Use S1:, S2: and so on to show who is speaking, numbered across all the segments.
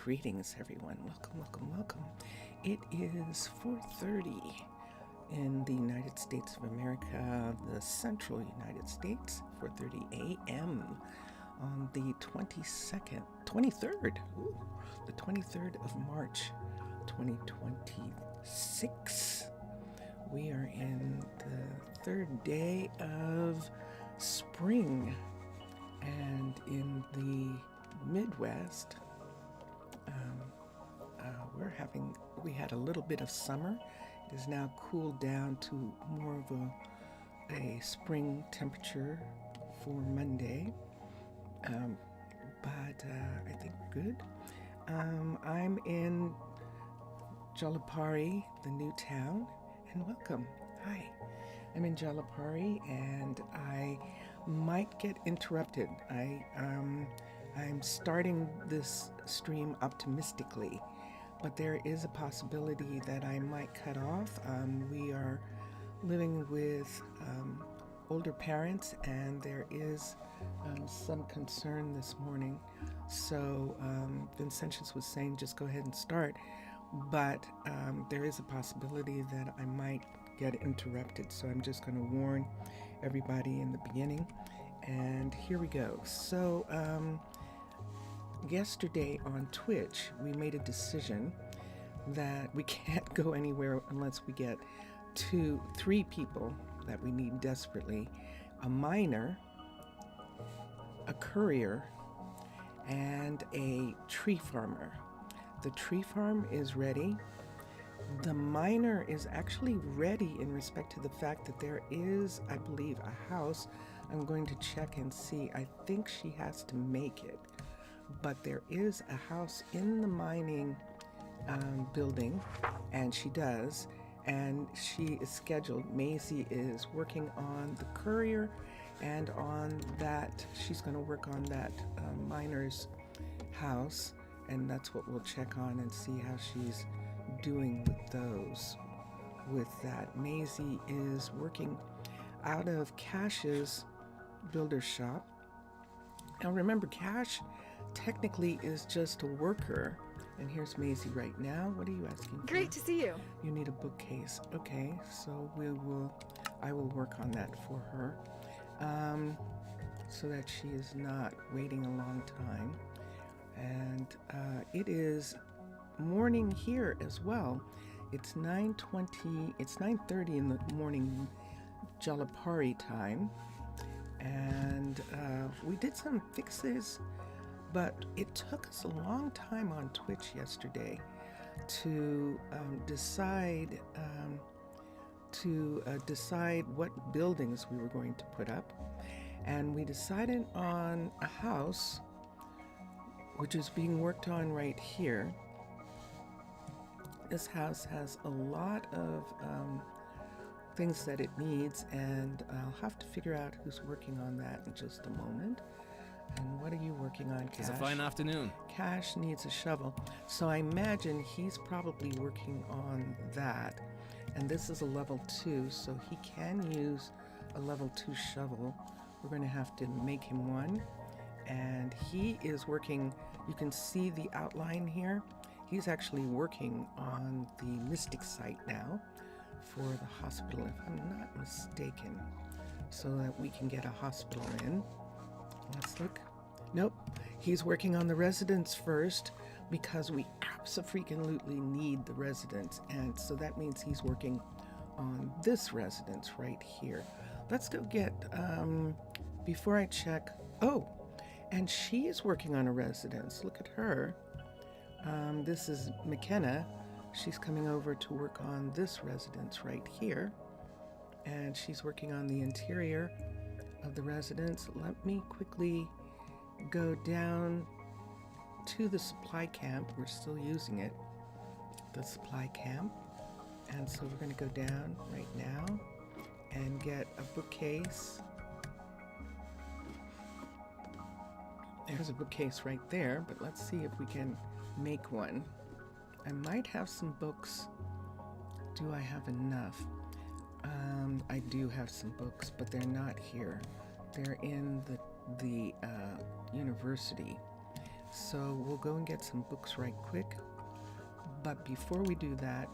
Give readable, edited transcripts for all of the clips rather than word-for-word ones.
S1: Greetings, everyone. Welcome, welcome, welcome. It is 4:30 in the United States of America, the central United States, 4:30 a.m. on the 23rd of March, 2026. We are in the third day of spring, and in the Midwest, we had a little bit of summer. It is now cooled down to more of a spring temperature for Monday, but I think we're good. I'm in Jalapari, the new town, and welcome. Hi, I'm in Jalapari, and I might get interrupted. I'm starting this stream optimistically, but there is a possibility that I might cut off. We are living with older parents, and there is some concern this morning. So Vincentius was saying just go ahead and start, but there is a possibility that I might get interrupted. So I'm just going to warn everybody in the beginning. And here we go. So yesterday on Twitch, we made a decision that we can't go anywhere unless we get three people that we need desperately: a miner, a courier, and a tree farmer. The tree farm is ready. The miner is actually ready in respect to the fact that there is, I believe, a house. I'm going to check and see. I think she has to make it, but there is a house in the mining building, and she does, and she is scheduled. Maisie is working on the courier, and on that, she's going to work on that miner's house, and that's what we'll check on and see how she's doing with those. With that, Maisie is working out of Cash's builder shop. Now remember, Cash technically is just a worker, and here's Maisie right now. What are you asking for?
S2: Great to see you.
S1: You need a bookcase. Okay, so I will work on that for her, so that she is not waiting a long time. And it is morning here as well. It's 9:30 in the morning Jalapari time, and we did some fixes, but it took us a long time on Twitch yesterday to decide what buildings we were going to put up, and we decided on a house which is being worked on right here. This house has a lot of things that it needs, and I'll have to figure out who's working on that in just a moment. And what are you working on, Cash?
S3: It's a fine afternoon.
S1: Cash needs a shovel, so I imagine he's probably working on that. And this is a level 2, so he can use a level 2 shovel. We're going to have to make him one. And he is working, you can see the outline here. He's actually working on the Mystic site now for the hospital, if I'm not mistaken, so that we can get a hospital in. Let's look. Nope, he's working on the residence first because we abso-freaking-lutely need the residence, and so that means he's working on this residence right here. Let's go get, before I check, oh, and she is working on a residence. Look at her. This is McKenna. She's coming over to work on this residence right here, and she's working on the interior of the residence. Let me quickly go down to the supply camp. We're still using it, the supply camp, and so we're going to go down right now and get a bookcase. There's a bookcase right there, but let's see if we can make one. I might have some books. Do I have enough? I do have some books, but they're not here. They're in the university. So we'll go and get some books right quick. But before we do that,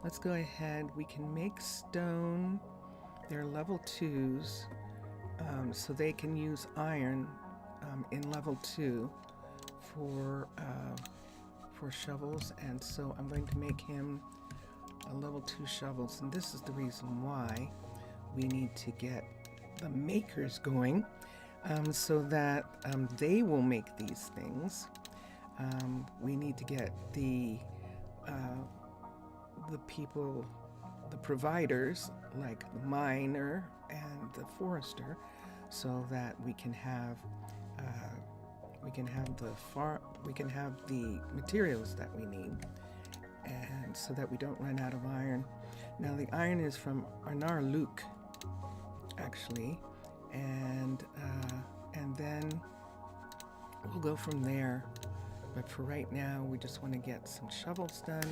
S1: let's go ahead. We can make stone. They're level 2s, so they can use iron in level 2 for shovels. And so I'm going to make him a level 2 shovels. And this is the reason why we need to get the makers going, so that they will make these things. We need to get the people, the providers, like the miner and the forester, so that we can have the materials that we need, and so that we don't run out of iron. Now the iron is from Anar Luke, actually, and then we'll go from there. But for right now, we just want to get some shovels done.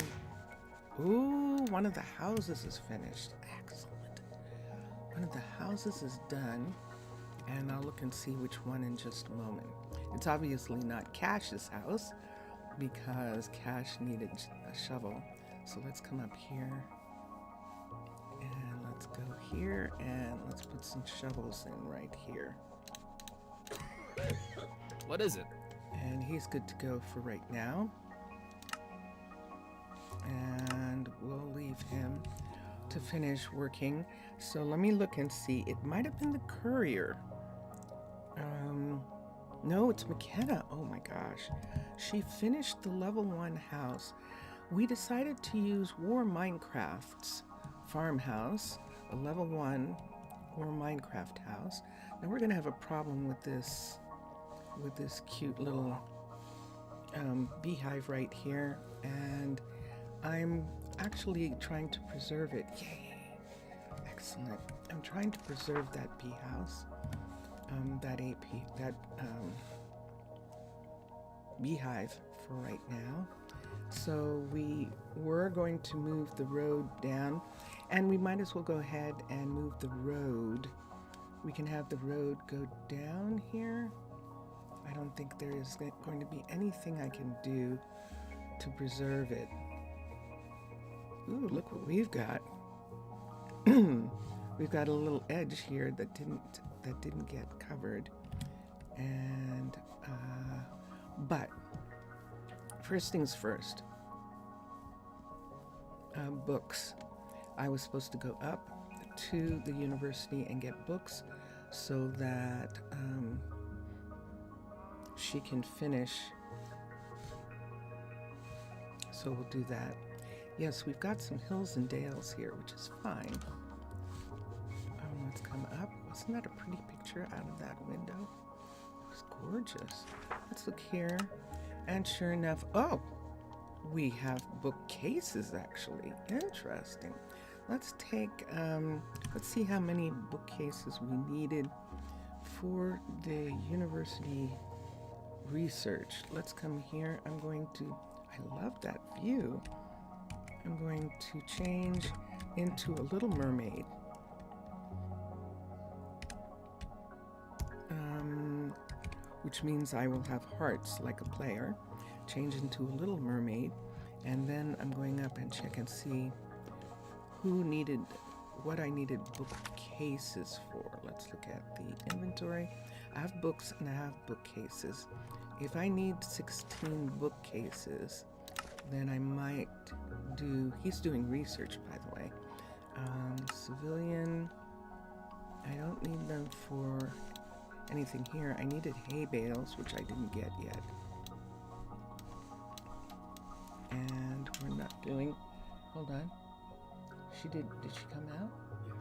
S1: Ooh, one of the houses is finished. Excellent. One of the houses is done, and I'll look and see which one in just a moment. It's obviously not Cash's house, because Cash needed a shovel. So let's come up here, and let's go here, and let's put some shovels in right here.
S2: What is it?
S1: And he's good to go for right now. And we'll leave him to finish working. So let me look and see. It might have been the courier. No, it's McKenna. Oh my gosh. She finished the level 1 house. We decided to use War Minecraft's farmhouse, a level 1 War Minecraft house. Now we're going to have a problem with this cute little beehive right here, and I'm actually trying to preserve it. Yay! Excellent. I'm trying to preserve that bee house, that beehive for right now. So we were going to move the road down, and we might as well go ahead and move the road. We can have the road go down here. I don't think there is going to be anything I can do to preserve it. Ooh, look what we've got. We've got a little edge here that didn't get covered. And but first things first. Books. I was supposed to go up to the university and get books so that she can finish. So we'll do that. Yes, we've got some hills and dales here, which is fine. Let's come up. Wasn't that a pretty picture out of that window? It was gorgeous. Let's look here. And sure enough, oh, we have bookcases actually. Interesting. Let's see how many bookcases we needed for the university research. Let's come here. I love that view. I'm going to change into a Little Mermaid. Which means I will have hearts like a player. Change into a Little Mermaid. And then I'm going up and check and see what I needed bookcases for. Let's look at the inventory. I have books and I have bookcases. If I need 16 bookcases, then I might he's doing research, by the way. Civilian, I don't need them for anything here. I needed hay bales, which I didn't get yet. And we're not doing, hold on. Did she come out?
S3: Yeah.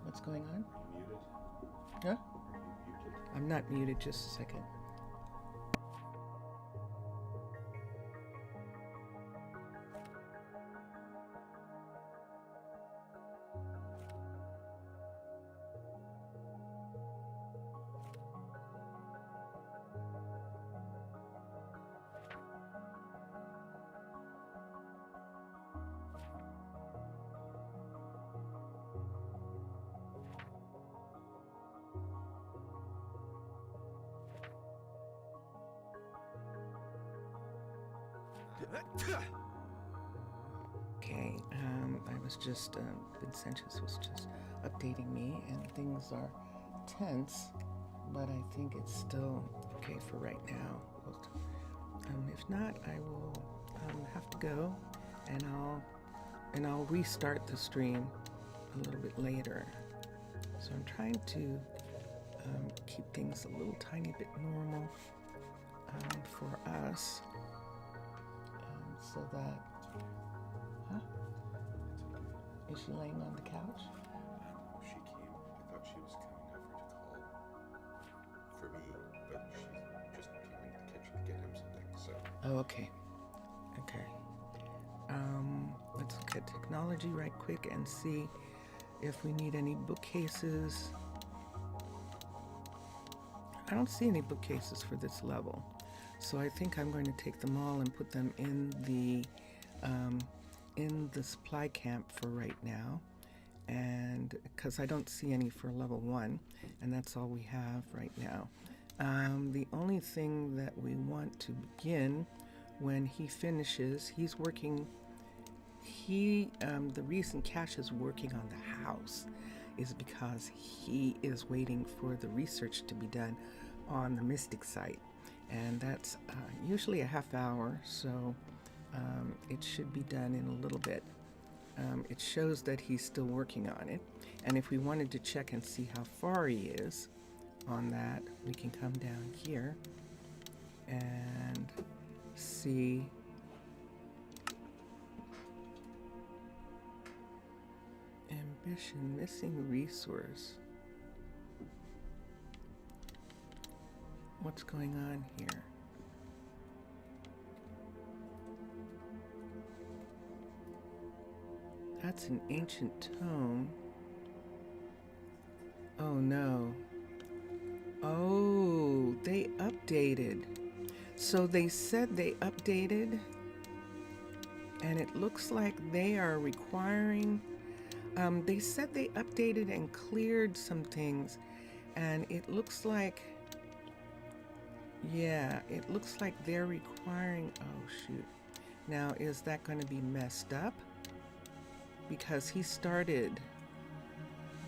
S1: What's going on?
S3: Muted.
S1: Huh?
S3: Muted.
S1: I'm not muted, just a second. Okay, I was just, Vincentius was just updating me, and things are tense, but I think it's still okay for right now. If not, I will have to go, and I'll restart the stream a little bit later. So I'm trying to keep things a little tiny bit normal for us, so that. Huh? Is she laying on the couch?
S2: She came. I thought she was coming over to call for me, but she just came in the kitchen to get him something. So.
S1: Oh, okay. Okay. Let's look at technology right quick and see if we need any bookcases. I don't see any bookcases for this level, so I think I'm going to take them all and put them in the supply camp for right now, and because I don't see any for level 1, and that's all we have right now. The only thing that we want to begin when he finishes, he's working. The reason Cash is working on the house is because he is waiting for the research to be done on the Mystic site, and that's usually a half hour, so it should be done in a little bit. It shows that he's still working on it, and if we wanted to check and see how far he is on that, we can come down here and see. Ambition, missing resource. What's going on here? That's an ancient tome. Oh no. Oh, they updated. So they said they updated, and it looks like they are requiring. They said they updated and cleared some things, and it looks like, yeah, it looks like they're requiring, oh shoot. Now, is that going to be messed up? Because he started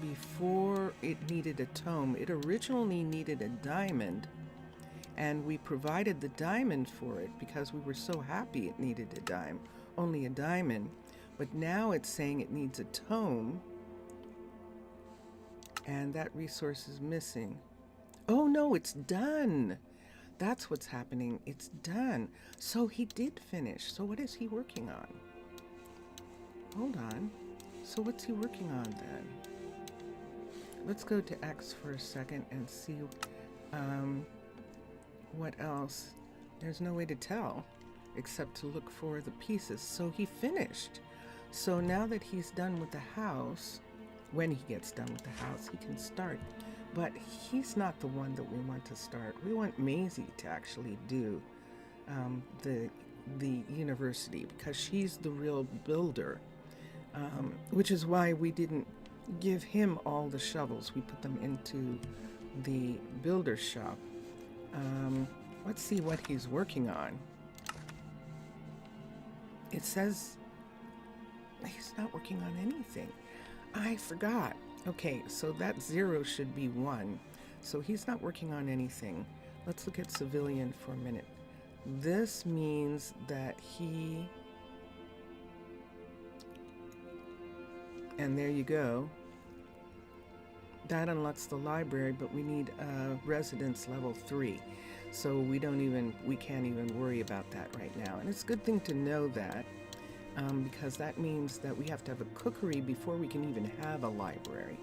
S1: before it needed a tome. It originally needed a diamond, and we provided the diamond for it because we were so happy it needed only a diamond. But now it's saying it needs a tome, and that resource is missing. Oh no, it's done. That's what's happening. It's done. So he did finish. So what is he working on? Hold on. So what's he working on then? Let's go to X for a second and see what else. There's no way to tell except to look for the pieces. So he finished. So now that he's done with the house, when he gets done with the house, he can start. But he's not the one that we want to start. We want Maisie to actually do the university, because she's the real builder, which is why we didn't give him all the shovels. We put them into the builder shop. Let's see what he's working on. It says he's not working on anything. I forgot. Okay, so that 0 should be 1. So he's not working on anything. Let's look at civilian for a minute. This means that he... And there you go. That unlocks the library, but we need residence level 3. So we can't even worry about that right now. And it's a good thing to know that. Because that means that we have to have a cookery before we can even have a library.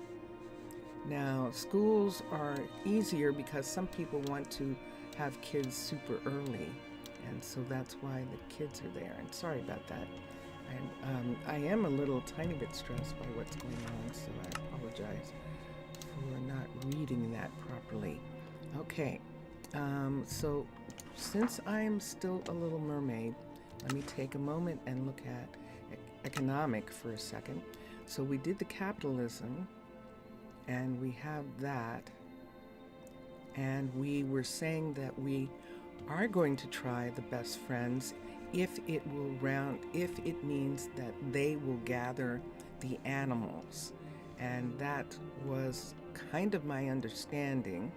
S1: Now, schools are easier because some people want to have kids super early, and so that's why the kids are there. And sorry about that. And I am a little tiny bit stressed by what's going on, so I apologize for not reading that properly. Okay, so since I'm still a little mermaid, let me take a moment and look at economic for a second. So we did the capitalism, and we have that. And we were saying that we are going to try the best friends if it will round, if it means that they will gather the animals. And that was kind of my understanding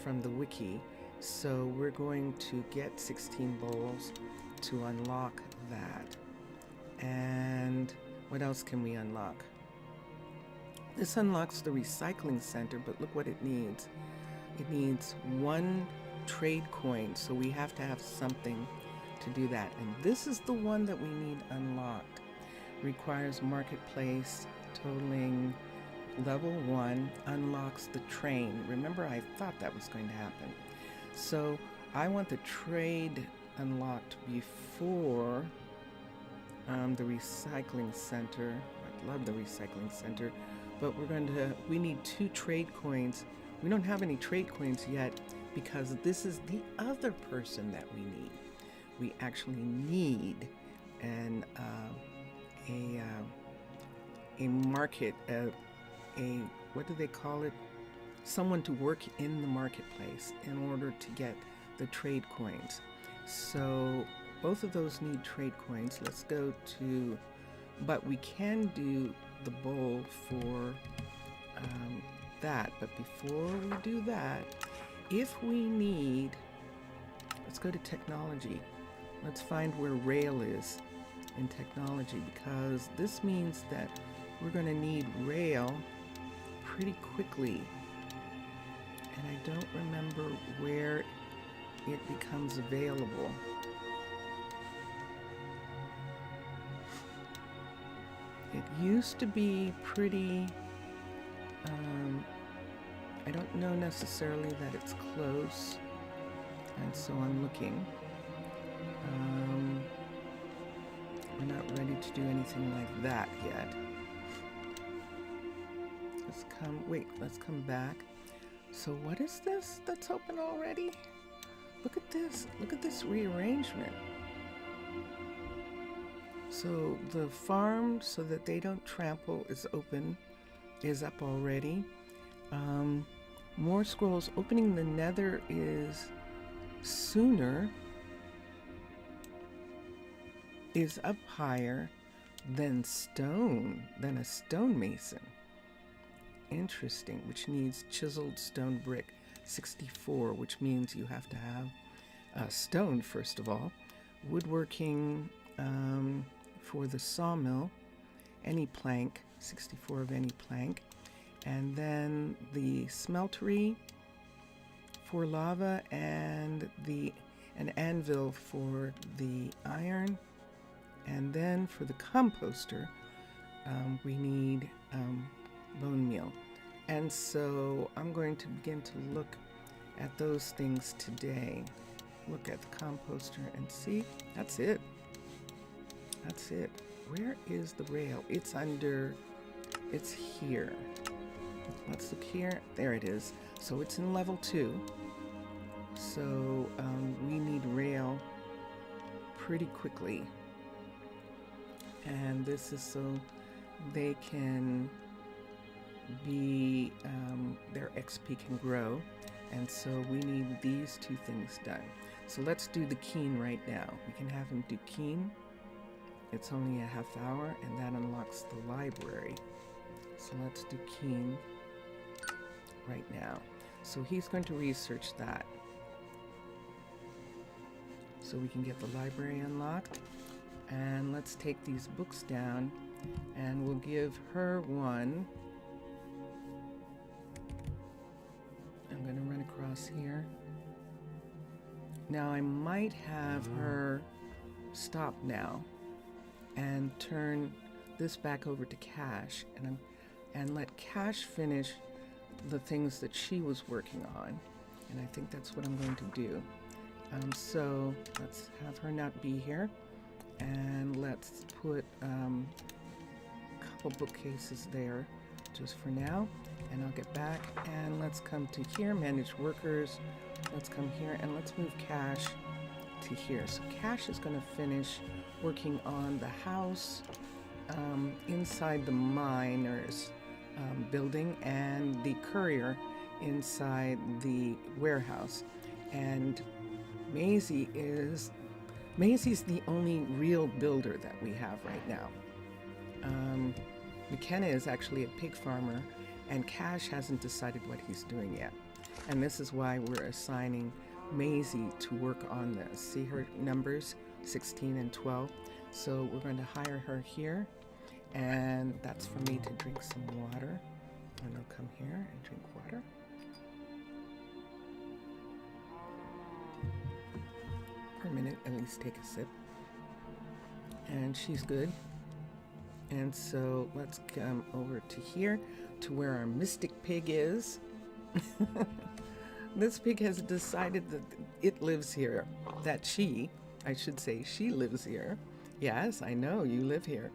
S1: from the wiki. So we're going to get 16 bowls to unlock that. And what else can we unlock? This unlocks the recycling center, but look what it needs. It needs 1 trade coin, so we have to have something to do that. And this is the one that we need unlocked. Requires marketplace, totaling level 1, unlocks the train. Remember, I thought that was going to happen. So I want the trade unlocked before the recycling center. I love the recycling center, but we need 2 trade coins. We don't have any trade coins yet because this is the other person that we need. We actually need a market, what do they call it? Someone to work in the marketplace in order to get the trade coins. So both of those need trade coins. Let's go to, but we can do the bowl for that. But before we do that, if we need, let's go to technology. Let's find where rail is in technology, because this means that we're going to need rail pretty quickly. And I don't remember where it becomes available. It used to be pretty, I don't know necessarily that it's close, and so I'm looking. We're not ready to do anything like that yet. Let's come back. So what is this that's open already? Look at this rearrangement. So the farm, so that they don't trample, is up already. More scrolls. Opening the nether is sooner, is up higher than a stonemason. Interesting, which needs chiseled stone brick 64, which means you have to have stone first of all. Woodworking for the sawmill, any plank, 64 of any plank. And then the smeltery for lava, and an anvil for the iron. And then for the composter, we need bone meal. And so I'm going to begin to look at those things today. Look at the composter and see. That's it. Where is the rail? It's here. Let's look here. There it is. So it's in level 2. So we need rail pretty quickly. And this is so they can be, their XP can grow. And so we need these 2 things done. So let's do the keen right now. We can have him do keen. It's only a half hour, and that unlocks the library. So let's do keen right now. So he's going to research that, so we can get the library unlocked. And let's take these books down, and we'll give her one. I'm going to run across here. Now I might have her stop now and turn this back over to Cash, and let Cash finish the things that she was working on. And I think that's what I'm going to do. So let's have her not be here, and let's put a couple bookcases there just for now, and I'll get back. And let's come to here, manage workers. Let's come here, and let's move Cash to here. So Cash is going to finish working on the house inside the miners building, and the courier inside the warehouse. And Maisie Maisie's the only real builder that we have right now. McKenna is actually a pig farmer, and Cash hasn't decided what he's doing yet. And this is why we're assigning Maisie to work on this. See her numbers, 16 and 12. So we're going to hire her here, and that's for me to drink some water. And I'll come here and drink water. For a minute, at least take a sip. And she's good. And so let's come over to here to where our mystic pig is. This pig has decided that it lives here. I should say she lives here. Yes, I know you live here.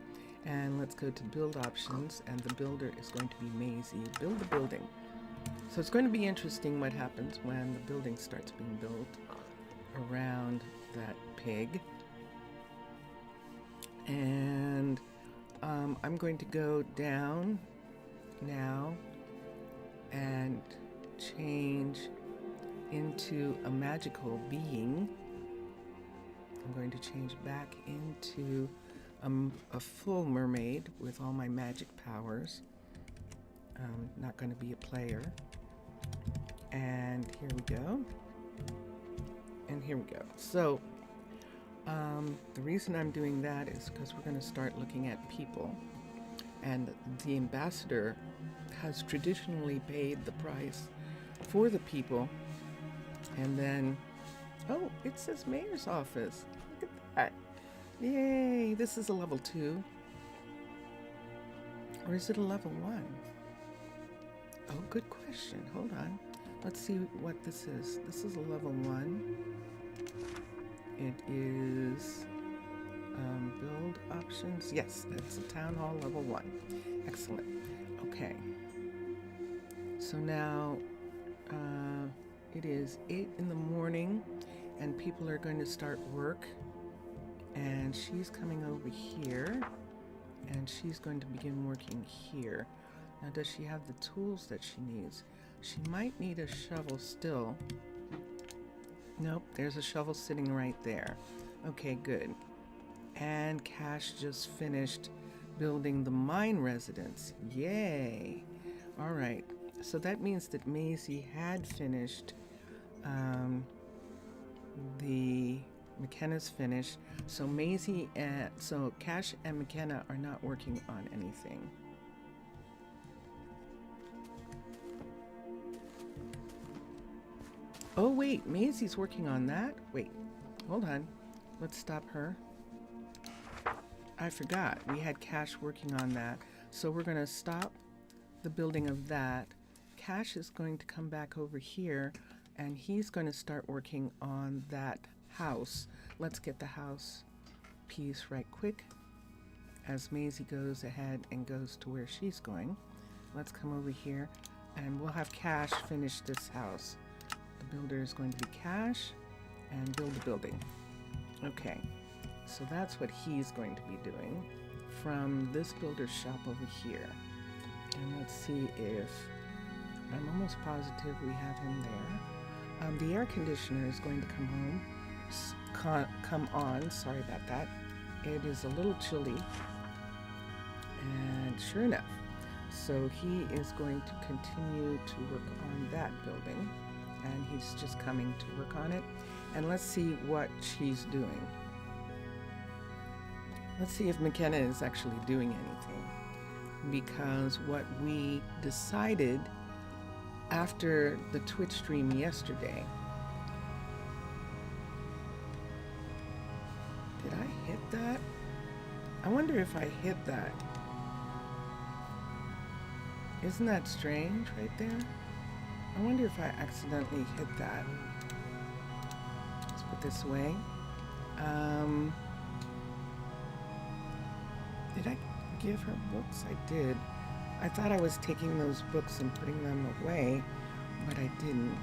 S1: And let's go to build options, and the builder is going to be Maisie. Build the building. So it's going to be interesting what happens when the building starts being built around that pig. And I'm going to go down now and change into a magical being. I'm going to change back into a full mermaid with all my magic powers. Not going to be a player. And here we go. And here we go. So the reason I'm doing that is because we're going to start looking at people. And the ambassador has traditionally paid the price for the people. And then, oh, it says mayor's office. Look at that. Yay, this is a level 2. Or is it a level 1? Oh, good question. Hold on. Let's see what this is. This is a level 1. It is build options. Yes, that's a town hall level 1. Excellent. Okay. So now it is 8 in the morning and people are going to start work. And she's coming over here and she's going to begin working here. Now, does she have the tools that she needs? She might need a shovel still. Nope, there's a shovel sitting right there. Okay, good. And Cash just finished building the mine residence. Yay! All right, so that means that Maisie had finished the McKenna's finished. So so Cash and McKenna are not working on anything. Oh wait, Maisie's working on that? Wait, hold on. Let's stop her. I forgot, we had Cash working on that. So we're gonna stop the building of that. Cash is going to come back over here and he's gonna start working on that house. Let's get the house piece right quick as Maisie goes ahead and goes to where she's going. Let's come over here and we'll have Cash finish this house. The builder is going to be Cash and build the building. Okay, so that's what he's going to be doing from this builder's shop over here. And let's see if, I'm almost positive we have him there. The air conditioner is going to come on, sorry about that. It is a little chilly, and sure enough, so he is going to continue to work on that building, and he's just coming to work on it. And let's see what she's doing. Let's see if McKenna is actually doing anything, because what we decided after the Twitch stream yesterday, did I hit that? I wonder if I hit that. Isn't that strange right there? I wonder if I accidentally hit that. Let's put this away. Did I give her books? I did. I thought I was taking those books and putting them away, but I didn't.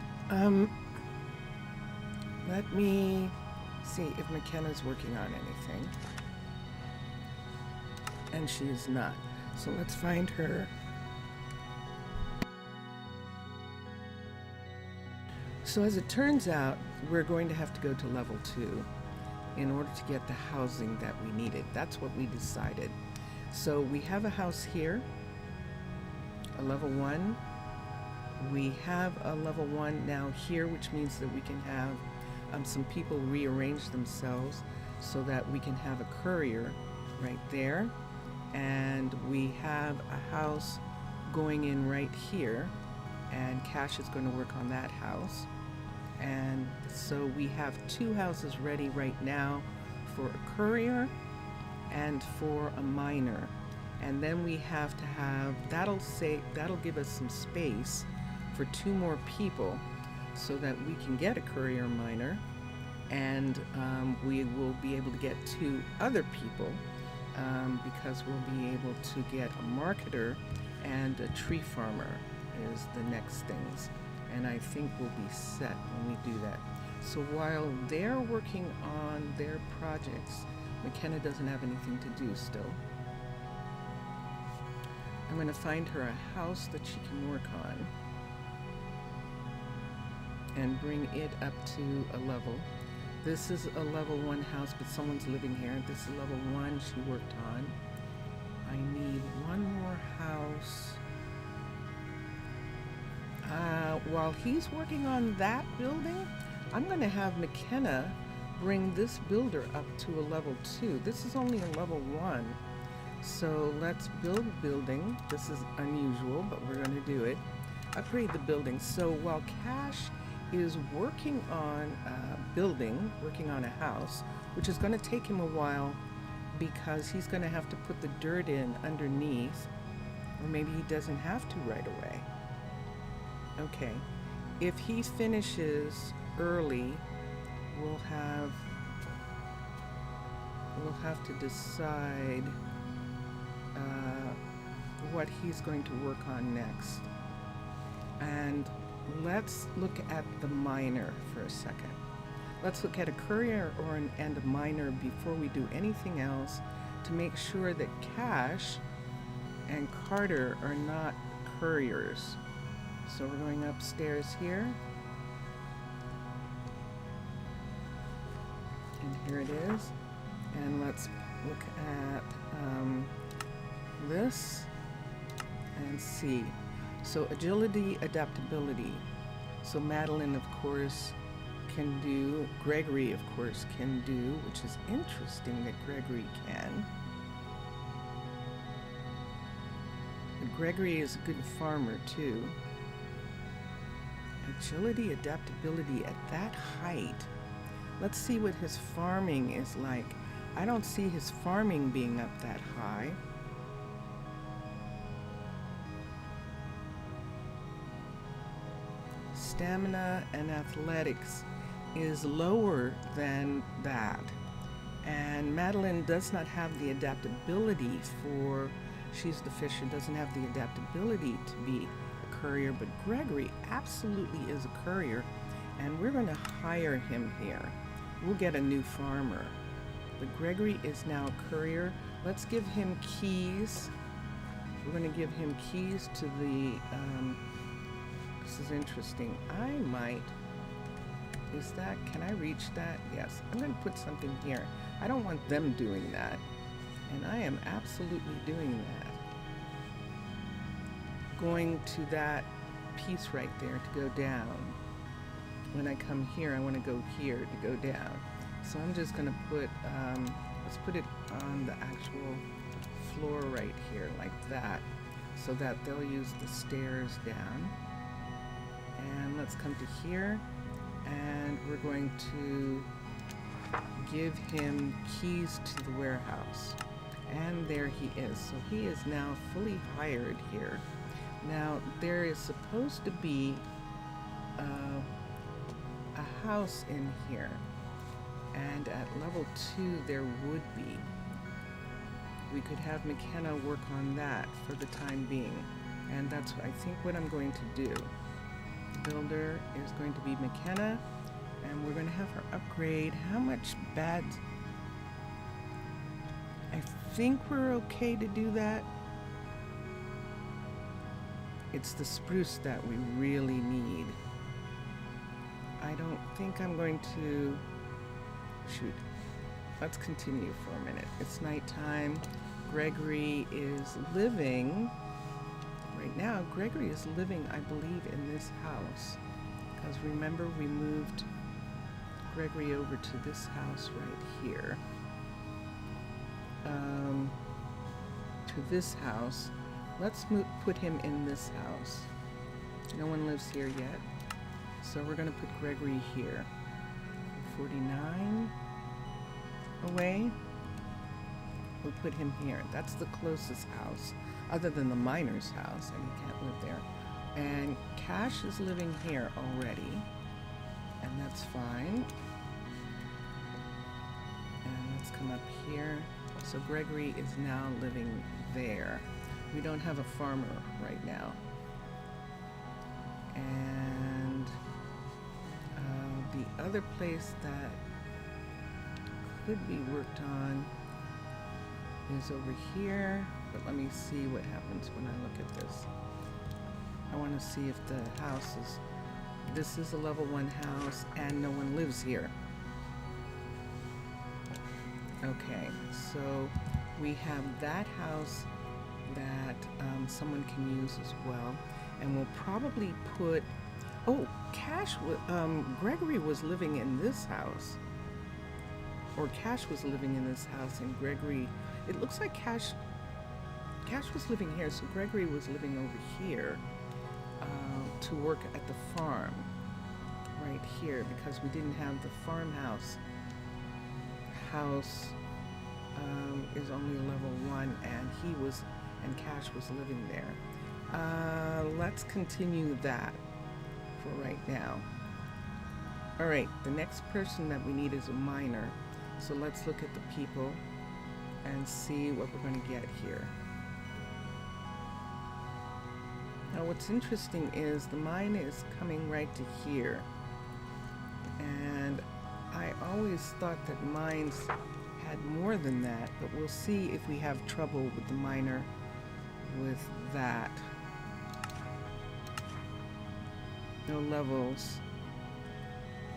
S1: Let me see if McKenna's working on anything. And she is not. So let's find her. So as it turns out, we're going to have to go to level 2. in order to get the housing that we needed. That's what we decided. So we have a house here, a level 1. We have a level 1 now here, which means that we can have some people rearrange themselves so that we can have a courier right there. And we have a house going in right here, and Cash is going to work on that house. And so we have 2 houses ready right now for a courier and for a miner. And then we have to have, that'll give us some space for 2 more people so that we can get a courier miner, and we will be able to get 2 other people because we'll be able to get a marketer and a tree farmer is the next things. And I think we'll be set when we do that. So while they're working on their projects, McKenna doesn't have anything to do still. I'm going to find her a house that she can work on and bring it up to a level. This is a level 1 house, but someone's living here. This is level 1 she worked on. I need 1 more house. While he's working on that building, I'm going to have McKenna bring this builder up to a level 2. This is only a level 1. So let's build building. This is unusual, but we're going to do it. Upgrade the building. So while Cash is working on working on a house, which is going to take him a while because he's going to have to put the dirt in underneath, or maybe he doesn't have to right away. Okay, if he finishes early, we'll have to decide what he's going to work on next. And let's look at the miner for a second. Let's look at a courier and a miner before we do anything else to make sure that Cash and Carter are not couriers. So we're going upstairs here. And here it is. And let's look at this and see. So agility, adaptability. So Madeline, of course, can do. Gregory, of course, can do, which is interesting that Gregory can. But Gregory is a good farmer, too. Agility, adaptability at that height. Let's see what his farming is like. I don't see his farming being up that high. Stamina and athletics is lower than that. And Madeline does not have the adaptability for, she's the fisher, doesn't have the adaptability to be a courier, but Gregory absolutely is a courier, and we're going to hire him here. We'll get a new farmer. But Gregory is now a courier. Let's give him keys. We're going to give him keys to the, this is interesting. I might, can I reach that? Yes. I'm going to put something here. I don't want them doing that. And I am absolutely doing that. Going to that piece right there to go down. When I come here, I want to go here to go down. So I'm just going to put, let's put it on the actual floor right here, like that, so that they'll use the stairs down. And let's come to here, and we're going to give him keys to the warehouse. And there he is. So he is now fully hired here. Now, there is supposed to be a house in here. And at level 2, there would be. We could have McKenna work on that for the time being. And that's, I think, what I'm going to do. Builder is going to be McKenna, and we're going to have her upgrade. How much bad? I think we're okay to do that. It's the spruce that we really need. I don't think I'm going to shoot. let's continue for a minute. It's nighttime. Gregory is living, right now, Gregory is living, I believe, in this house. Because remember, we moved Gregory over to this house right here. To this house. Let's put him in this house. No one lives here yet. So we're going to put Gregory here. 49 away. We'll put him here. That's the closest house, other than the miner's house, and he can't live there. And Cash is living here already, and that's fine. And let's come up here. So Gregory is now living there. We don't have a farmer right now. And the other place that could be worked on is over here, but let me see what happens when I look at this. I want to see if the house is, this is a level 1 house and no one lives here. Okay, so we have that house that someone can use as well, and we'll probably put, oh, Gregory was living in this house, or Cash was living in this house, and Gregory, it looks like Cash was living here, so Gregory was living over here to work at the farm right here, because we didn't have the farmhouse. House is only level 1, and Cash was living there. Let's continue that for right now. All right, the next person that we need is a miner. So let's look at the people and see what we're going to get here. Now what's interesting is the mine is coming right to here. And I always thought that mines had more than that, but we'll see if we have trouble with the miner with that. No levels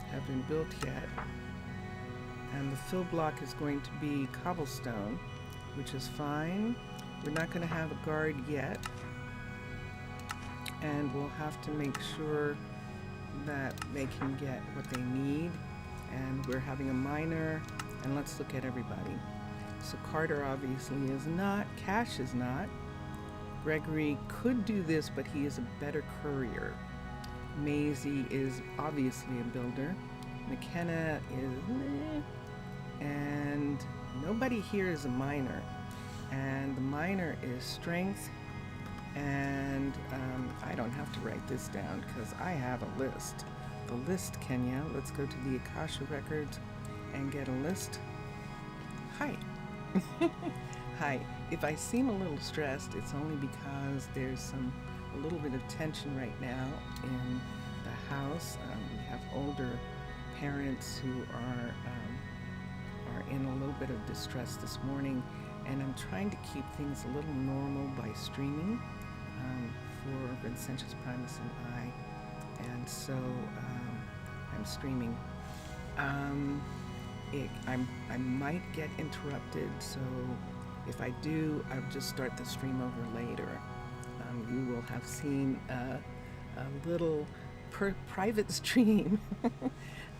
S1: have been built yet. And the fill block is going to be cobblestone, which is fine. We're not going to have a guard yet. And we'll have to make sure that they can get what they need. And we're having a miner. And let's look at everybody. So Carter obviously is not. Cash is not. Gregory could do this, but he is a better courier. Maisie is obviously a builder. McKenna is meh. And nobody here is a miner. And the miner is strength. And I don't have to write this down because I have a list. The list, Kenya. Let's go to the Akasha records and get a list. Hi. Hi. If I seem a little stressed, it's only because there's a little bit of tension right now in the house. We have older parents who are in a little bit of distress this morning, and I'm trying to keep things a little normal by streaming for Vincentius Primus and I, and so I'm streaming. I might get interrupted, so if I do, I'll just start the stream over later. You will have seen a little private stream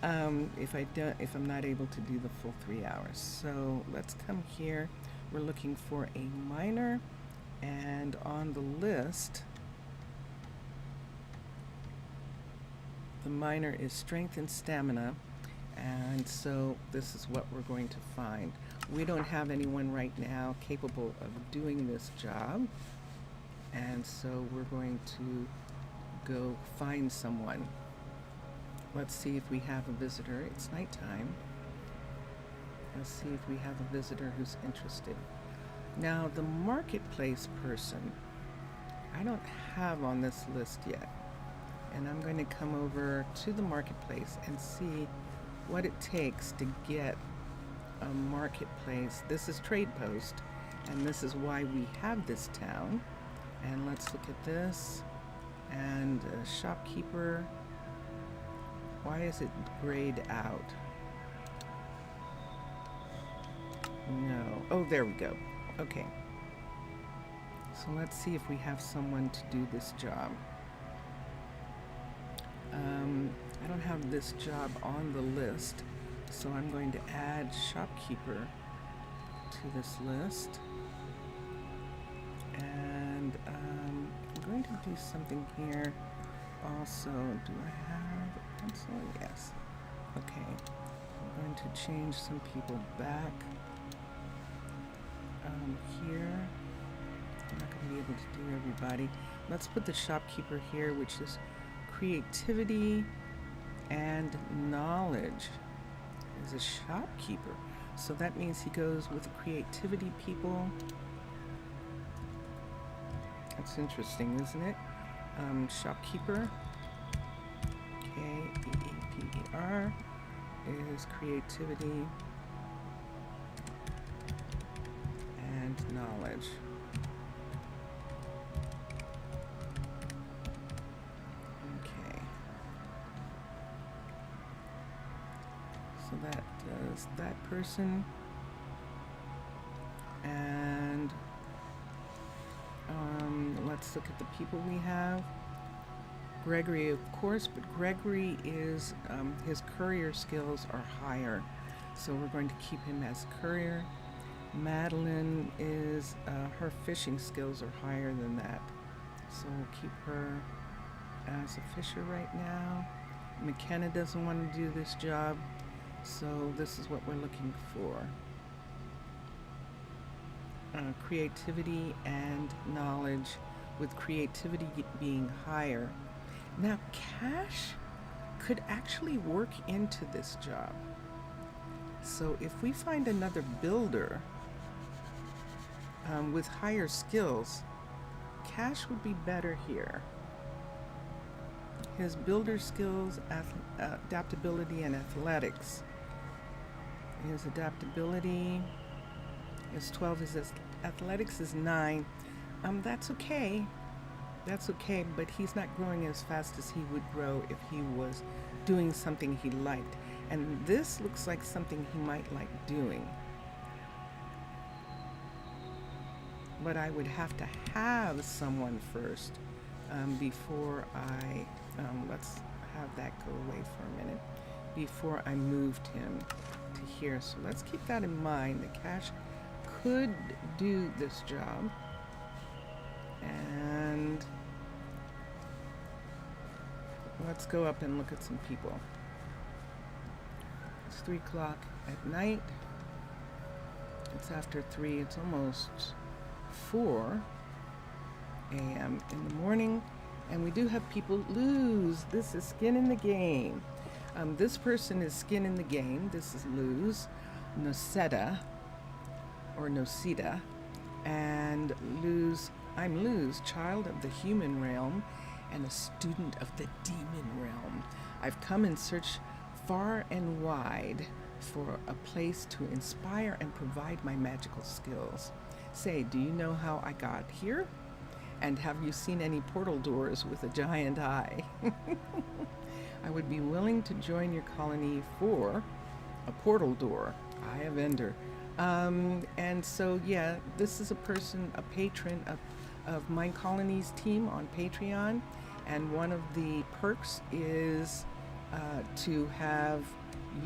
S1: if I'm not able to do the full 3 hours. So let's come here. We're looking for a miner, and on the list, the miner is strength and stamina, and so this is what we're going to find. We don't have anyone right now capable of doing this job, and so we're going to go find someone. Let's see if we have a visitor. It's nighttime. Let's see if we have a visitor who's interested. Now, the marketplace person, I don't have on this list yet. And I'm going to come over to the marketplace and see what it takes to get a marketplace. This is Trade Post, and this is why we have this town. And let's look at this. And shopkeeper, why is it grayed out? No. Oh, there we go. Okay. So let's see if we have someone to do this job. I don't have this job on the list, so I'm going to add shopkeeper to this list. And I'm going to do something here also. Do I have a pencil? Yes. Okay. I'm going to change some people back here. I'm not going to be able to do everybody. Let's put the shopkeeper here, which is creativity and knowledge. Is a shopkeeper. So that means he goes with the creativity people. That's interesting, isn't it? Shopkeeper, K-E-E-P-E-R, is creativity and knowledge. Okay. So that does that person. And let's look at the people we have. Gregory, of course, but Gregory is, his courier skills are higher. So we're going to keep him as courier. Madeline is, her fishing skills are higher than that. So we'll keep her as a fisher right now. McKenna doesn't want to do this job. So this is what we're looking for. Creativity and knowledge, with creativity being higher. Now, cash could actually work into this job. So if we find another builder with higher skills, cash would be better here. His builder skills, adaptability, and athletics. His adaptability is 12, his athletics is 9. That's okay. That's okay, but he's not growing as fast as he would grow if he was doing something he liked. And this looks like something he might like doing. But I would have to have someone first before I, let's have that go away for a minute, before I moved him to here. So let's keep that in mind. The cash could do this job. And let's go up and look at some people. It's 3 o'clock at night. It's after 3. It's almost 4 a.m. in the morning. And we do have people lose. This is skin in the game. This person is skin in the game. This is Luz, Noceda, or Noceda. And Luz, I'm Luz, child of the human realm and a student of the demon realm. I've come in search far and wide for a place to inspire and provide my magical skills. Say, do you know how I got here? And have you seen any portal doors with a giant eye? I would be willing to join your colony for a portal door. I, a vendor. And so, yeah, this is a person, a patron of Minecolonies team on Patreon. And one of the perks is to have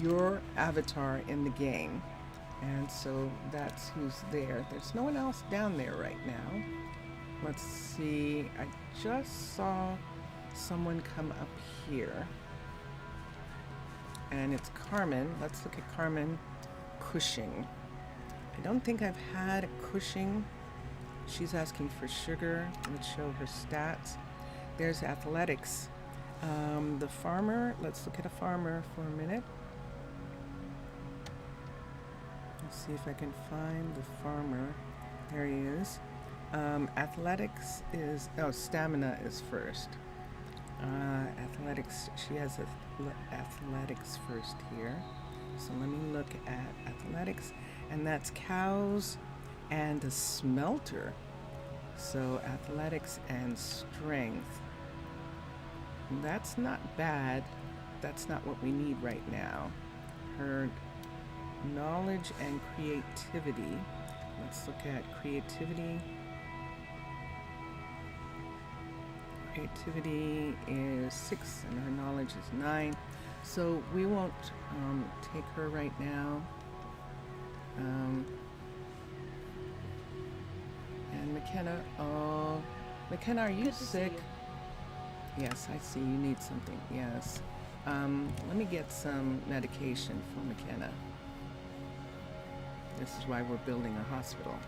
S1: your avatar in the game. And so that's who's there. There's no one else down there right now. Let's see. I just saw someone come up here. And it's Carmen. Let's look at Carmen Cushing. I don't think I've had a Cushing. She's asking for sugar. Let's show her stats. There's athletics. The farmer. Let's look at a farmer for a minute. Let's see if I can find the farmer. There he is. Athletics is, stamina is first. Athletics, she has athletics first here. So let me look at athletics, and that's cows and a smelter. So athletics and strength. That's not bad. That's not what we need right now. Her knowledge and creativity. Let's look at creativity. Creativity is 6 and her knowledge is 9. So we won't take her right now. And McKenna, oh, McKenna, are you sick? Yes, I see you need something. Yes. Let me get some medication for McKenna. This is why we're building a hospital.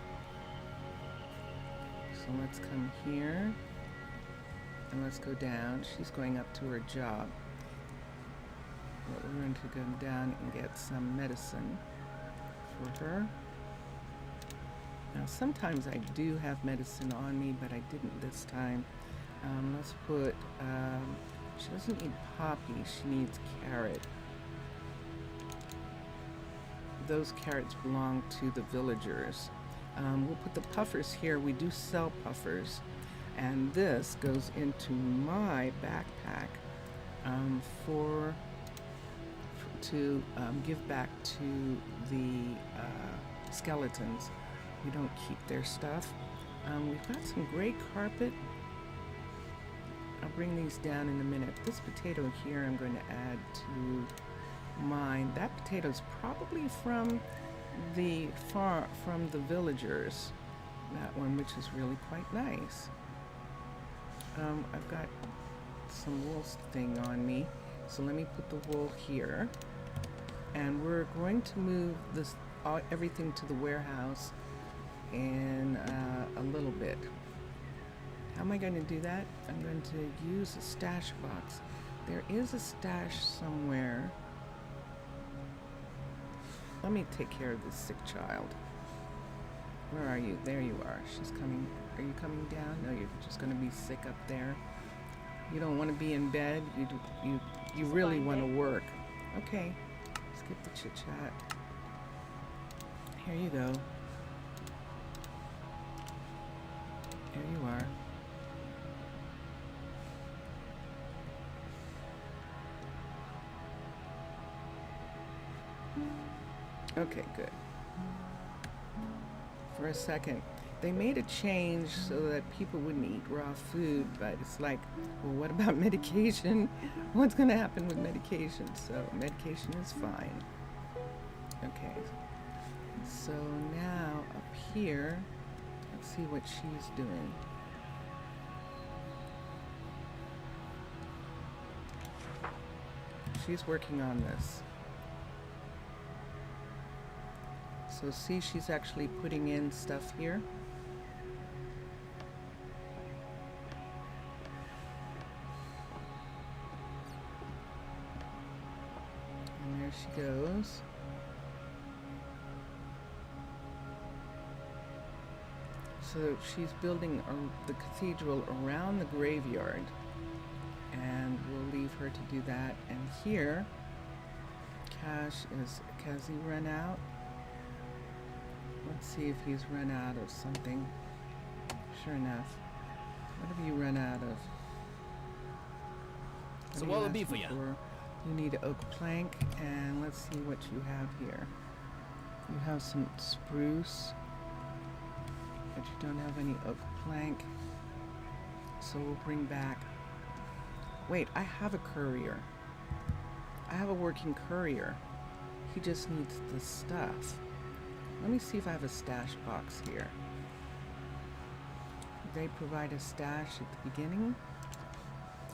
S1: So let's come here and let's go down. She's going up to her job. But we're going to go down and get some medicine for her. Now, sometimes I do have medicine on me, but I didn't this time. Let's put, she doesn't need poppy, she needs carrot. Those carrots belong to the villagers. We'll put the puffers here. We do sell puffers. And this goes into my backpack to give back to the skeletons. We don't keep their stuff. We've got some gray carpet. I'll bring these down in a minute. This potato here I'm going to add to mine. That potato's probably from the farm, from the villagers. That one, which is really quite nice. I've got some wool thing on me, so let me put the wool here. And we're going to move this everything to the warehouse in a little bit. How am I going to do that? I'm going to use a stash box. There is a stash somewhere. Let me take care of this sick child. Where are you? There you are. She's coming. Are you coming down? No, you're just going to be sick up there. You don't want to be in bed. You really want to work. Okay. Skip the chit chat. Here you go. Here you are. Okay, good. For a second, they made a change so that people wouldn't eat raw food, but it's like, well, what about medication? What's going to happen with medication? So medication is fine. Okay. So now up here, let's see what she's doing. She's working on this. So see, she's actually putting in stuff here. And there she goes. So she's building the cathedral around the graveyard. And we'll leave her to do that. And here, has he run out? Let's see if he's run out of something. Sure enough. What have you run out of?
S3: So what will it be for you?
S1: You need oak plank, and let's see what you have here. You have some spruce, but you don't have any oak plank. So we'll bring back... Wait, I have a courier. I have a working courier. He just needs the stuff. Let me see if I have a stash box here. They provide a stash at the beginning.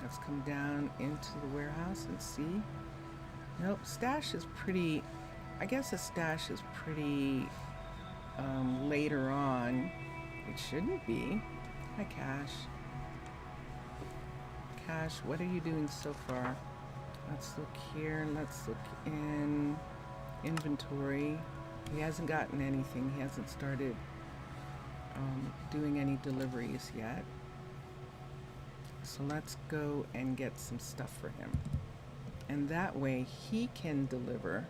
S1: Let's come down into the warehouse and see. Nope, stash is pretty... I guess a stash is pretty later on. It shouldn't be. Hi, Cash. Cash, what are you doing so far? Let's look here. Let's look in inventory. He hasn't gotten anything. He hasn't started doing any deliveries yet. So let's go and get some stuff for him. And that way he can deliver.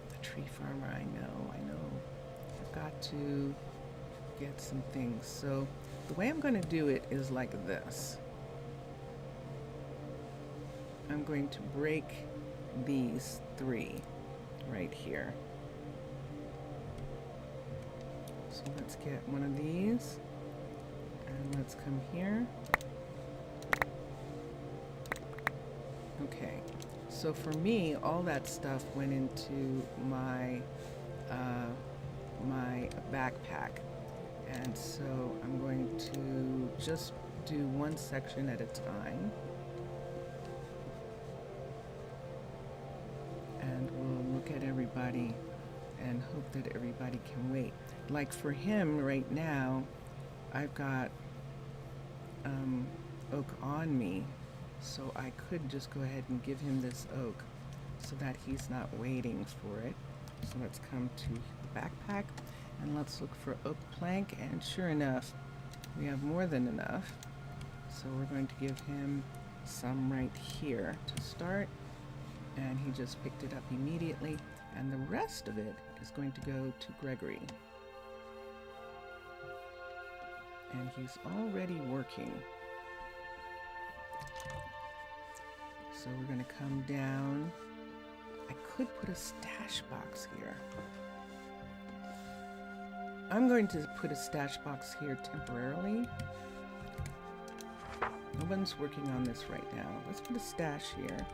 S1: The tree farmer, I know. I've got to get some things. So the way I'm going to do it is like this. I'm going to break these 3 right here. So let's get one of these, and let's come here. Okay, so for me, all that stuff went into my my backpack, and so I'm going to just do one section at a time, and we'll look at everybody and hope that everybody can wait. Like for him right now, I've got oak on me, so I could just go ahead and give him this oak so that he's not waiting for it. So let's come to the backpack and let's look for oak plank, and sure enough, we have more than enough. So we're going to give him some right here to start, and he just picked it up immediately, and the rest of it is going to go to Gregory. And he's already working. So we're going to come down. I could put a stash box here. I'm going to put a stash box here temporarily. No one's working on this right now. Let's put a stash here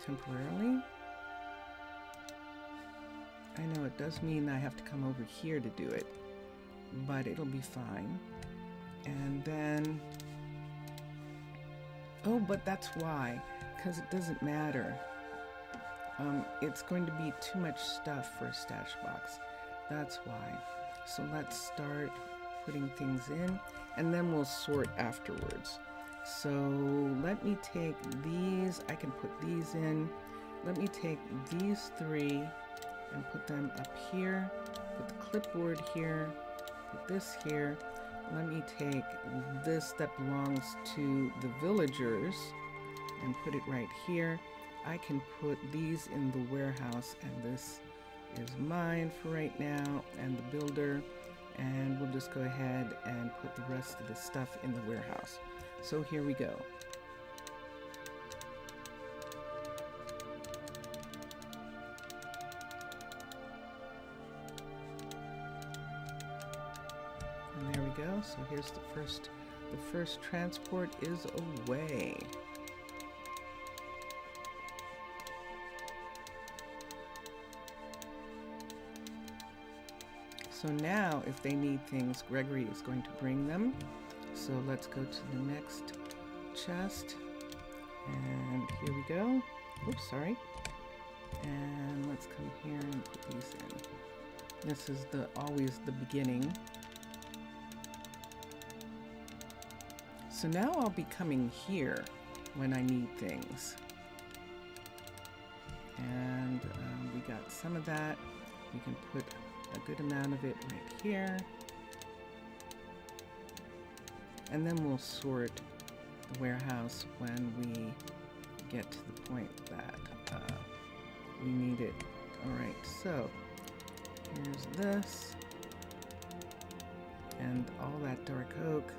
S1: temporarily. I know it does mean I have to come over here to do it, but it'll be fine. And then, oh, but that's why, because it doesn't matter. It's going to be too much stuff for a stash box. That's why. So let's start putting things in, and then we'll sort afterwards. So let me take these, I can put these in. Let me take these 3 and put them up here. Put the clipboard here, put this here. Let me take this that belongs to the villagers and put it right here. I can put these in the warehouse, and this is mine for right now, and the builder, and we'll just go ahead and put the rest of the stuff in the warehouse. So here we go. And there we go. So here's the first transport is away. So now, if they need things, Gregory is going to bring them. So let's go to the next chest. And here we go. Oops, sorry. And let's come here and put these in. This is always the beginning. So now I'll be coming here when I need things. And we got some of that. We can put a good amount of it right here, and then we'll sort the warehouse when we get to the point that we need it. All right, so here's this, and all that dark oak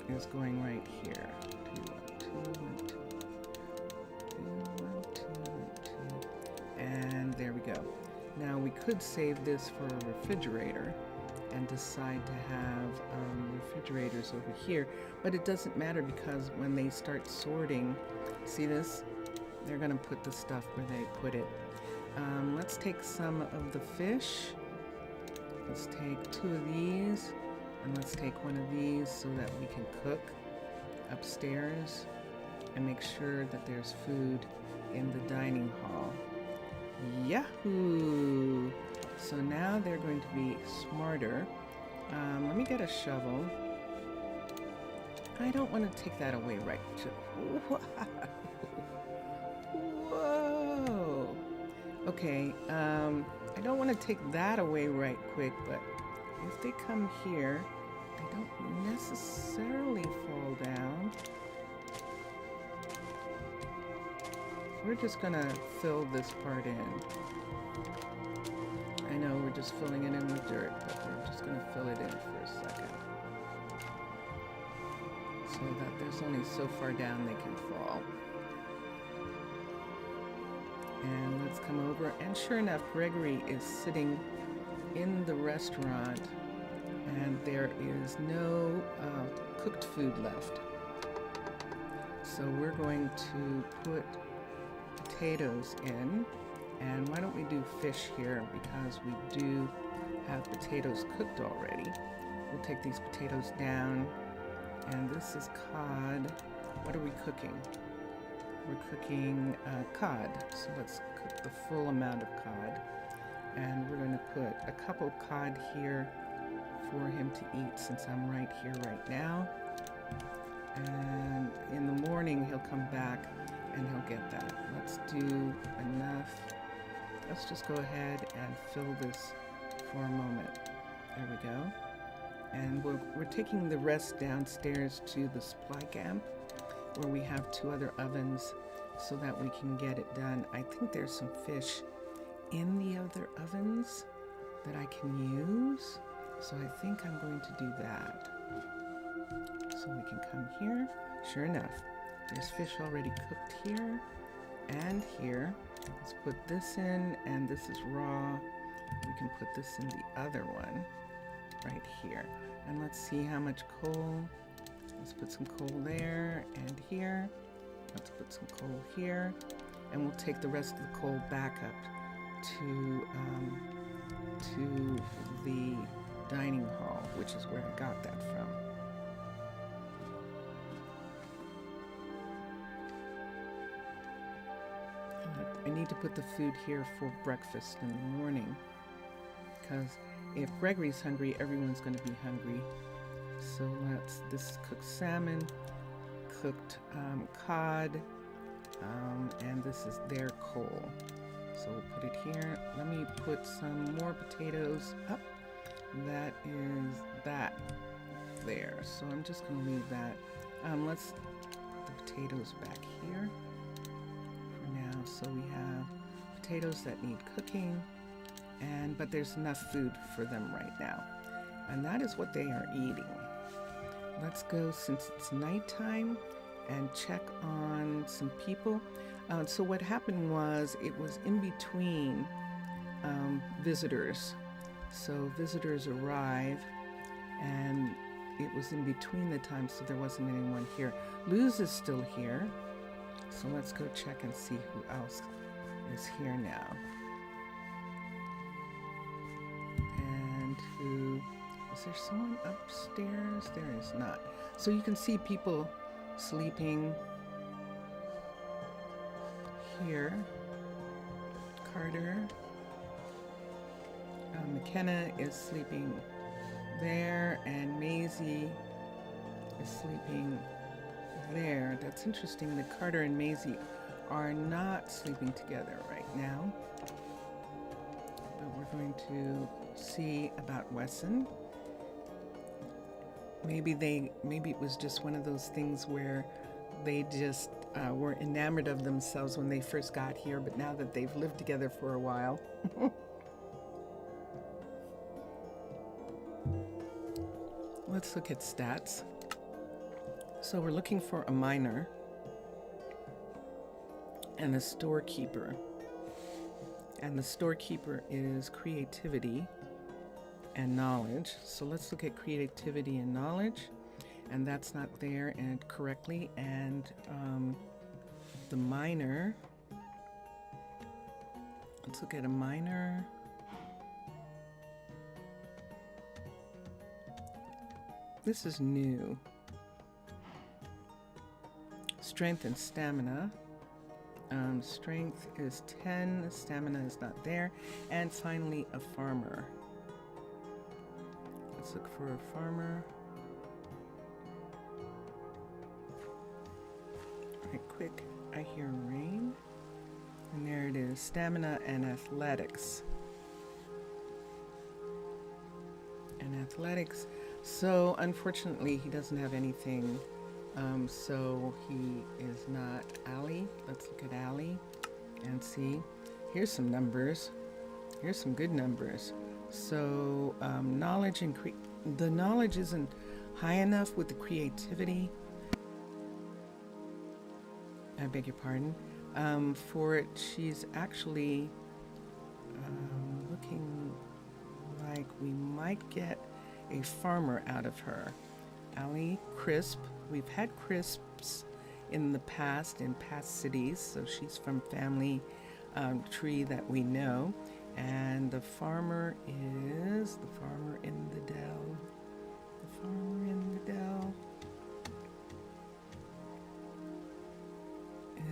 S1: is going right here. 2, and there we go. Now we could save this for a refrigerator and decide to have refrigerators over here, but it doesn't matter because when they start sorting, see this? They're gonna put the stuff where they put it. Let's take some of the fish. Let's take 2 of these, and let's take one of these so that we can cook upstairs and make sure that there's food in the dining hall. Yahoo! So now they're going to be smarter. Let me get a shovel. I don't want to take that away right. Whoa! Okay, I don't want to take that away right quick, but if they come here, they don't necessarily fall down. We're just gonna fill this part in. I know we're just filling it in with dirt, but we're just gonna fill it in for a second. So that there's only so far down they can fall. come over, and sure enough, Gregory is sitting in the restaurant, and there is no cooked food left. So we're going to put potatoes in, and why don't we do fish here, because we do have potatoes cooked already. We'll take these potatoes down, and this is cod. What are we cooking? We're cooking cod, so let's cook the full amount of cod, and we're going to put a couple cod here for him to eat since I'm right here right now, and in the morning he'll come back and he'll get that. Let's do enough. Let's just go ahead and fill this for a moment. There we go. And we're taking the rest downstairs to the supply camp, where we have 2 other ovens so that we can get it done. I think there's some fish in the other ovens that I can use, so I think I'm going to do that. So we can come here. Sure enough, there's fish already cooked here and here. Let's put this in, and this is raw. We can put this in the other one right here. And let's see how much coal. Let's put some coal there and here. Let's put some coal here. And we'll take the rest of the coal back up to the dining hall, which is where I got that from. I need to put the food here for breakfast in the morning, because if Gregory's hungry, everyone's going to be hungry. So this cooked salmon, cooked cod, and this is their coal. So we'll put it here. Let me put some more potatoes up. That is that there. So I'm just going to leave that. Let's put the potatoes back here for now. So we have potatoes that need cooking, but there's enough food for them right now. And that is what they are eating. Let's go, since it's nighttime, and check on some people. So what happened was, it was in between visitors. So visitors arrive, and it was in between the time, so there wasn't anyone here. Luz is still here, so let's go check and see who else is here now. And is there someone upstairs? There is not. So you can see people sleeping here. Carter. McKenna is sleeping there, and Maisie is sleeping there. That's interesting that Carter and Maisie are not sleeping together right now. But we're going to see about Wesson. Maybe it was just one of those things where they just were enamored of themselves when they first got here, but now that they've lived together for a while. Let's look at stats. So we're looking for a miner and a storekeeper. And the storekeeper is creativity and knowledge. So let's look at creativity and knowledge. And that's not there and correctly. And the miner, let's look at a miner. This is new. Strength and stamina. Strength is 10, stamina is not there. And finally, a farmer. Let's look for a farmer. Right quick, I hear rain. And there it is, stamina and athletics. And athletics. So unfortunately, he doesn't have anything. So he is not Allie. Let's look at Allie and see. Here's some numbers. Here's some good numbers. So knowledge and the knowledge isn't high enough with the creativity. I beg your pardon. For it, she's actually looking like we might get a farmer out of her. Allie Crisp. We've had Crisps in the past, in past cities, so she's from family tree that we know. And the farmer is the farmer in the dell. The farmer in the dell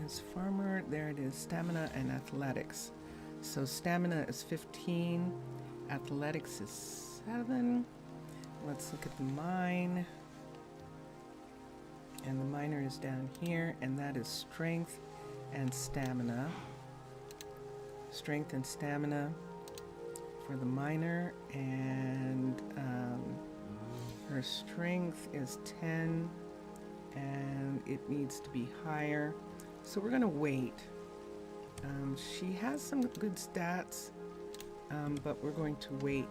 S1: is farmer. There it is, stamina and athletics. So stamina is 15, athletics is 7. Let's look at the mine. And the miner is down here, and that is strength and stamina. Strength and stamina for the miner, and her strength is 10, and it needs to be higher. So we're gonna wait. She has some good stats, but we're going to wait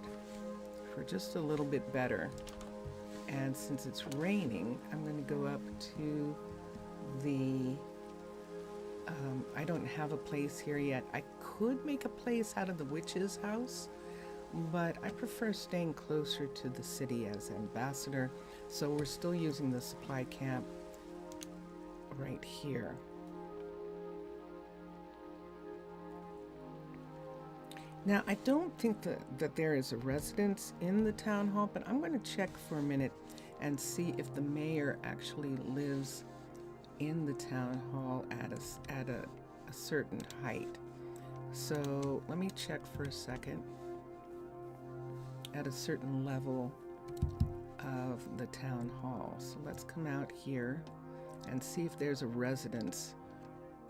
S1: for just a little bit better. And since it's raining, I'm going to go up to the, I don't have a place here yet. I could make a place out of the witch's house, but I prefer staying closer to the city as ambassador. So we're still using the supply camp right here. Now, I don't think that there is a residence in the town hall, but I'm going to check for a minute and see if the mayor actually lives in the town hall at a certain height. So let me check for a second. At a certain level of the town hall. So let's come out here and see if there's a residence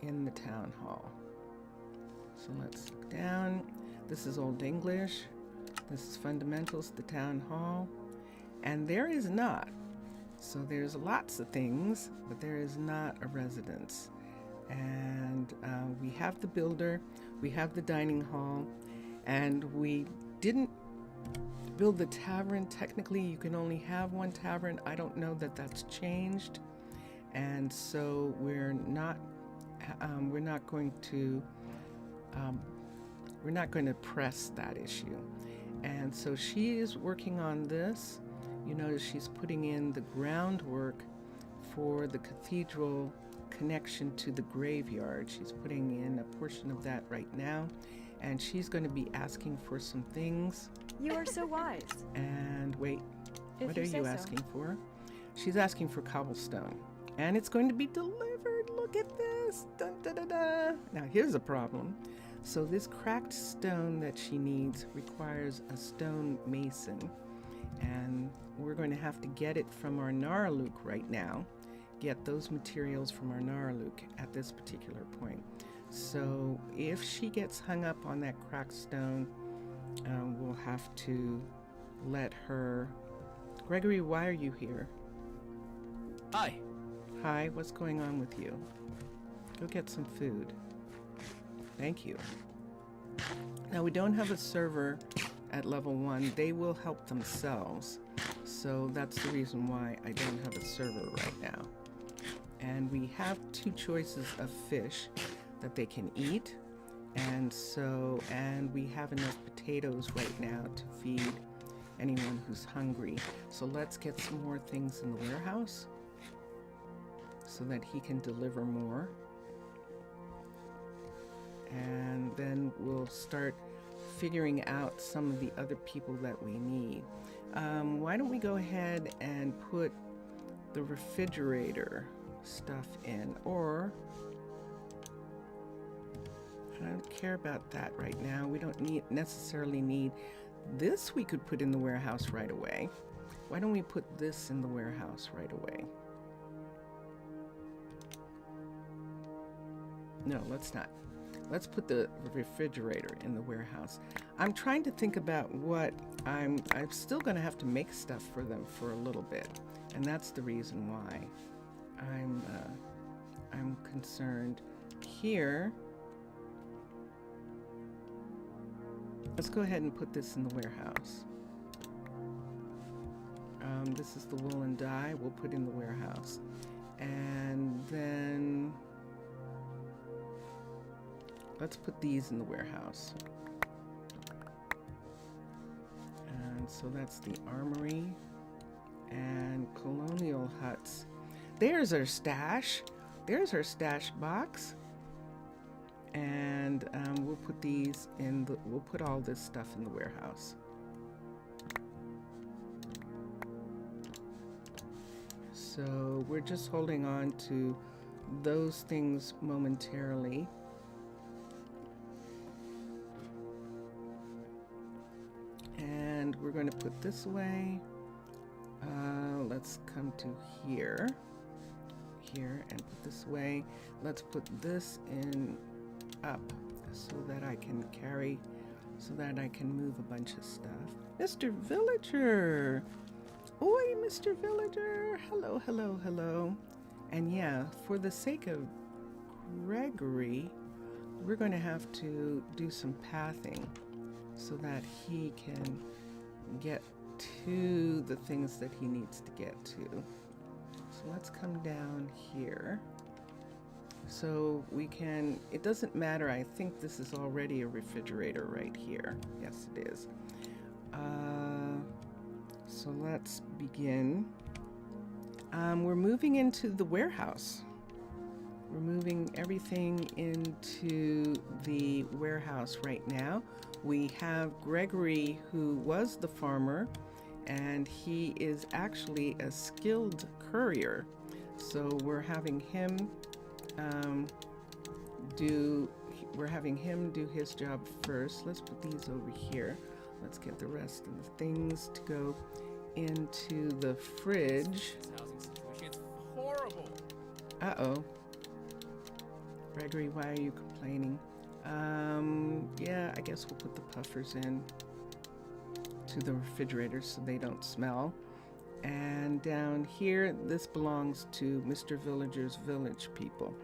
S1: in the town hall. So let's look down. This is Old English. This is Fundamentals, the Town Hall. And there is not. So there's lots of things, but there is not a residence. And we have the builder, we have the dining hall, and we didn't build the tavern. Technically, you can only have one tavern. I don't know that that's changed. And so we're not going to press that issue. And so she is working on this. You notice she's putting in the groundwork for the cathedral connection to the graveyard. She's putting in a portion of that right now. And she's going to be asking for some things.
S3: You are so wise.
S1: And wait,
S3: If
S1: what are
S3: say
S1: you
S3: so.
S1: asking for? She's asking for cobblestone. And it's going to be delivered. Look at this. Dun, da, da, da. Now here's a problem. So this cracked stone that she needs requires a stone mason. And we're going to have to get it from our Naraluk right now. Get those materials from our Naraluk at this particular point. So if she gets hung up on that cracked stone, we'll have to let her... Gregory, why are you here?
S4: Hi.
S1: Hi, what's going on with you? Go get some food. Thank you. Now, we don't have a server at level 1. They will help themselves. So that's the reason why I don't have a server right now. And we have 2 choices of fish that they can eat. And we have enough potatoes right now to feed anyone who's hungry. So let's get some more things in the warehouse so that he can deliver more. And then we'll start figuring out some of the other people that we need. Why don't we go ahead and put the refrigerator stuff in, or I don't care about that right now. We don't necessarily need this. We could put in the warehouse right away. Why don't we put this in the warehouse right away? No, let's not. Let's put the refrigerator in the warehouse. I'm trying to think about what I'm still going to have to make stuff for them for a little bit, and that's the reason why I'm concerned here. Let's go ahead and put this in the warehouse. This is the woolen dye. We'll put in the warehouse, and then let's put these in the warehouse. And so that's the armory and colonial huts. There's our stash. There's our stash box. And we'll put these in the, we'll put all this stuff in the warehouse. So we're just holding on to those things momentarily. And we're going to put this away. Let's come to here, and put this away. Let's put this in up so that I can carry, so that I can move a bunch of stuff. Mr. Villager! Oi, Mr. Villager! Hello, hello, hello. And yeah, for the sake of Gregory, we're going to have to do some pathing so that he can get to the things that he needs to get to. So let's come down here. So we can, it doesn't matter, I think this is already a refrigerator right here. Yes, it is. So let's begin. We're moving into the warehouse. We're moving everything into the warehouse right now. We have Gregory, who was the farmer, and he is actually a skilled courier. So we're having him do his job first. Let's put these over here. Let's get the rest of the things to go into the fridge.
S4: This housing situation, it's horrible.
S1: Uh-oh. Gregory, why are you complaining? Yeah, I guess we'll put the puffers in to the refrigerator so they don't smell. And down here, this belongs to Mr. Villager's village people.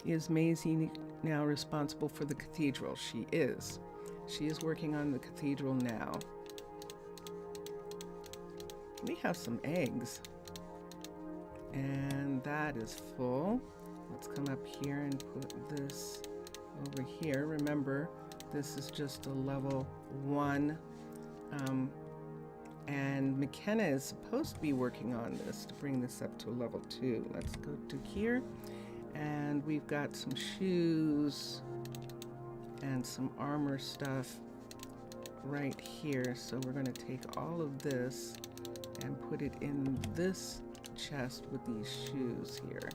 S1: Is Maisie now responsible for the cathedral? She is. She is working on the cathedral now. We have some eggs. And that is full. Let's come up here and put this over here. Remember, this is just a level 1. And McKenna is supposed to be working on this to bring this up to a level 2. Let's go to here. And we've got some shoes and some armor stuff right here. So we're going to take all of this and put it in this chest with these shoes here.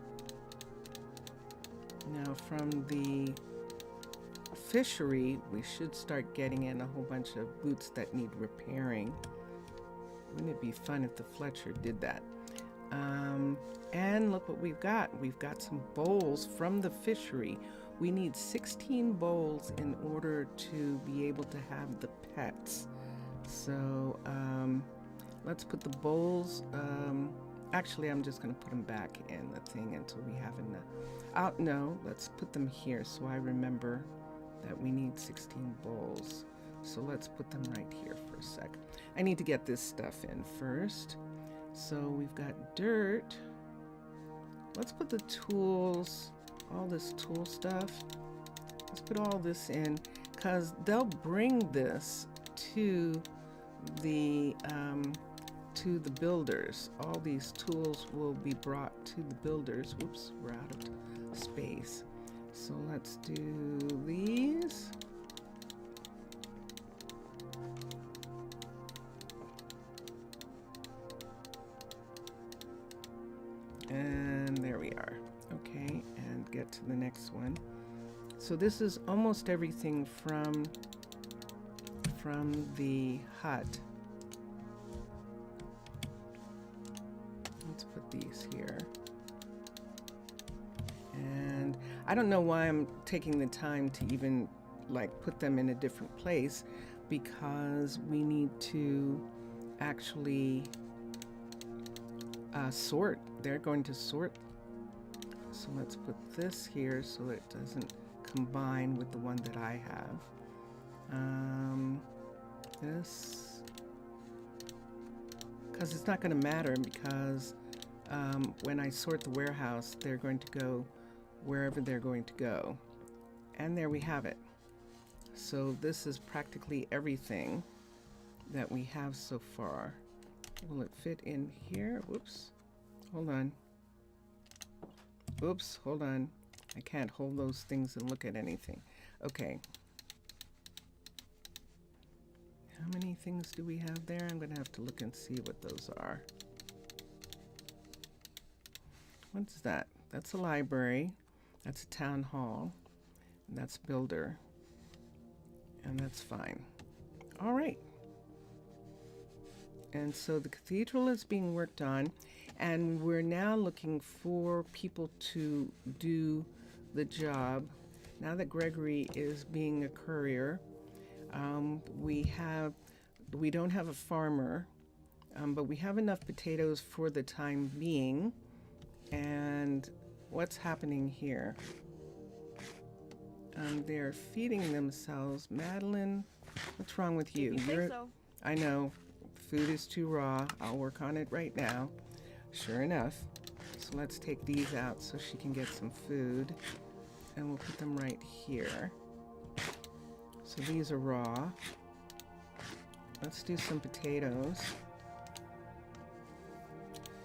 S1: Now from the fishery, we should start getting in a whole bunch of boots that need repairing. Wouldn't it be fun if the Fletcher did that? And look what we've got. We've got some bowls from the fishery. We need 16 bowls in order to be able to have the pets. So let's put the bowls. Actually, I'm just going to put them back in the thing until we have enough. No, let's put them here so I remember that we need 16 bowls. So let's put them right here for a sec. I need to get this stuff in first. So we've got dirt. Let's put the tools, all this tool stuff. Let's put all this in because they'll bring this to the builders. All these tools will be brought to the builders. Whoops, we're out of space. So let's do these. And there we are. Okay, and get to the next one. So this is almost everything from the hut. Let's put these here. And I don't know why I'm taking the time to even like put them in a different place, because we need to actually sort. They're going to sort. So let's put this here so it doesn't combine with the one that I have. This, because it's not going to matter, because when I sort the warehouse, they're going to go wherever they're going to go. And there we have it. So this is practically everything that we have so far. Will it fit in here? Whoops. Hold on. Oops, hold on. I can't hold those things and look at anything. Okay. How many things do we have there? I'm going to have to look and see what those are. What's that? That's a library. That's a town hall. And that's builder. And that's fine. All right. And so the cathedral is being worked on, and we're now looking for people to do the job. Now that Gregory is being a courier, we don't have a farmer, but we have enough potatoes for the time being. And what's happening here? They're feeding themselves. Madeline, what's wrong with you? I know. Food is too raw. I'll work on it right now. Sure enough. So let's take these out so she can get some food. And we'll put them right here. So these are raw. Let's do some potatoes.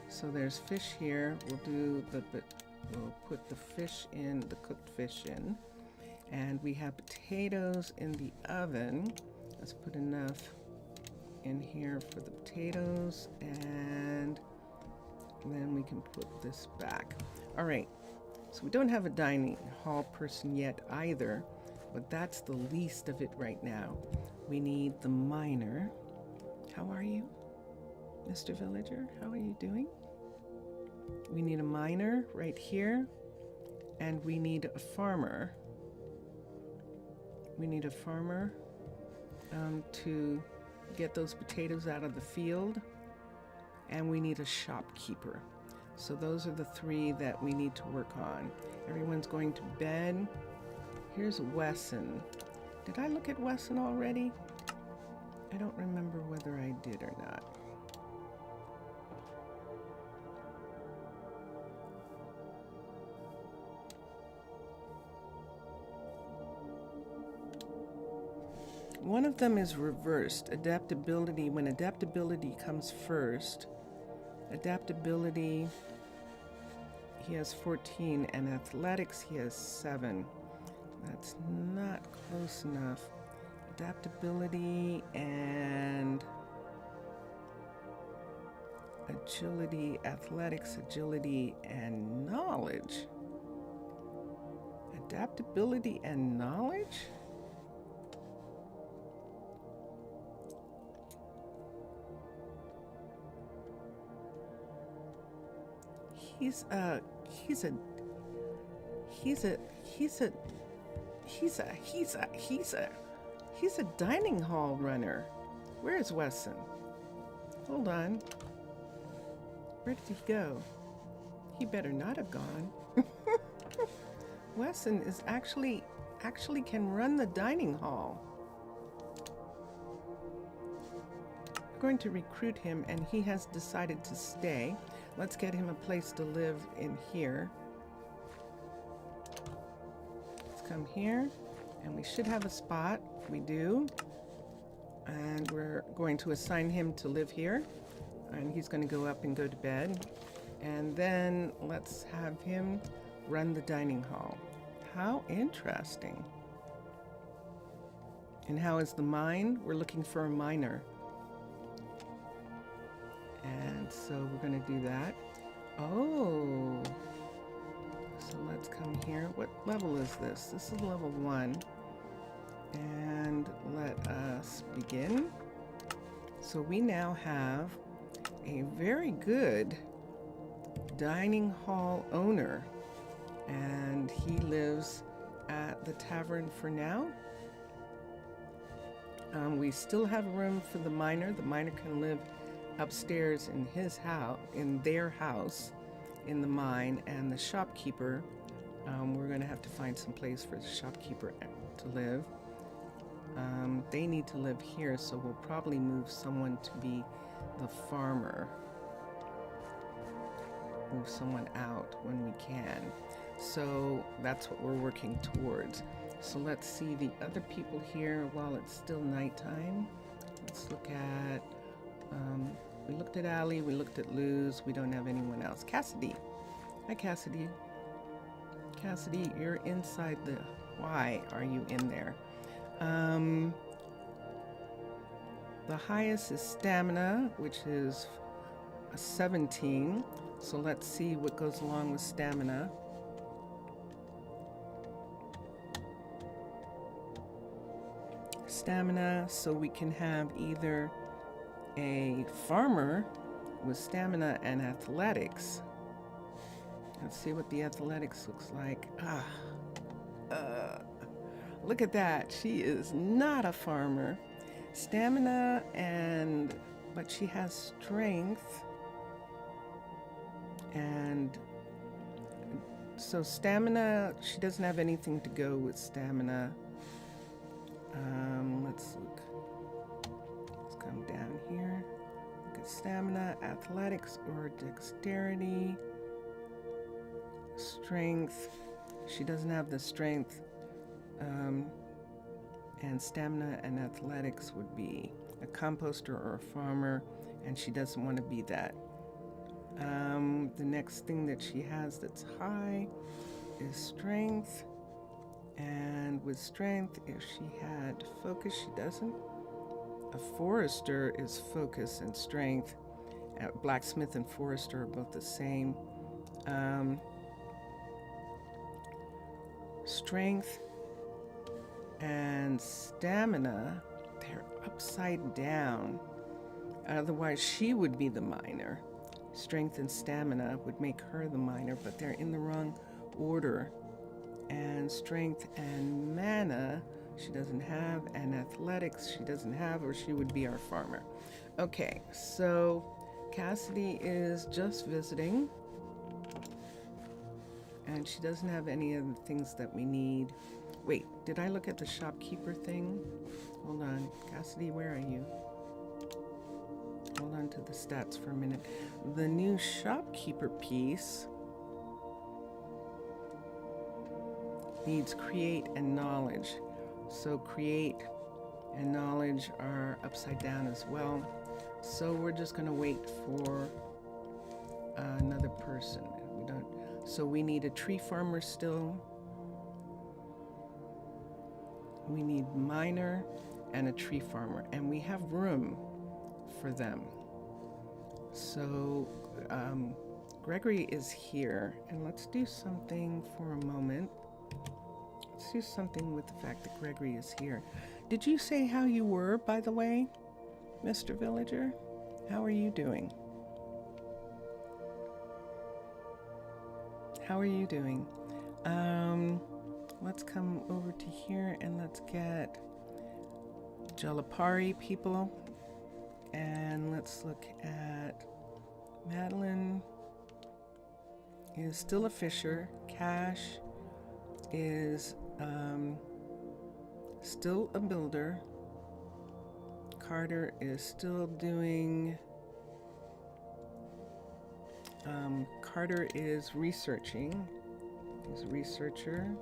S1: So there's fish here. We'll put the fish in, the cooked fish in. And we have potatoes in the oven. Let's put enough in here for the potatoes, and then we can put this back. All right, so we don't have a dining hall person yet either, but that's the least of it right now. We need the miner. How are you, Mr. Villager? How are you doing? We need a miner right here, and we need a farmer. We need a farmer to get those potatoes out of the field, and we need a shopkeeper. So those are the three that we need to work on. Everyone's going to bed. Here's Wesson. Did I look at Wesson already? I don't remember whether I did or not. One of them is reversed, adaptability. When adaptability comes first, adaptability, he has 14, and athletics, he has 7. That's not close enough. Adaptability and agility, athletics, agility, and knowledge. Adaptability and knowledge? He's a dining hall runner. Where's Wesson? Hold on. Where did he go? He better not have gone. Wesson is actually can run the dining hall. We're going to recruit him, and he has decided to stay. Let's get him a place to live in here. Let's come here, and we should have a spot. We do. And we're going to assign him to live here. And he's going to go up and go to bed. And then let's have him run the dining hall. How interesting. And how is the mine? We're looking for a miner. And so we're going to do that. Oh. So let's come here. What level is this? This is level 1. And let us begin. So we now have a very good dining hall owner. And he lives at the tavern for now. We still have room for the miner. The miner can live upstairs in his house, in their house, in the mine, and the shopkeeper, we're going to have to find some place for the shopkeeper to live. They need to live here, so we'll probably move someone to be the farmer. Move someone out when we can. So that's what we're working towards. So let's see the other people here while it's still nighttime. Let's look at, we looked at Allie, we looked at Luz, we don't have anyone else. Cassidy. Hi, Cassidy. Cassidy, you're inside the, why are you in there? The highest is stamina, which is a 17. So let's see what goes along with stamina. Stamina, so we can have either a farmer with stamina and athletics. Let's see what the athletics looks like. Look at that. She is not a farmer. Stamina but she has strength. And so stamina, she doesn't have anything to go with stamina. Let's look. Let's come down here. Look at stamina, athletics, or dexterity. Strength. She doesn't have the strength. And stamina and athletics would be a composter or a farmer, and she doesn't want to be that. The next thing that she has that's high is strength. And with strength, if she had focus, she doesn't. A forester is focus and strength. Blacksmith and forester are both the same. Strength and stamina, they're upside down. Otherwise, she would be the miner. Strength and stamina would make her the miner, but they're in the wrong order. And strength and mana, she doesn't have, and athletics, she doesn't have, or she would be our farmer. Okay, so Cassidy is just visiting, and she doesn't have any of the things that we need. Wait, did I look at the shopkeeper thing? Hold on, Cassidy, where are you? Hold on to the stats for a minute. The new shopkeeper piece needs create and knowledge. So create and knowledge are upside down as well. So we're just going to wait for another person. So we need a tree farmer still. We need miner and a tree farmer, and we have room for them. So Gregory is here, and let's do something for a moment. Let's do something with the fact that Gregory is here. Did you say how you were, by the way, Mr. Villager? How are you doing? How are you doing? Let's come over to here and let's get Jalapari people. And let's look at Madeline is still a fisher. Cash is still a builder. Carter is still doing Carter is researching. He's a researcher.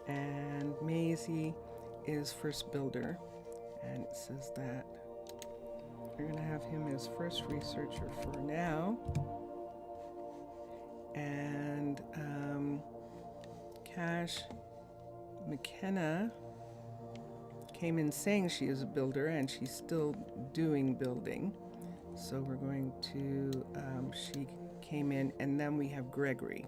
S1: And Maisie is first builder. And it says that we're going to have him as first researcher for now. And Cash McKenna came in saying she is a builder, and she's still doing building. So we're going to, she came in, and then we have Gregory.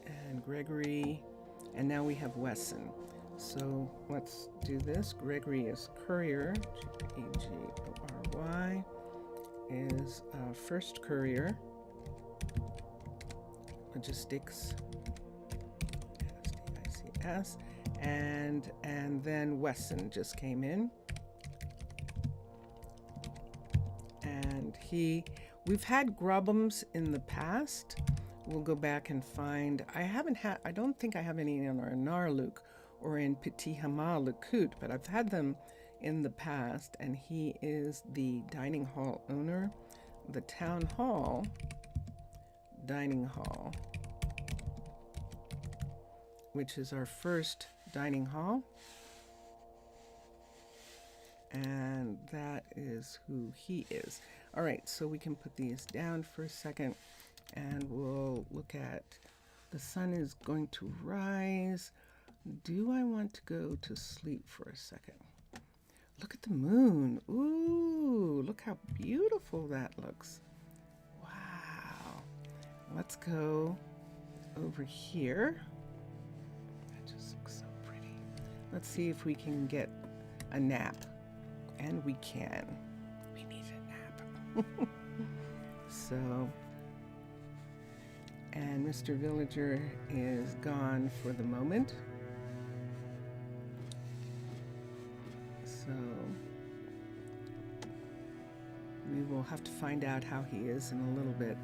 S1: And Gregory, and now we have Wesson. So let's do this. Gregory is courier, G-A-G-O-R-Y, is first courier, logistics, S-D-I-C-S, and then Wesson just came in. And we've had Grubhams in the past. We'll go back and find, I don't think I have any in our Narluk or in Petit Hamal Lakut, but I've had them in the past, and he is the dining hall owner. The town hall dining hall, which is our first dining hall. And that is who he is. All right, so we can put these down for a second and we'll look at, the sun is going to rise. Do I want to go to sleep for a second? Look at the moon. Ooh, look how beautiful that looks. Wow. Let's go over here. That just looks so pretty. Let's see if we can get a nap. And we can. We need a nap. So, and Mr. Villager is gone for the moment. So, we will have to find out how he is in a little bit.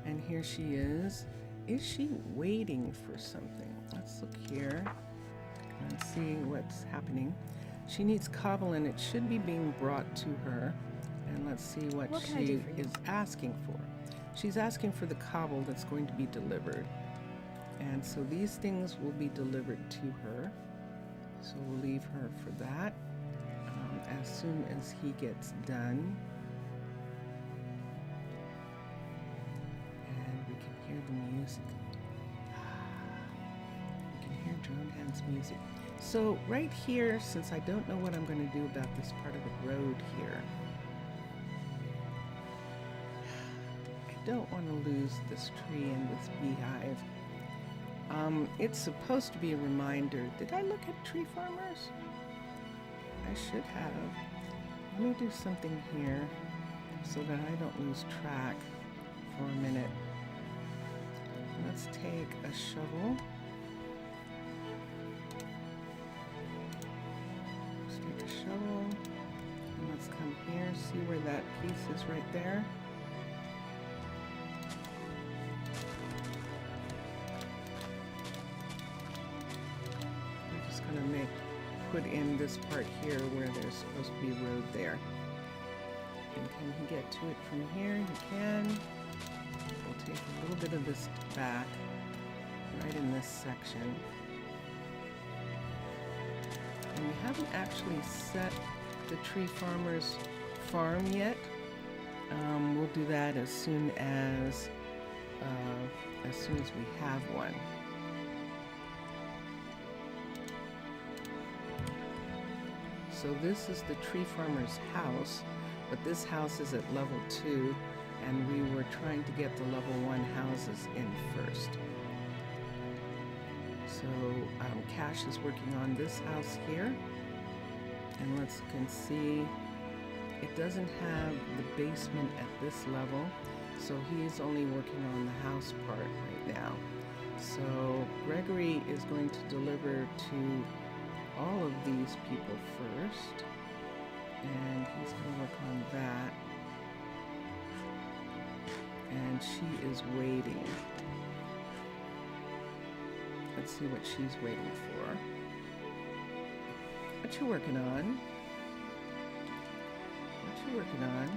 S1: And here she is. Is she waiting for something? Let's look here and see what's happening. She needs cobble and it should be being brought to her. And let's see what she is asking for. She's asking for the cobble that's going to be delivered. And so these things will be delivered to her. So we'll leave her for that as soon as he gets done. And we can hear the music. We can hear Drone Hand's music. So right here, since I don't know what I'm going to do about this part of the road here, I don't want to lose this tree and this beehive. It's supposed to be a reminder. Did I look at tree farmers? I should have. Let me do something here so that I don't lose track for a minute. Let's take a shovel. Let's take a shovel. And let's come here, see where that piece is right there. I'm just going to put in this part here where there's supposed to be a road there. And can he get to it from here? He can. We'll take a little bit of this back, right in this section. And we haven't actually set the tree farmer's farm yet. We'll do that as soon as we have one. So this is the tree farmer's house, but this house is at level 2, and we were trying to get the level 1 houses in first. So Cash is working on this house here, and let's can see it doesn't have the basement at this level, so he is only working on the house part right now. So Gregory is going to deliver to all of these people first, and he's going to work on that, and she is waiting. Let's see what she's waiting for. What you working on? What you working on?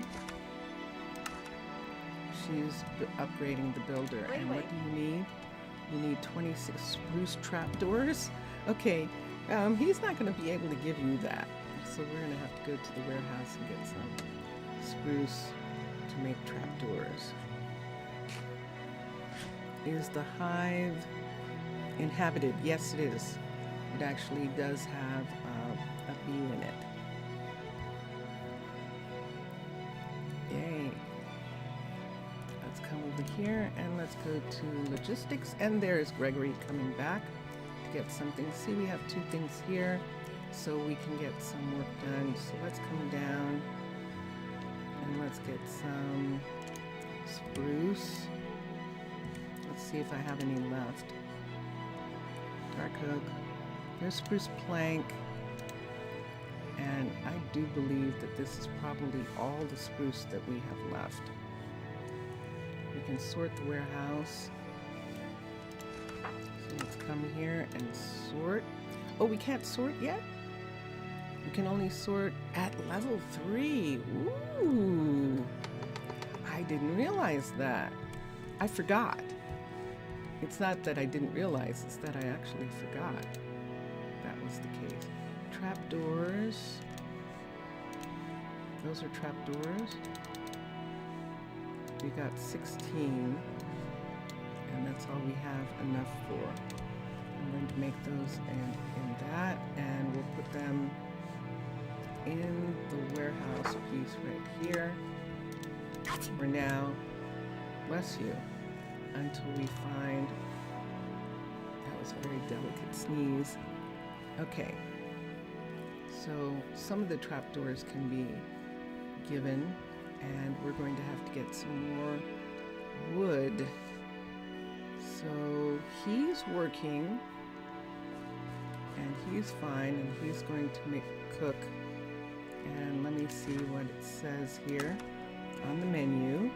S1: She's upgrading the builder. And what do you need? You need 26 spruce trapdoors. Okay. He's not going to be able to give you that. So we're going to have to go to the warehouse and get some spruce to make trapdoors. Is the hive inhabited? Yes, it is. It actually does have a bee in it. Yay. Let's come over here and let's go to logistics. And there's Gregory coming back. Get something. See, we have 2 things here, so we can get some work done. So let's come down and let's get some spruce. Let's see if I have any left. Dark oak. There's spruce plank, and I do believe that this is probably all the spruce that we have left. We can sort the warehouse. Let's come here and sort. Oh, we can't sort yet? We can only sort at level 3. Ooh. I I didn't realize that. I forgot. It's not that I didn't realize, it's that I actually forgot that was the case. Trapdoors. Those are trapdoors. We got 16, and that's all we have enough for. I'm going to make those in that, and we'll put them in the warehouse piece right here. For now, bless you, until we find, that was a very delicate sneeze. Okay, so some of the trapdoors can be given, and we're going to have to get some more wood. So he's working, and he's fine, and he's going to cook. And let me see what it says here on the menu.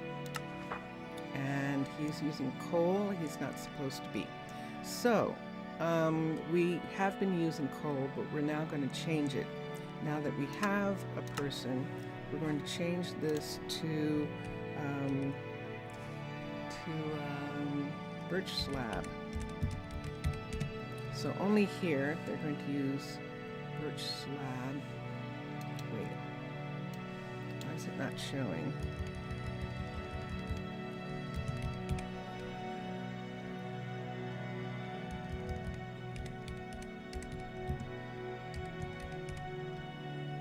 S1: And he's using coal. He's not supposed to be. So we have been using coal, but we're now going to change it. Now that we have a person, we're going to change this to birch slab. So only here they're going to use birch slab. Wait, why is it not showing?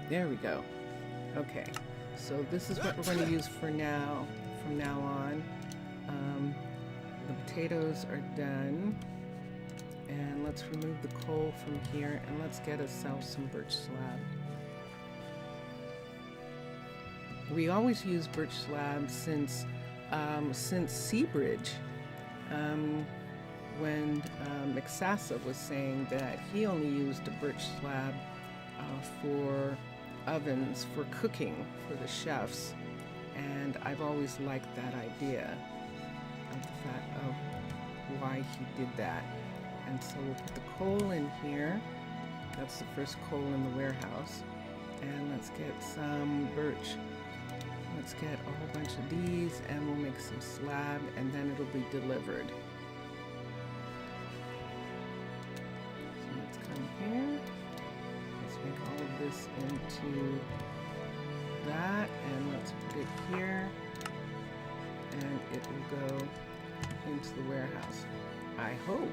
S1: There we go. Okay, so this is what we're going to use for now, from now on. The potatoes are done. And let's remove the coal from here, and let's get ourselves some birch slab. We always use birch slab since Seabridge, when McSassa was saying that he only used a birch slab for ovens, for cooking, for the chefs. And I've always liked that idea of the fact of why he did that. And so we'll put the coal in here. That's the first coal in the warehouse. And let's get some birch. Let's get a whole bunch of these, and we'll make some slab, and then it'll be delivered. So let's come here. Let's make all of this into that, and let's put it here. And it will go into the warehouse, I hope.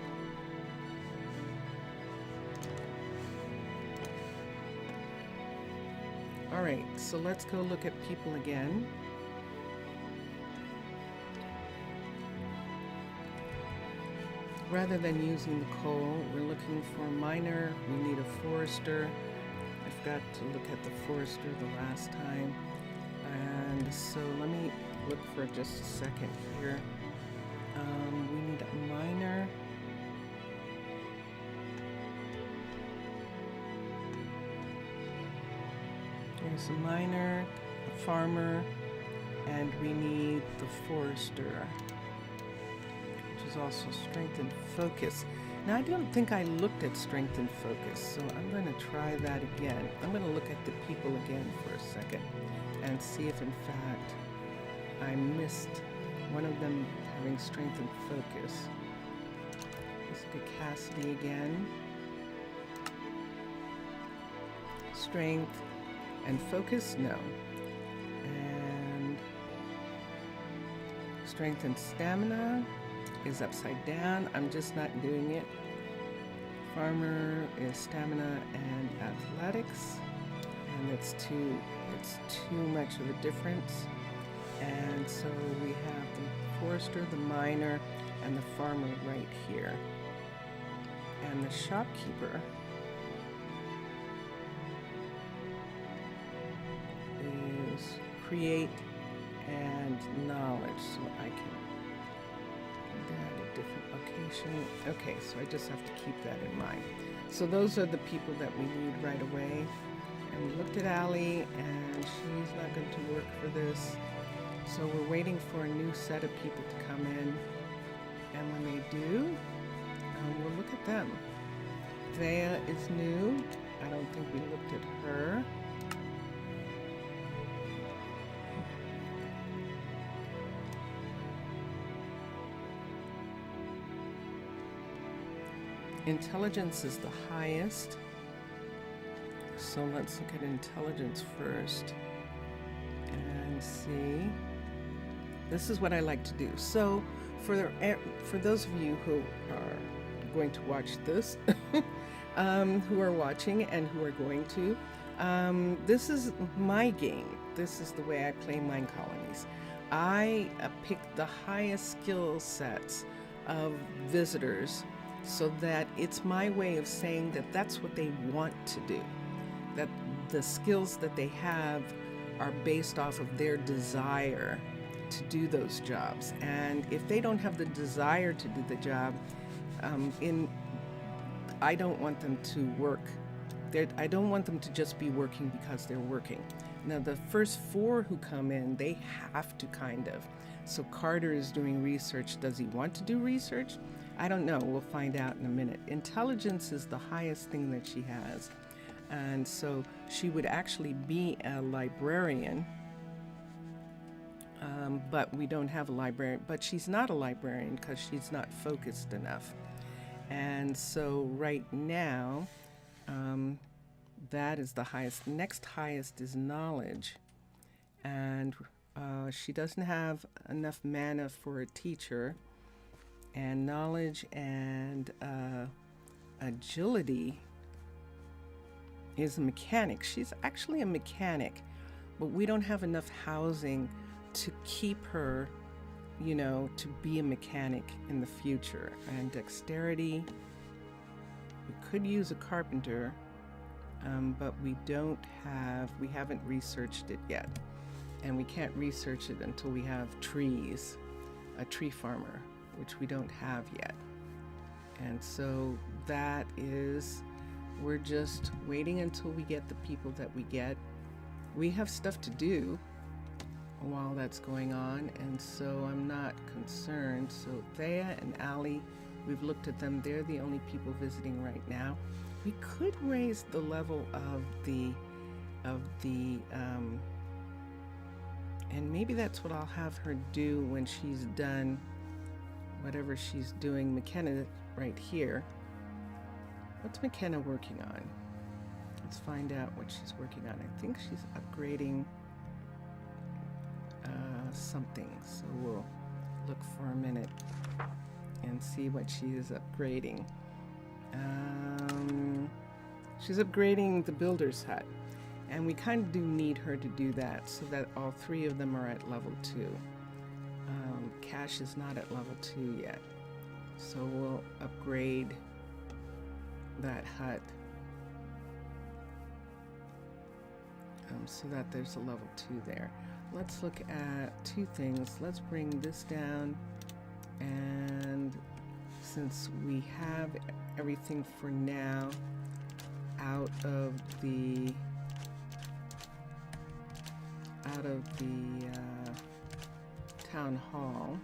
S1: All right, so let's go look at people again. Rather than using the coal, we're looking for a miner. We need a forester. I forgot to look at the forester the last time. And so let me look for just a second here. We need a miner. There's a miner, a farmer, and we need the forester, which is also strength and focus. Now, I don't think I looked at strength and focus, so I'm going to try that again. I'm going to look at the people again for a second and see if, in fact, I missed one of them having strength and focus. Let's look at Cassidy again. Strength and focus, no. And strength and stamina is upside down. I'm just not doing it. Farmer is stamina and athletics, and it's too much of a difference. And so we have the forester, the miner, and the farmer right here. And the shopkeeper is create and knowledge, so I can do that at a different location. Okay, so I just have to keep that in mind. So those are the people that we need right away. And we looked at Allie, and she's not going to work for this. So we're waiting for a new set of people to come in. And when they do, we'll look at them. Thea is new. I don't think we looked at her. Intelligence is the highest. So let's look at intelligence first and see. This is what I like to do. So for those of you who are going to watch this, who are watching and who are going to, this is my game. This is the way I play Minecolonies. I pick the highest skill sets of visitors so that it's my way of saying that that's what they want to do, that the skills that they have are based off of their desire to do those jobs. And if they don't have the desire to do the job, I don't want them to work. I don't want them to just be working because they're working. Now, the first 4 who come in, they have to kind of. So Carter is doing research. Does he want to do research? I don't know. We'll find out in a minute. Intelligence is the highest thing that she has. And so she would actually be a librarian. But we don't have a librarian. But she's not a librarian because she's not focused enough. And so right now, that is the highest. Next highest is knowledge. And she doesn't have enough mana for a teacher. And knowledge and agility is a mechanic. She's actually a mechanic, but we don't have enough housing to keep her, you know, to be a mechanic in the future. And dexterity, we could use a carpenter, but we haven't researched it yet. And we can't research it until we have trees, a tree farmer, which we don't have yet. And so that is, we're just waiting until we get the people that we get. We have stuff to do while that's going on, and so I'm not concerned. So Thea and Allie, we've looked at them. They're the only people visiting right now. We could raise the level of the and maybe that's what I'll have her do when she's done whatever she's doing. McKenna right here. What's McKenna working on? Let's find out what she's working on. I think she's upgrading something. So we'll look for a minute and see what she is upgrading. She's upgrading the builder's hut. And we kind of do need her to do that so that all 3 of them are at level 2. Cash is not at level 2 yet. So we'll upgrade that hut so that there's a level 2 there. Let's look at 2 things. Let's bring this down, and since we have everything for now out of the town hall.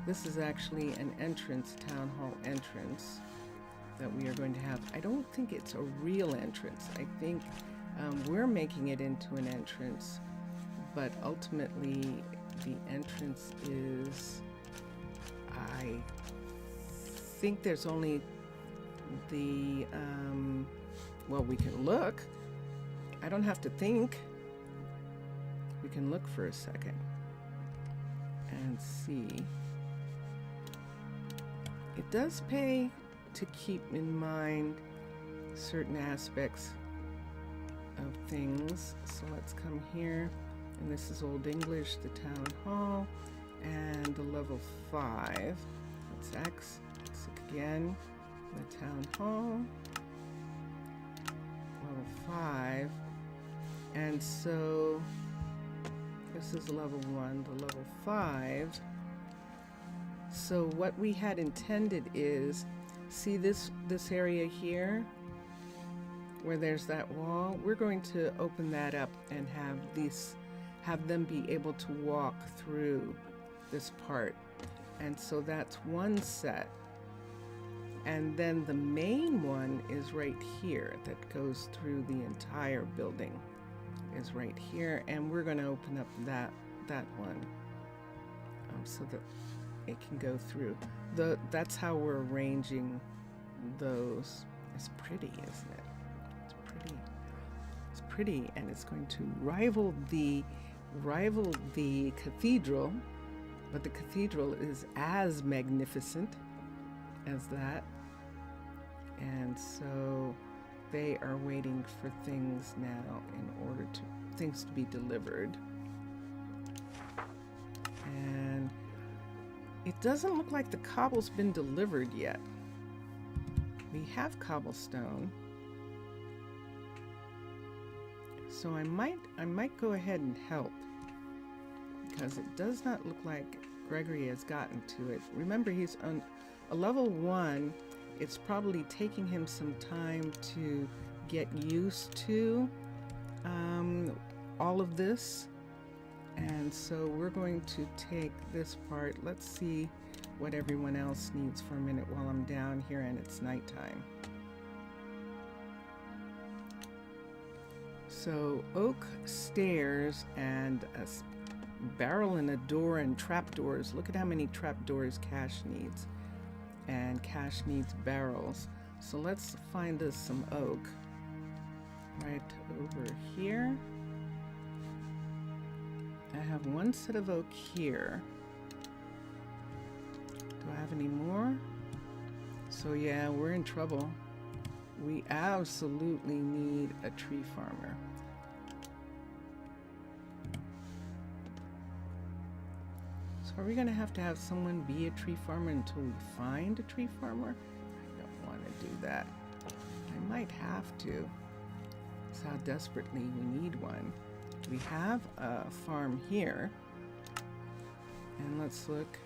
S1: This is actually an entrance, town hall entrance that we are going to have. I don't think it's a real entrance. I think we're making it into an entrance, but ultimately the entrance is, I think there's only the, well, we can look. I don't have to think. We can look for a second and see. It does pay to keep in mind certain aspects of things. So let's come here, and this is Old English, the town hall, and the level 5. That's X. Let's look again. The town hall, level 5, and so this is level 1, the level 5. So what we had intended is, see this area here where there's that wall? We're going to open that up and have them be able to walk through this part. And so that's one set. And then the main one is right here that goes through the entire building, is right here, and we're going to open up that one so that it can go through. That's how we're arranging those. It's pretty, isn't it? It's pretty. It's pretty, and it's going to rival the cathedral, but the cathedral is as magnificent as that. And so they are waiting for things now in order to things to be delivered. And it doesn't look like the cobble's been delivered yet. We have cobblestone. So I might go ahead and help, because it does not look like Gregory has gotten to it. Remember, he's on a level 1. It's probably taking him some time to get used to all of this. And so we're going to take this part. Let's see what everyone else needs for a minute while I'm down here and it's nighttime. So oak stairs and a barrel and a door and trapdoors. Look at how many trapdoors Cash needs. And Cash needs barrels. So let's find us some oak right over here. I have one set of oak here. Do I have any more? So yeah, we're in trouble. We absolutely need a tree farmer. So are we going to have someone be a tree farmer until we find a tree farmer? I don't want to do that. I might have to. That's how desperately we need one. We have a farm here. And let's look.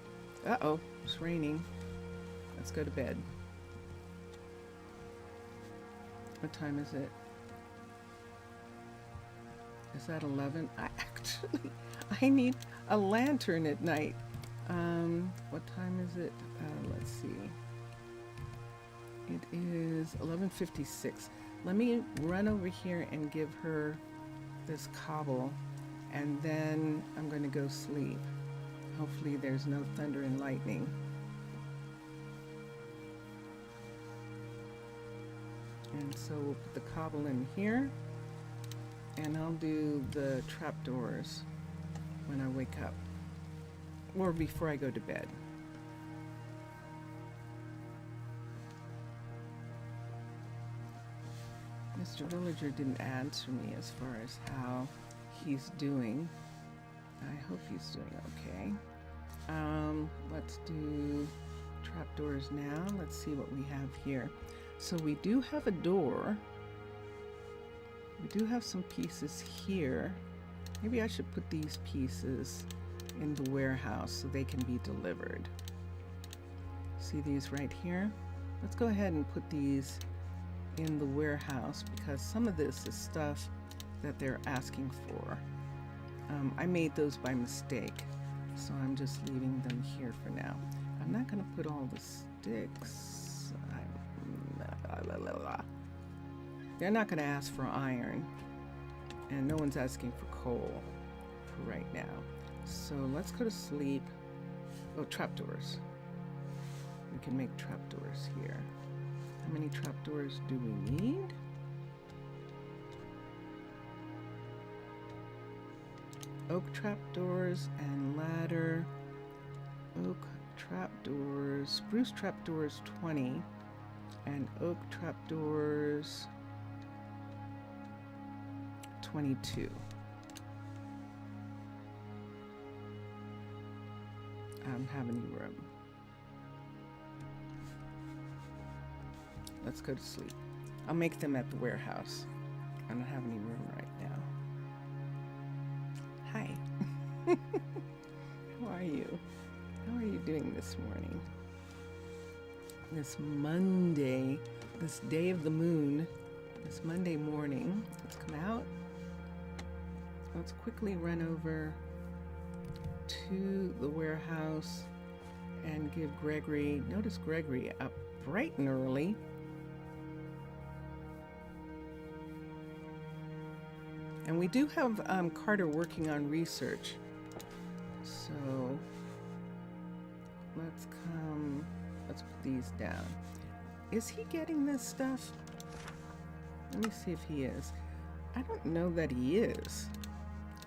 S1: Uh-oh, it's raining. Let's go to bed. What time is it? Is that 11? I need a lantern at night. What time is it? Let's see. It is 11:56. Let me run over here and give her this cobble, and then I'm going to go sleep. Hopefully there's no thunder and lightning. And so we'll put the cobble in here, and I'll do the trapdoors when I wake up, or before I go to bed. Mr. Villager didn't answer me as far as how he's doing. I hope he's doing okay. Let's do trapdoors now. Let's see what we have here. So we do have a door. We do have some pieces here. Maybe I should put these pieces in the warehouse so they can be delivered. See these right here? Let's go ahead and put these in the warehouse, because some of this is stuff that they're asking for. I made those by mistake, so I'm just leaving them here for now. I'm not going to put all the sticks. They're not going to ask for iron, and no one's asking for coal for right now. So let's go to sleep. Oh, trapdoors. We can make trapdoors here. How many trapdoors do we need? Oak trapdoors and ladder. Oak trapdoors. Spruce trapdoors 20. And oak trapdoors 22. I don't have any room. Let's go to sleep. I'll make them at the warehouse. I don't have any room right now. Hi. How are you? How are you doing this morning? This Monday, this day of the moon, this Monday morning. Let's come out. Let's quickly run over to the warehouse and give Gregory, notice Gregory up bright and early. And we do have Carter working on research. So let's put these down. Is he getting this stuff? Let me see if he is. I don't know that he is.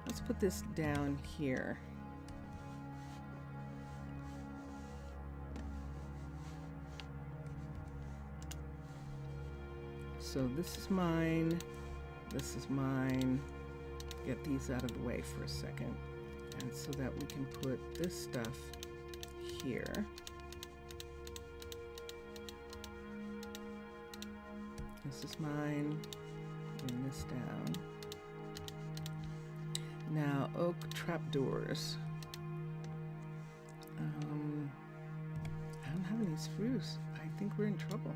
S1: Let's put this down here. So this is mine. This is mine. Get these out of the way for a second. And so that we can put this stuff here. This is mine. Bring this down. Now, oak trapdoors. I don't have any spruce. I think we're in trouble.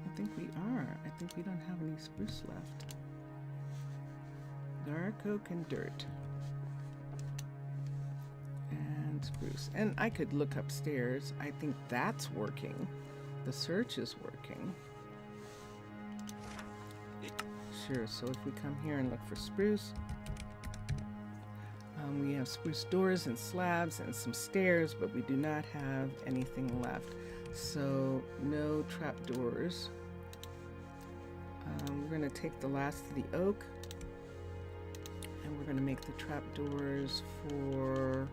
S1: I think we are. I think we don't have any spruce left. Dark oak and dirt. And spruce. And I could look upstairs. I think that's working. The search is working. Sure, so if we come here and look for spruce, we have spruce doors and slabs and some stairs, but we do not have anything left. So no trapdoors. We're going to take the last of the oak, and we're going to make the trapdoors for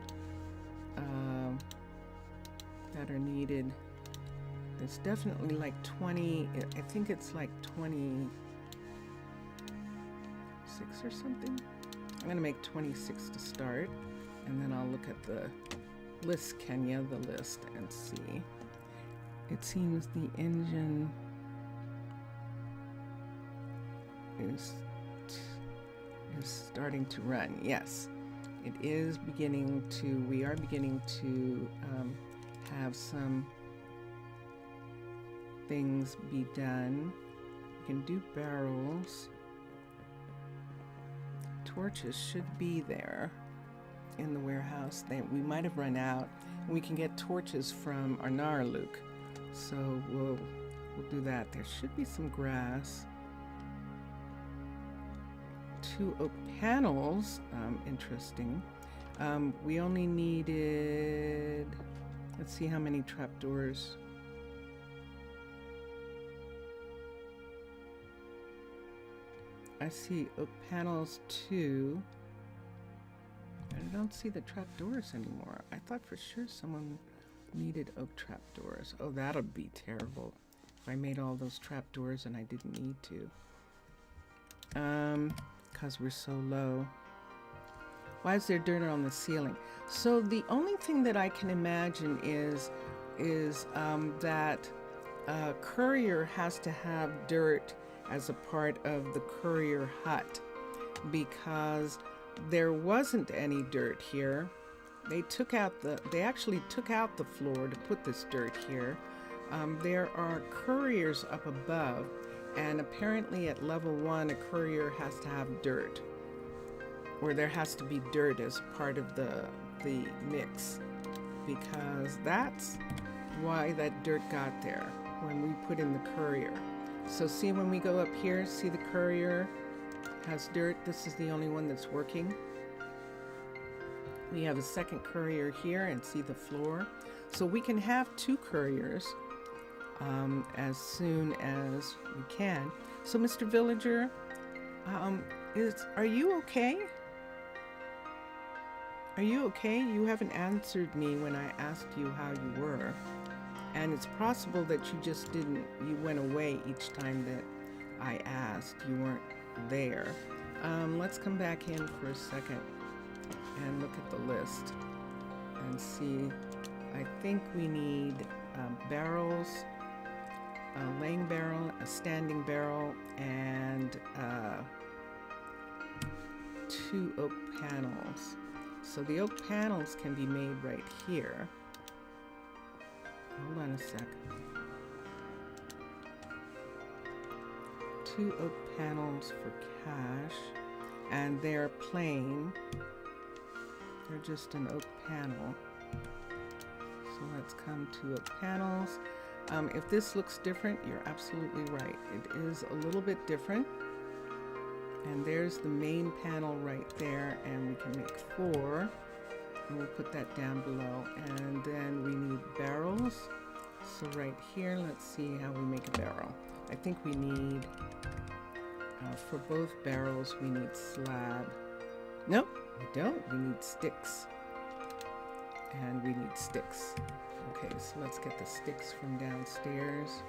S1: that are needed. It's definitely like 20. I think it's like 26 or something. I'm going to make 26 to start, and then I'll look at the list, Kenya, the list, and see. It seems the engine is starting to run. Yes, it is beginning to. We are beginning to have some things be done. We can do barrels. Torches should be there in the warehouse. We might have run out. We can get torches from our Naraluk, so we'll do that. There should be some grass. 2 oak panels. Interesting. We only needed. Let's see how many trapdoors. I see oak panels 2. I don't see the trapdoors anymore. I thought for sure someone needed oak trapdoors. Oh, that'll be terrible if I made all those trapdoors and I didn't need to. Because we're so low. Why is there dirt on the ceiling? So the only thing that I can imagine is that a courier has to have dirt as a part of the courier hut, because there wasn't any dirt here. They actually took out the floor to put this dirt here. There are couriers up above, and apparently at level 1 a courier has to have dirt, or there has to be dirt as part of the mix, because that's why that dirt got there when we put in the courier. So see, when we go up here, see the courier has dirt. This is the only one that's working. We have a second courier here, and see the floor. So we can have 2 couriers as soon as we can. So Mr. Villager, are you okay? Are you okay? You haven't answered me when I asked you how you were. And it's possible that you went away each time that I asked. You weren't there. Let's come back in for a second and look at the list and see. I think we need barrels, a laying barrel, a standing barrel, and 2 oak panels. So the oak panels can be made right here. Hold on a sec. 2 oak panels for cash, and they're plain. They're just an oak panel. So let's come to oak panels. If this looks different, you're absolutely right. It is a little bit different. And there's the main panel right there, and we can make 4. And we'll put that down below. And then we need barrels. So right here, let's see how we make a barrel. I think we need, for both barrels, we need slab. Nope, we don't. We need sticks. And we need sticks. Okay, so let's get the sticks from downstairs.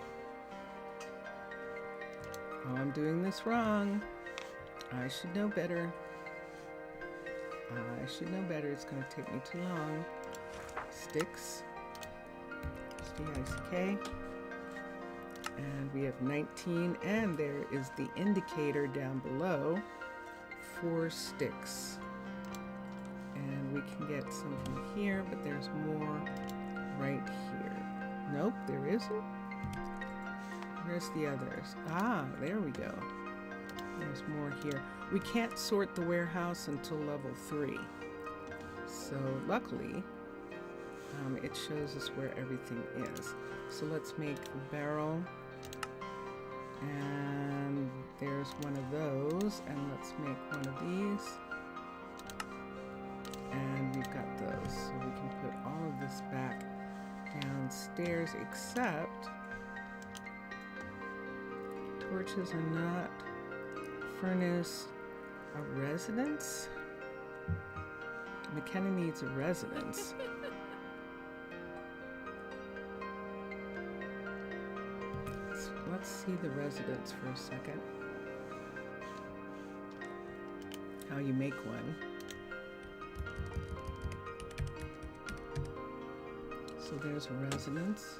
S1: Oh, I'm doing this wrong. I should know better. I should know better. It's going to take me too long. Sticks. S-T-I-C-K. And we have 19. And there is the indicator down below for sticks. And we can get some from here, but there's more right here. Nope, there isn't. Where's the others? Ah, there we go. There's more here. We can't sort the warehouse until level 3. So luckily, it shows us where everything is. So let's make a barrel. And there's one of those. And let's make one of these. And we've got those. So we can put all of this back downstairs, except torches are not. Furnace, a residence? McKenna needs a residence. Let's see the residence for a second. How you make one. So there's a residence.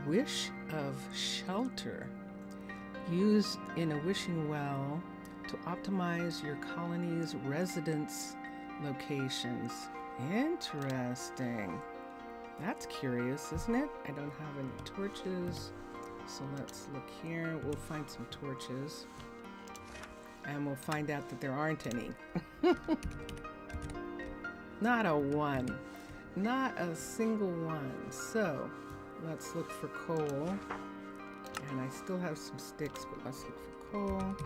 S1: Wish of shelter. Used in a wishing well to optimize your colony's residence locations. Interesting. That's curious, isn't it? I don't have any torches. So let's look here. We'll find some torches. And we'll find out that there aren't any. Not a one. Not a single one. So let's look for coal. And I still have some sticks, but let's look for coal.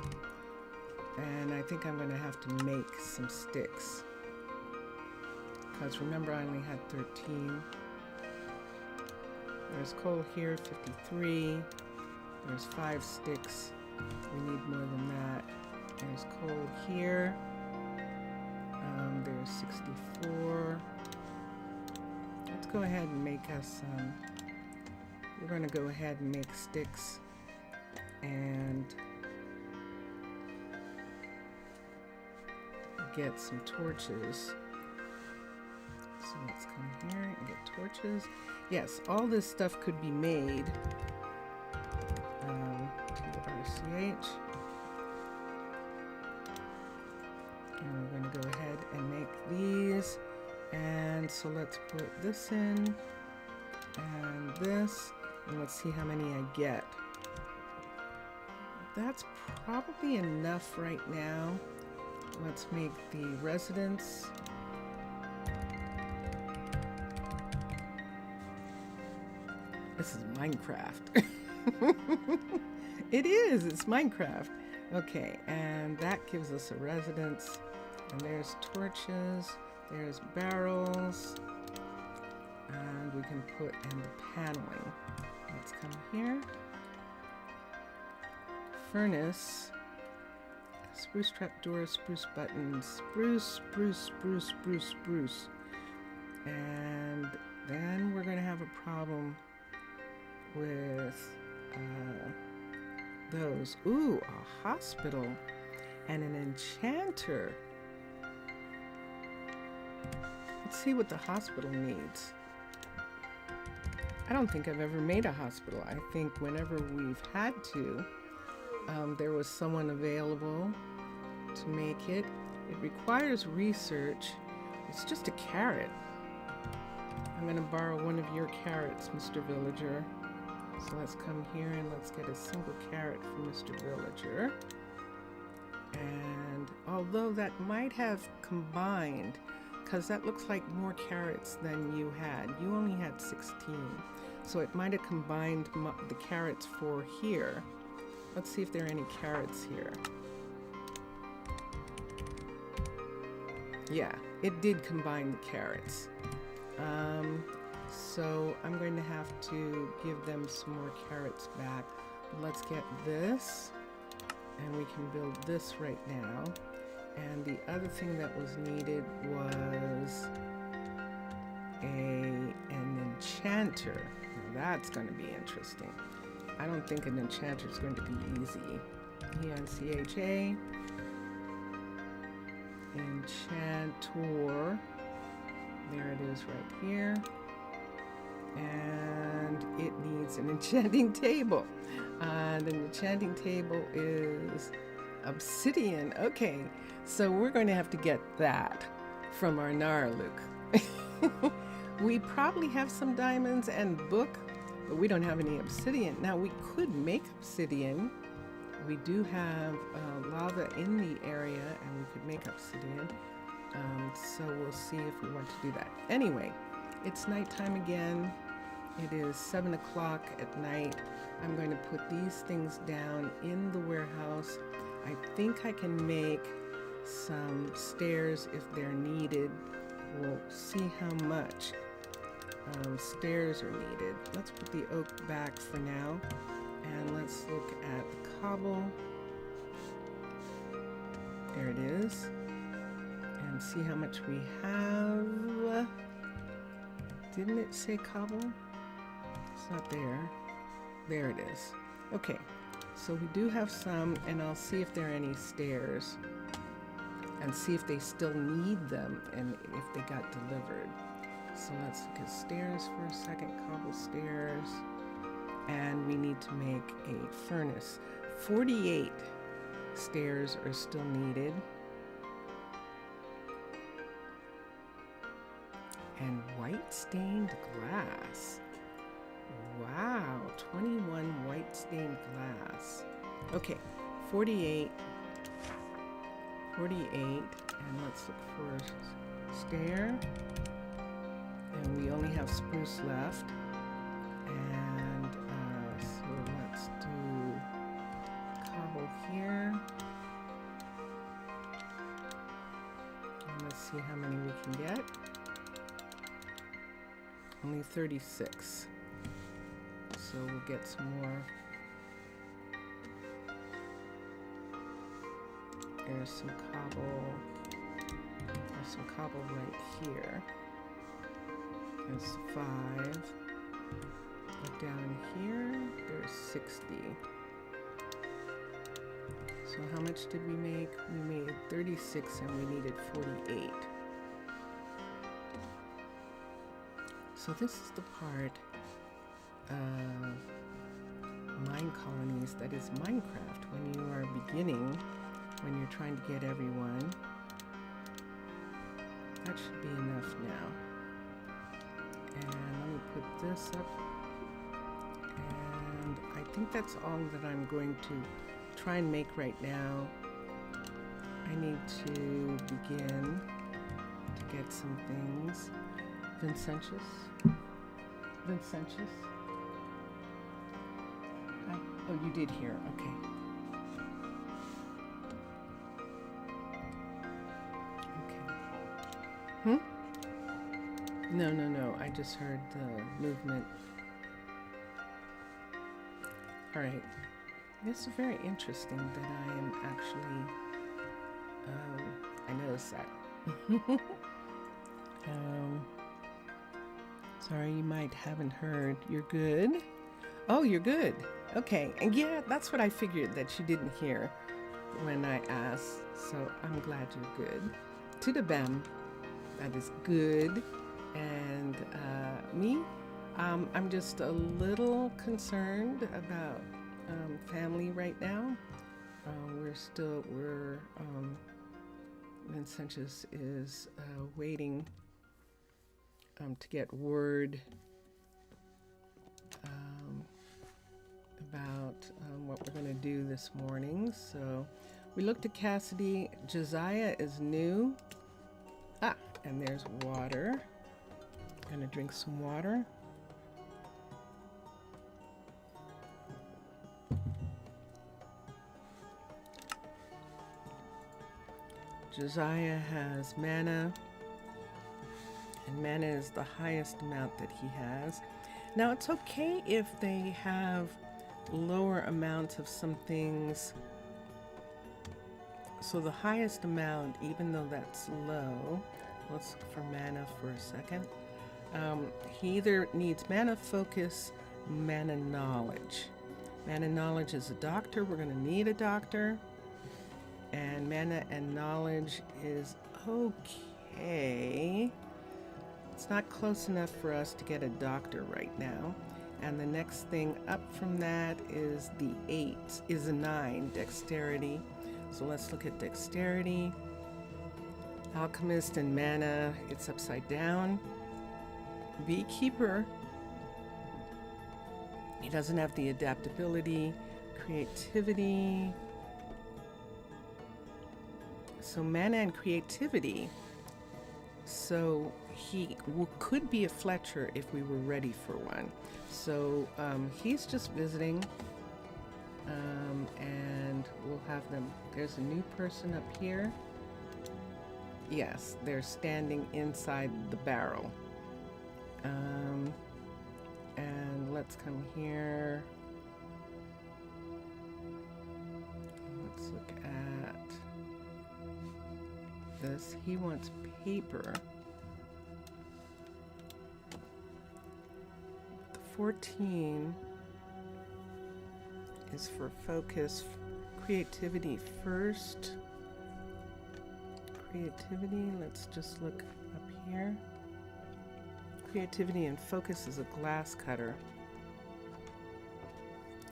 S1: And I think I'm going to have to make some sticks. Because remember, I only had 13. There's coal here, 53. There's 5 sticks. We need more than that. There's coal here. There's 64. Let's go ahead and make us some. We're going to go ahead and make sticks and get some torches. So let's come here and get torches. Yes, all this stuff could be made. RCH. And we're going to go ahead and make these. And so let's put this in and this. And let's see how many I get. That's probably enough right now. Let's make the residence. This is Minecraft. It is, it's Minecraft. Okay, and that gives us a residence. And there's torches, there's barrels, and we can put in the paneling. Let's come here. Furnace. Spruce trapdoor, spruce buttons, spruce. And then we're going to have a problem with those. Ooh, a hospital and an enchanter. Let's see what the hospital needs. I don't think I've ever made a hospital. I think whenever we've had to, there was someone available to make it. It requires research. It's just a carrot. I'm going to borrow one of your carrots, Mr. Villager. So let's come here and let's get a single carrot from Mr. Villager. And although that might have combined, because that looks like more carrots than you had. You only had 16. So it might have combined the carrots for here. Let's see if there are any carrots here. Yeah, it did combine the carrots. So I'm going to have to give them some more carrots back. But let's get this, and we can build this right now. And the other thing that was needed was an enchanter. Now that's going to be interesting. I don't think an enchanter is going to be easy. E-N-C-H-A. Enchantor. There it is right here. And it needs an enchanting table. And an enchanting table is obsidian. Okay, so we're going to have to get that from our Naraluk. We probably have some diamonds and book, but we don't have any obsidian. Now we could make obsidian. We do have lava in the area, and we could make obsidian. So we'll see if we want to do that. Anyway, it's nighttime again. It is 7 o'clock at night. I'm going to put these things down in the warehouse. I think I can make some stairs if they're needed. We'll see how much stairs are needed. Let's put the oak back for now, and let's look at the cobble. There it is. And see how much we have. Didn't it say cobble? It's not there. There it is. Okay, so we do have some, and I'll see if there are any stairs and see if they still need them and if they got delivered. So let's look at stairs for a second. Cobble stairs. And we need to make a furnace. 48 stairs are still needed. And white stained glass. Wow, 21 white stained glass. Okay, 48, and let's look for a stair. And we only have spruce left. And so let's do cobble here. And let's see how many we can get. Only 36. So we'll get some more. There's some cobble. There's some cobble right here. There's 5. Look down here. There's 60. So how much did we make? We made 36 and we needed 48. So this is the part of Minecolonies that is Minecraft when you are beginning, when you're trying to get everyone. That should be enough now. And let me put this up. And I think that's all that I'm going to try and make right now. I need to begin to get some things. Vincentius. Oh, you did hear. Okay. Okay. No. I just heard the movement. All right. This is very interesting that I am actually. I noticed that. Sorry, you might haven't heard. You're good? Oh, you're good. Okay. And yeah, that's what I figured that you didn't hear when I asked. So I'm glad you're good. To the bam. That is good. And me, I'm just a little concerned about family right now. Vincentius is waiting to get word about what we're going to do this morning. So we looked at Cassidy. Josiah is new. And there's water. I'm going to drink some water. Josiah has manna And mana is the highest amount that he has. Now it's okay if they have lower amounts of some things. So the highest amount, even though that's low, let's look for mana for a second. He either needs mana focus, mana knowledge. Mana knowledge is a doctor. We're going to need a doctor. And mana and knowledge is okay. It's not close enough for us to get a doctor right now. And the next thing up from that is the 8, is a 9, dexterity. So let's look at dexterity. Alchemist and mana, it's upside down. Beekeeper, he doesn't have the adaptability, creativity. So mana and creativity. So he could be a Fletcher if we were ready for one. So he's just visiting, and we'll have them. There's a new person up here. Yes, they're standing inside the barrel. And let's come here. Let's look at this. He wants paper. The 14 is for focus, creativity first. Creativity, let's just look up here. Creativity and focus is a glass cutter.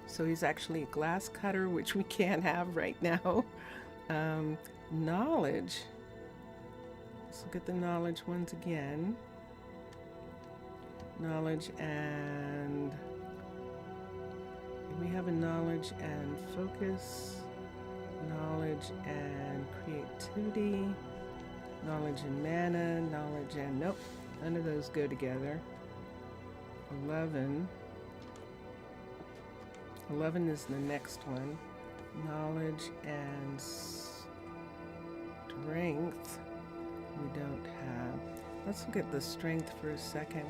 S1: So he's actually a glass cutter, which we can't have right now. Knowledge. Let's look at the knowledge ones again. Knowledge and... we have a knowledge and focus. Knowledge and creativity. Knowledge and mana. Knowledge and... nope. None of those go together. 11. 11 is the next one. Knowledge and strength we don't have. Let's look at the strength for a second,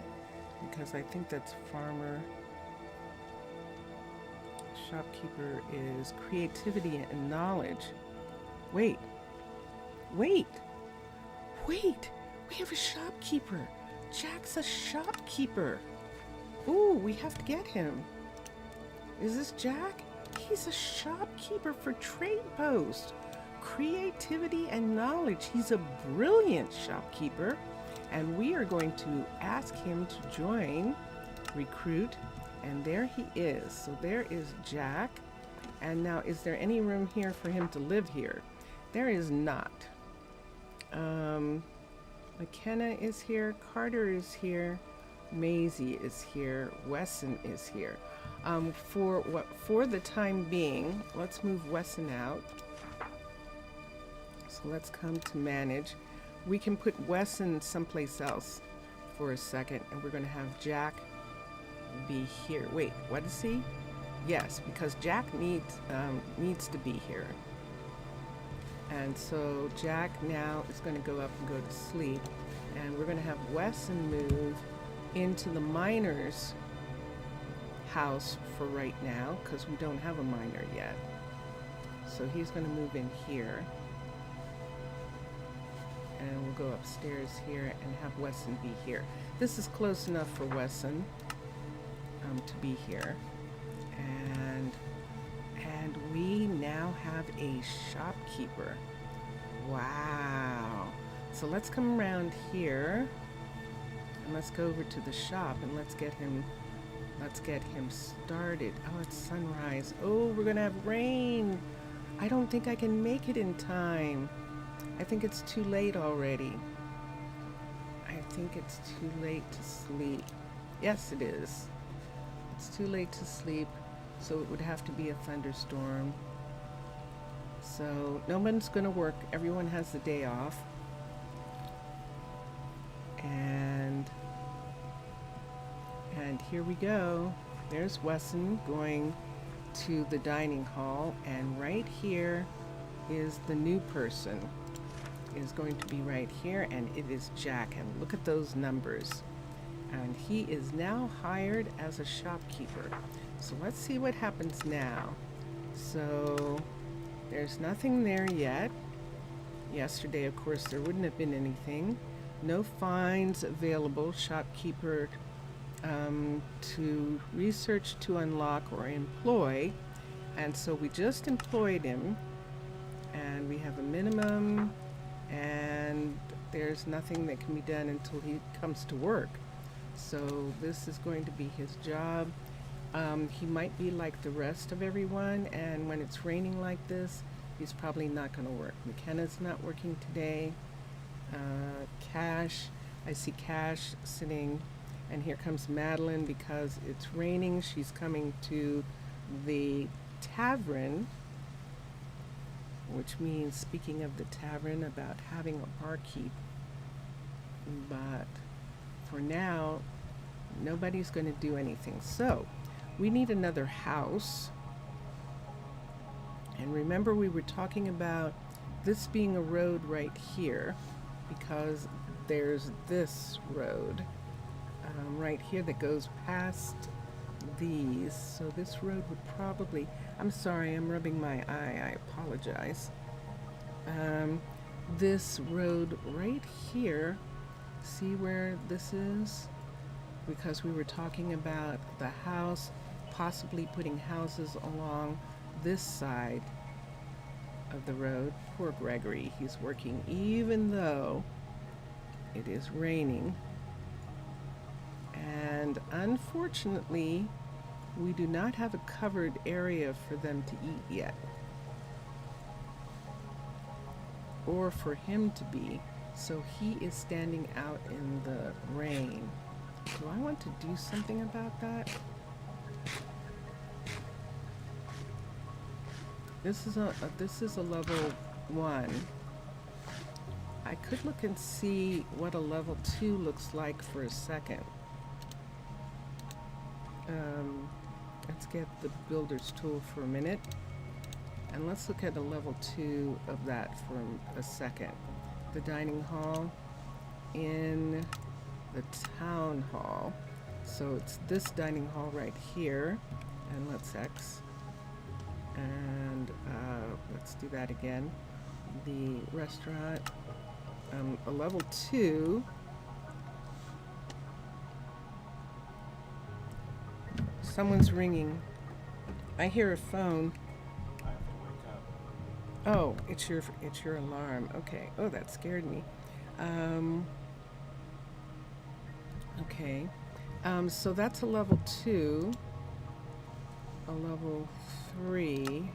S1: because I think that's farmer. Shopkeeper is creativity and knowledge. Wait. We have a shopkeeper. Jack's a shopkeeper. Ooh, we have to get him. Is this Jack? He's a shopkeeper for trade post. Creativity and knowledge. He's a brilliant shopkeeper. And we are going to ask him to join, recruit, and there he is. So there is Jack. And now, is there any room here for him to live here? There is not. McKenna is here, Carter is here, Maisie is here, Wesson is here. For the time being, let's move Wesson out. So let's come to manage. We can put Wesson someplace else for a second, and we're going to have Jack be here. Wait, what is he? Yes, because Jack needs to be here. And so Jack now is going to go up and go to sleep. And we're going to have Wesson move into the miner's house for right now, because we don't have a miner yet. So he's going to move in here. And we'll go upstairs here and have Wesson be here. This is close enough for Wesson to be here. And we now have a shopkeeper. Wow. So let's come around here and let's go over to the shop and let's get him started. Oh, it's sunrise. Oh, we're gonna have rain. I don't think I can make it in time. I think it's too late already. I think it's too late to sleep. Yes, it is. It's too late to sleep, so it would have to be a thunderstorm. So no one's going to work. Everyone has the day off. And here we go. There's Wesson going to the dining hall, and right here is the new person. is going to be right here, and it is Jack. And look at those numbers. And he is now hired as a shopkeeper. So let's see what happens now. So there's nothing there yet. Yesterday, of course, there wouldn't have been anything. No fines available. Shopkeeper to research, to unlock, or employ. And so we just employed him. And we have a minimum. And there's nothing that can be done until he comes to work. So this is going to be his job. He might be like the rest of everyone, and when it's raining like this, he's probably not going to work. McKenna's not working today. Cash, I see Cash sitting, and here comes Madeline because it's raining. She's coming to the tavern, which means, speaking of the tavern, about having a barkeep. But for now, nobody's going to do anything. So we need another house. And remember, we were talking about this being a road right here because there's this road right here that goes past these. So this road would probably, I'm sorry, I'm rubbing my eye, I apologize. This road right here, see where this is? Because we were talking about the house, possibly putting houses along this side of the road. Poor Gregory, he's working even though it is raining. And unfortunately, we do not have a covered area for them to eat yet. Or for him to be. So he is standing out in the rain. Do I want to do something about that? This is a level 1. I could look and see what a level 2 looks like for a second. Let's get the builder's tool for a minute. And let's look at a level 2 of that for a second. The dining hall in the town hall. So it's this dining hall right here. And let's X. And let's do that again. The restaurant, a level 2. Someone's ringing. I hear a phone.
S4: I have to wake up.
S1: Oh, it's your alarm. Okay. Oh, that scared me. Okay. So that's a level 2. A level 3.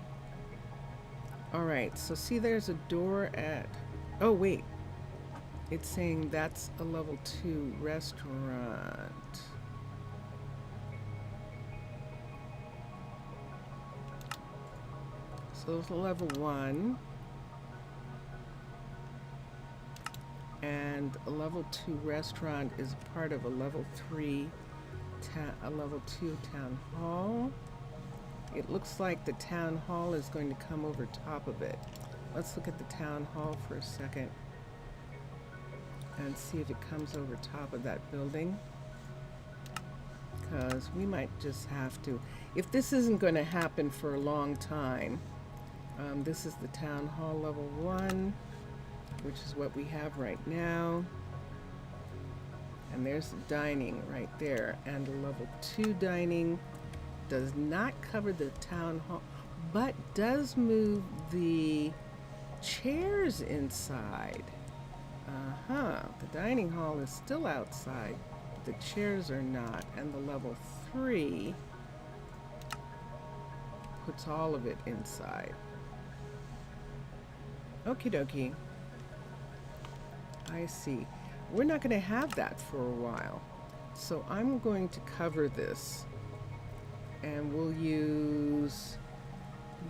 S1: All right. So see, there's a door at. Oh wait. It's saying that's a level 2 restaurant. So it's a level 1. And a level 2 restaurant is part of a level 3, a level 2 town hall. It looks like the town hall is going to come over top of it. Let's look at the town hall for a second and see if it comes over top of that building. Because we might just have to. If this isn't going to happen for a long time, this is the town hall level 1, which is what we have right now. And there's the dining right there. And the level 2 dining does not cover the town hall, but does move the chairs inside. The dining hall is still outside, but the chairs are not. And the level 3 puts all of it inside. Okie dokie. I see. We're not going to have that for a while. So I'm going to cover this. And we'll use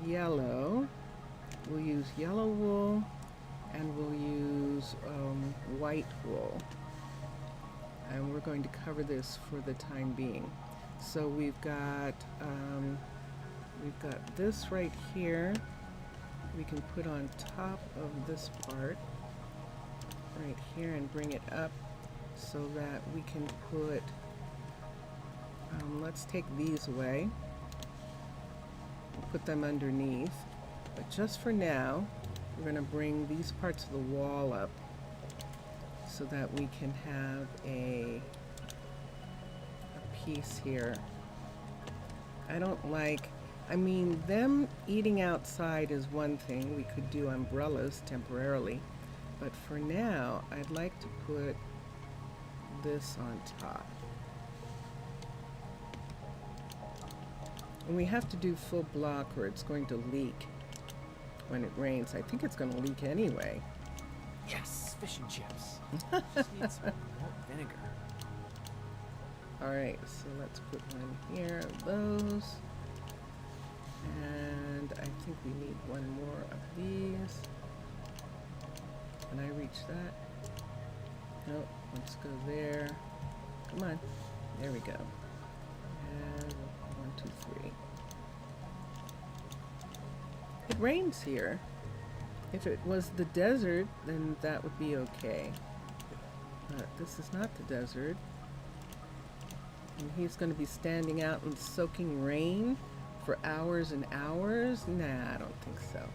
S1: yellow. We'll use yellow wool. And we'll use white wool. And we're going to cover this for the time being. So we've got this right here. We can put on top of this part. right here and bring it up so that we can put, let's take these away, put them underneath. But just for now, we're going to bring these parts of the wall up so that we can have a piece here. I mean, them eating outside is one thing. We could do umbrellas temporarily. But for now, I'd like to put this on top. And we have to do full block or it's going to leak when it rains. I think it's going to leak anyway.
S4: Yes, fish and chips. Just need some malt vinegar.
S1: Alright, so let's put one here of those. And I think we need one more of these. Can I reach that? Nope, let's go there. Come on. There we go. And 1, 2, 3. It rains here. If it was the desert, then that would be okay. But this is not the desert. And he's going to be standing out and soaking rain for hours and hours? Nah, I don't think so.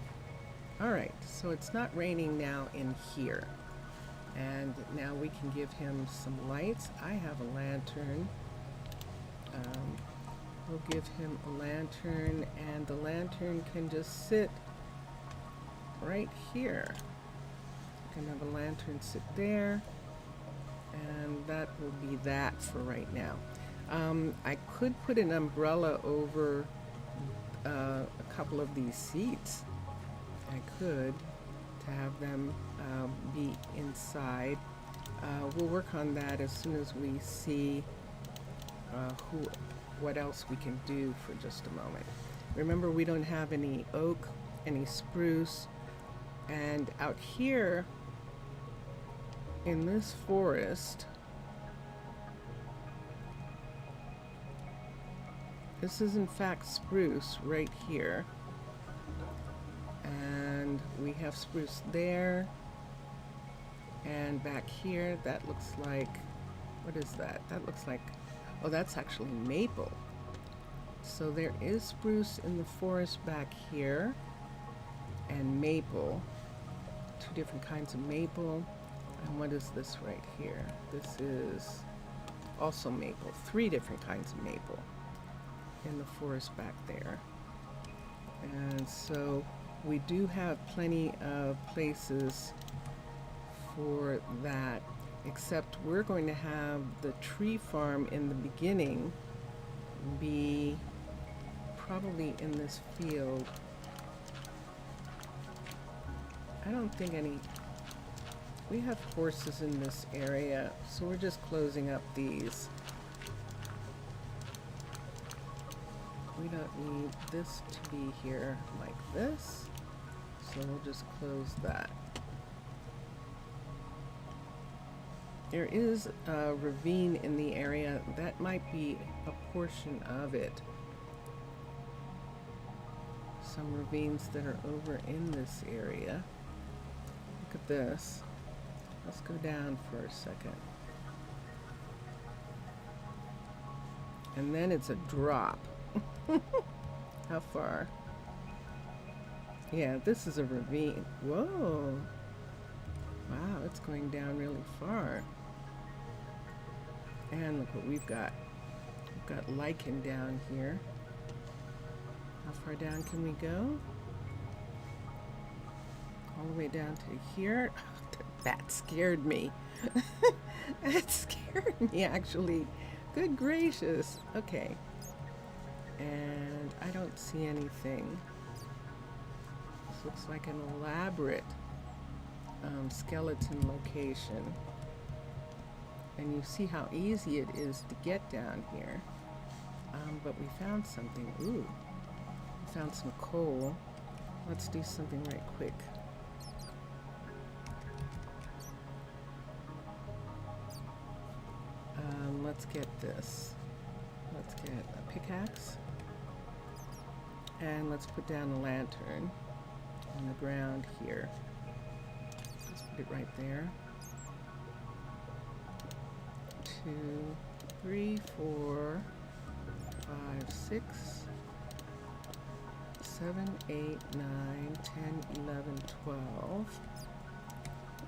S1: Alright, so it's not raining now in here. And now we can give him some lights. I have a lantern. We'll give him a lantern, and the lantern can just sit right here. You can have a lantern sit there, and that will be that for right now. I could put an umbrella over a couple of these seats. I could, to have them be inside. We'll work on that as soon as we see what else we can do for just a moment. Remember, we don't have any oak, any spruce, and out here in this forest, this is in fact spruce right here, and we have spruce there, and back here that looks like, what is that? That looks like, oh, that's actually maple. So there is spruce in the forest back here, and maple, 2 different kinds of maple. And what is this right here? This is also maple, 3 different kinds of maple in the forest back there. And so we do have plenty of places for that, except we're going to have the tree farm in the beginning be probably in this field. I don't think we have horses in this area, so we're just closing up these. We don't need this to be here like this, so we'll just close that. There is a ravine in the area. That might be a portion of it. Some ravines that are over in this area. Look at this. Let's go down for a second. And then it's a drop. How far? Yeah, this is a ravine. Whoa. Wow, it's going down really far. And look what we've got. We've got lichen down here. How far down can we go? All the way down to here. That scared me. That scared me, actually. Good gracious. Okay. And I don't see anything. This looks like an elaborate skeleton location. And you see how easy it is to get down here. But we found something. Ooh. We found some coal. Let's do something right quick. Let's get this. Let's get a pickaxe. And let's put down a lantern on the ground here. Let's put it right there. 2, 3, 4, 5, 6, 7, 8, 9, 10, 11, 12,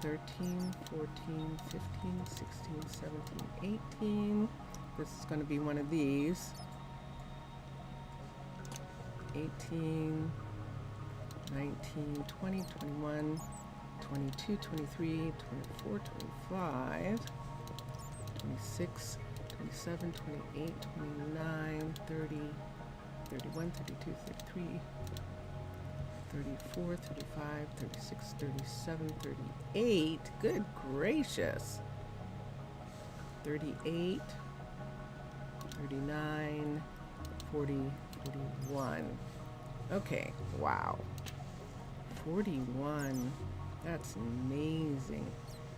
S1: 13, 14, 15, 16, 17, 18. This is going to be one of these. 18, 19, 20, 21, 22, 23, 24, 25, 26, 27, 28, 29, 30, 31, 32, 33, 34, 35, 36, 37, 38. Good gracious. 38, 39, 40, 41. Okay, wow. 41. That's amazing.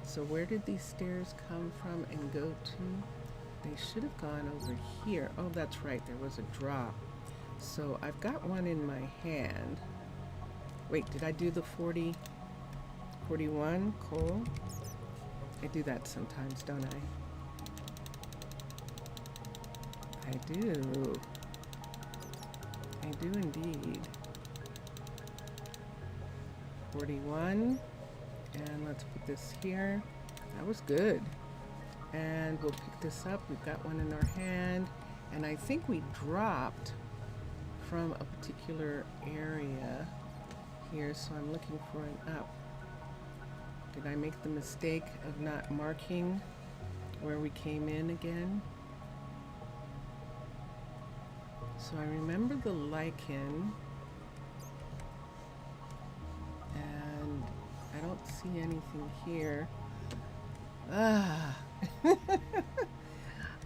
S1: So where did these stairs come from and go to? They should have gone over here. Oh, that's right. There was a drop. So I've got one in my hand. Wait, did I do the 40? 41 coal? I do that sometimes, don't I? I do. I do indeed. 41. And let's put this here. That was good. And we'll pick this up. We've got one in our hand. And I think we dropped from a particular area here, so I'm looking for an up. Did I make the mistake of not marking where we came in again? So I remember the lichen, and I don't see anything here.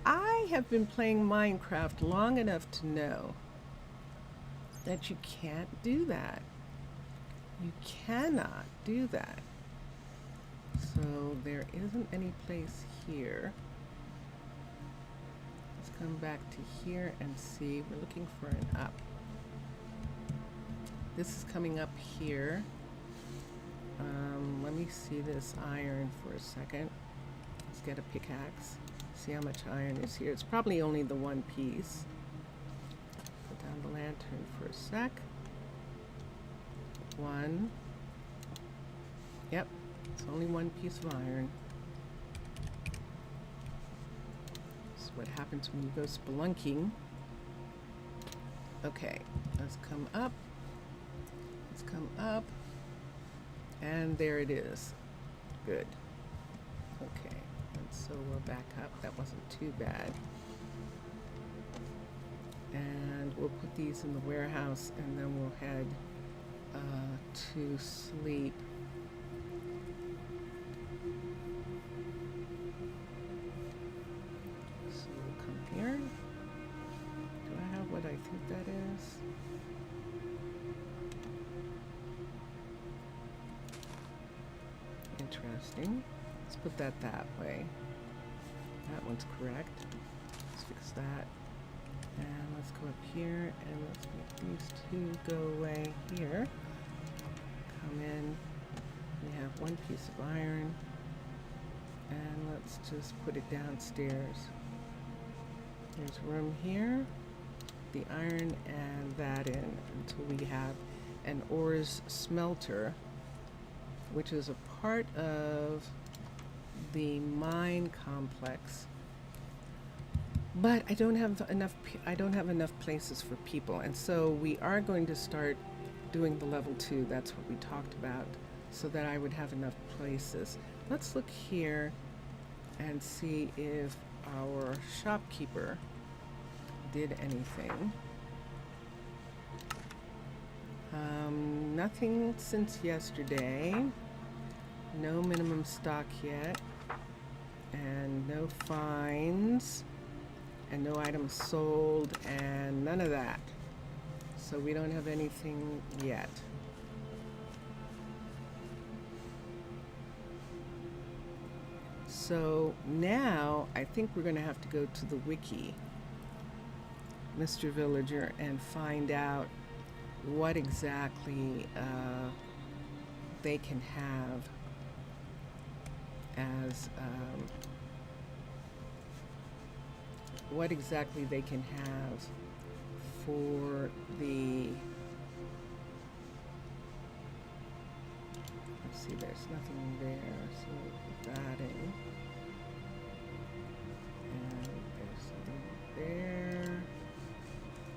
S1: I have been playing Minecraft long enough to know that you can't do that. You cannot do that. So there isn't any place here. Let's come back to here and see. We're looking for an up. This is coming up here. Let me see this iron for a second. Let's get a pickaxe. See how much iron is here. It's probably only the one piece. Put down the lantern for a sec. One. Yep, it's only one piece of iron. That's what happens when you go spelunking. Okay, let's come up. Let's come up. And there it is. Good. Okay, and so we're back up. That wasn't too bad. And we'll put these in the warehouse, and then we'll head to sleep. So we'll come here. Do I have what I think that is? Interesting. Let's put that way. That one's correct. Let's fix that. And let's go up here and let's make these two go away here. Come in. We have one piece of iron. And let's just put it downstairs. There's room here. The iron and that in until we have an ores smelter, which is a part of the mine complex. But I don't have enough places for people, and so we are going to start doing the level 2. That's what we talked about, so that I would have enough places. Let's look here and see if our shopkeeper did anything. Nothing since yesterday. No minimum stock yet, and no fines, and no items sold, and none of that. So we don't have anything yet. So now I think we're going to have to go to the wiki, Mr. Villager, and find out what exactly they can have as what exactly they can have for the, let's see, there's nothing there, so we'll put that in. And there's something there.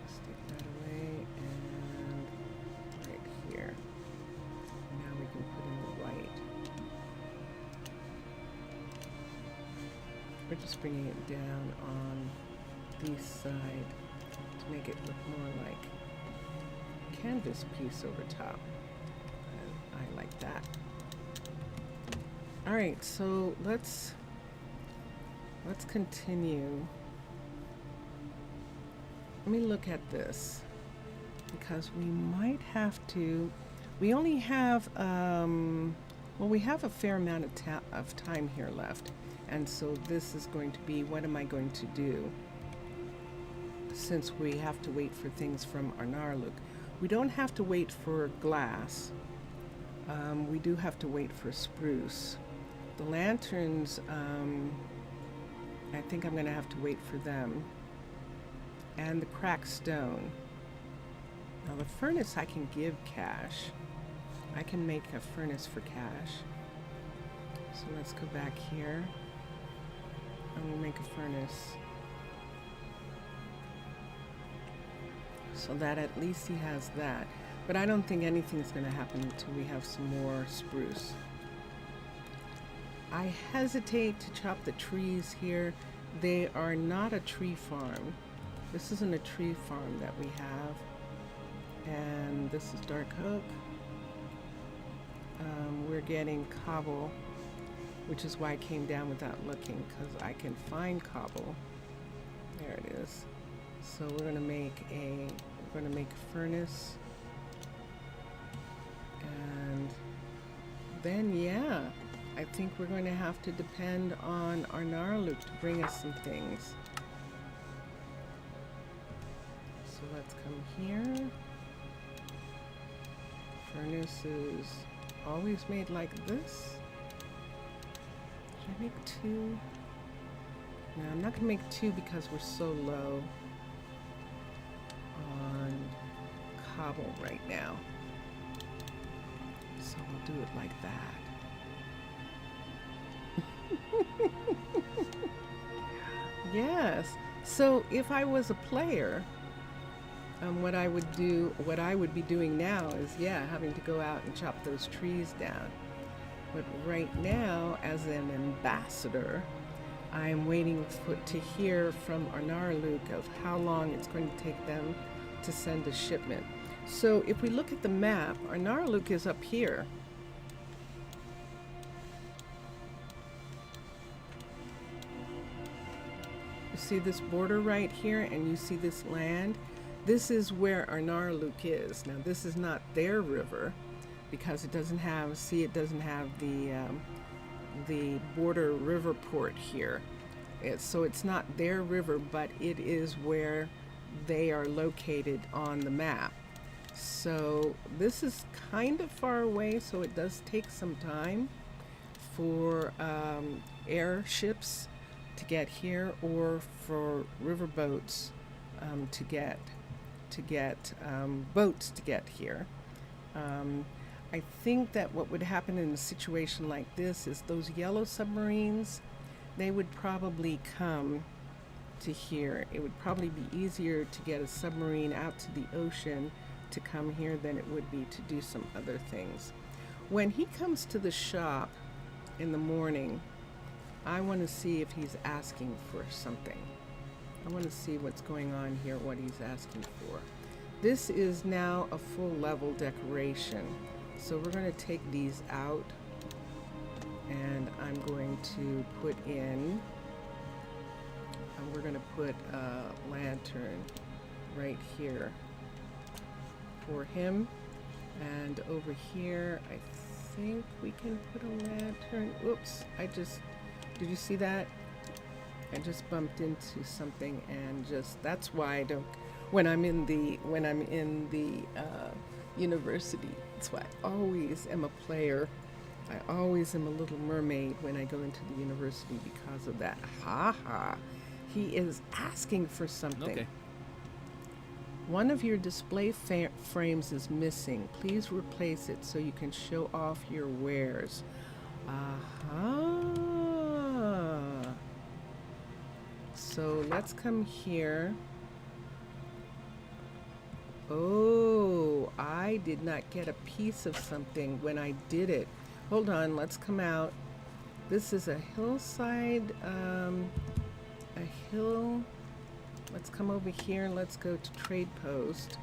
S1: Let's take that away, and right here. Now we can put in the white. We're just bringing it down on the side to make it look more like a canvas piece over top. And I like that. All right, so let's continue. Let me look at this, because we might have to, we only have, well, we have a fair amount of time here left. And so this is going to be, what am I going to do? Since we have to wait for things from Arnarluk. We don't have to wait for glass. We do have to wait for spruce. The lanterns, I think I'm going to have to wait for them. And the cracked stone. Now the furnace I can give cash. I can make a furnace for cash. So let's go back here. And we'll make a furnace. So that at least he has that. But I don't think anything's going to happen until we have some more spruce. I hesitate to chop the trees here. They are not a tree farm. This isn't a tree farm that we have. And this is dark oak. We're getting cobble, which is why I came down without looking, because I can find cobble. There it is. So we're going to make a furnace. And then, yeah, I think we're going to have to depend on Arnarluk to bring us some things. So let's come here. Furnace is always made like this. Should I make two? No, I'm not going to make two because we're so low on cobble right now. So we'll do it like that. Yes. So if I was a player, what I would be doing now is, yeah, having to go out and chop those trees down. But right now, as an ambassador, I'm waiting to hear from Arnarluk of how long it's going to take them to send a shipment. So if we look at the map, Arnarluk is up here. You see this border right here, and you see this land? This is where Arnarluk is. Now this is not their river, because it doesn't have, see, it doesn't have the border river port here. So it's not their river, but it is where they are located on the map. So this is kind of far away, so it does take some time for airships to get here, or for river boats to get boats to get here. I think that what would happen in a situation like this is those yellow submarines, they would probably come to here. It would probably be easier to get a submarine out to the ocean to come here than it would be to do some other things. When he comes to the shop in the morning, I want to see if he's asking for something. I want to see what's going on here, what he's asking for. This is now a full level decoration. So we're going to take these out, and I'm going to put in, we're going to put a lantern right here for him. And over here, I think we can put a lantern. Whoops, did you see that? I just bumped into something, and that's why I don't, when I'm in the university, that's why I always am a player. I always am a little mermaid when I go into the university because of that. Ha ha. He is asking for something.
S4: Okay.
S1: One of your display frames is missing. Please replace it so you can show off your wares. So let's come here. Oh, I did not get a piece of something when I did it. Hold on, let's come out. This is a hillside, a hill. Let's come over here. Let's go to Trade Post.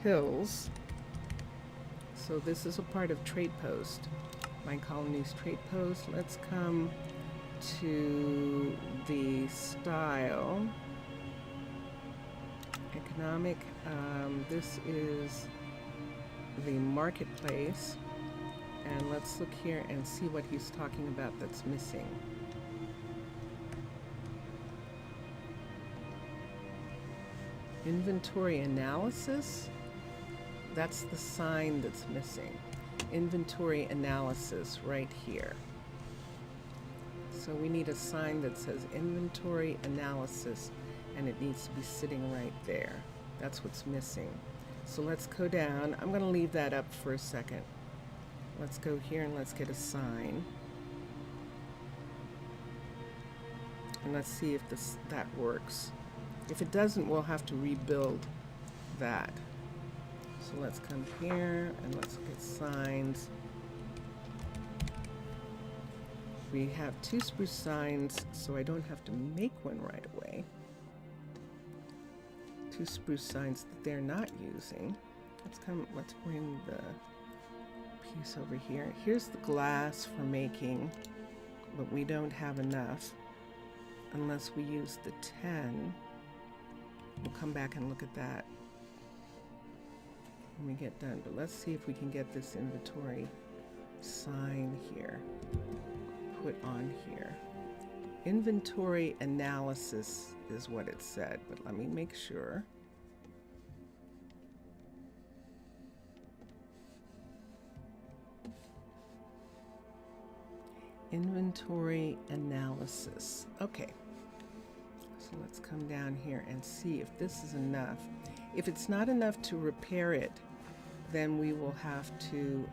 S1: Hills. So this is a part of Trade Post. Minecolonies Trade Post. Let's come to the style. Economic. This is the marketplace. And let's look here and see what he's talking about that's missing. Inventory analysis. That's the sign that's missing. Inventory analysis right here. So we need a sign that says inventory analysis, and it needs to be sitting right there. That's what's missing. So let's go down. I'm going to leave that up for a second. Let's go here and let's get a sign. And let's see if that works. If it doesn't, we'll have to rebuild that. So let's come here and let's get signs. We have 2 spruce signs, so I don't have to make one right away. 2 spruce signs that they're not using. Let's bring the piece over here. Here's the glass for making, but we don't have enough unless we use the 10. We'll come back and look at that when we get done. But let's see if we can get this inventory sign here put on here. Inventory analysis is what it said, but let me make sure. Inventory analysis. Okay. So let's come down here and see if this is enough. If it's not enough to repair it, then we will have to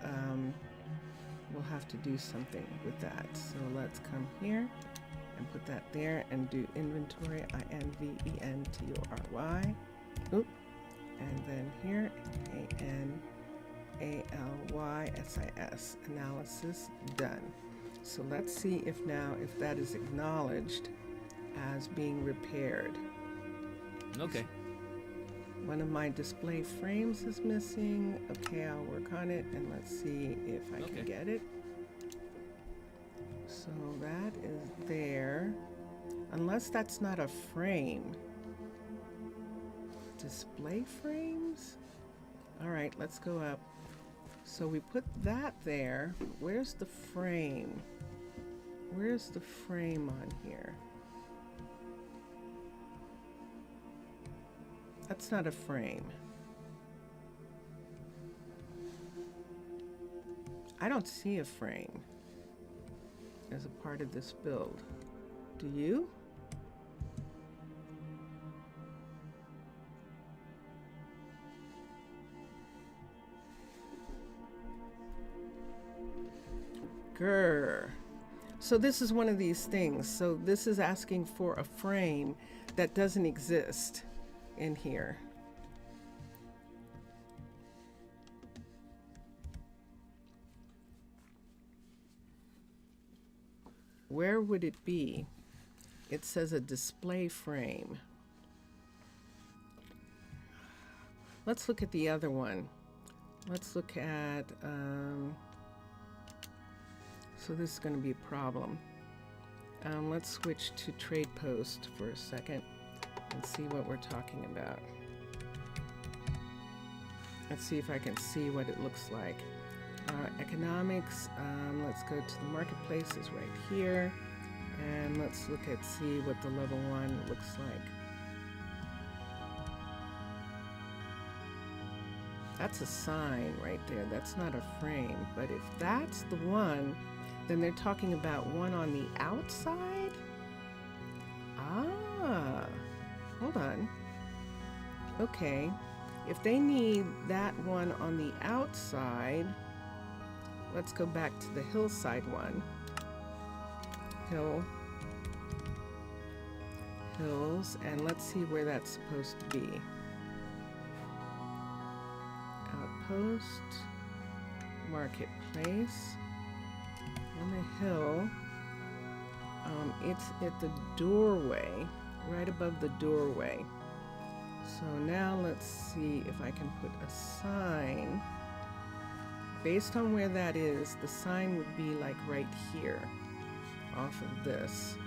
S1: do something with that. So let's come here and put that there and do inventory, inventory. Oop. And then here, analysis, analysis, done. So let's see if that is acknowledged as being repaired.
S4: Okay.
S1: One of my display frames is missing. Okay, I'll work on it and let's see if I can get it. So that is there. Unless that's not a frame. Display frames? All right, let's go up. So we put that there. Where's the frame? Where's the frame on here? That's not a frame. I don't see a frame as a part of this build. Do you? Grr. So this is one of these things. So this is asking for a frame that doesn't exist in here. Where would it be? It says a display frame. Let's look at the other one. Let's look at, so this is going to be a problem. Let's switch to Trade Post for a second and see what we're talking about. Let's see if I can see what it looks like. Economics, let's go to the marketplaces right here, and let's see what the level 1 looks like. That's a sign right there. That's not a frame, but if that's the one, then they're talking about one on the outside. Ah, hold on. Okay, if they need that one on the outside, let's go back to the hillside one. Hills, and let's see where that's supposed to be. Outpost, marketplace, on the hill. It's at the doorway, right above the doorway. So now let's see if I can put a sign. Based on where that is, the sign would be like right here, off of this.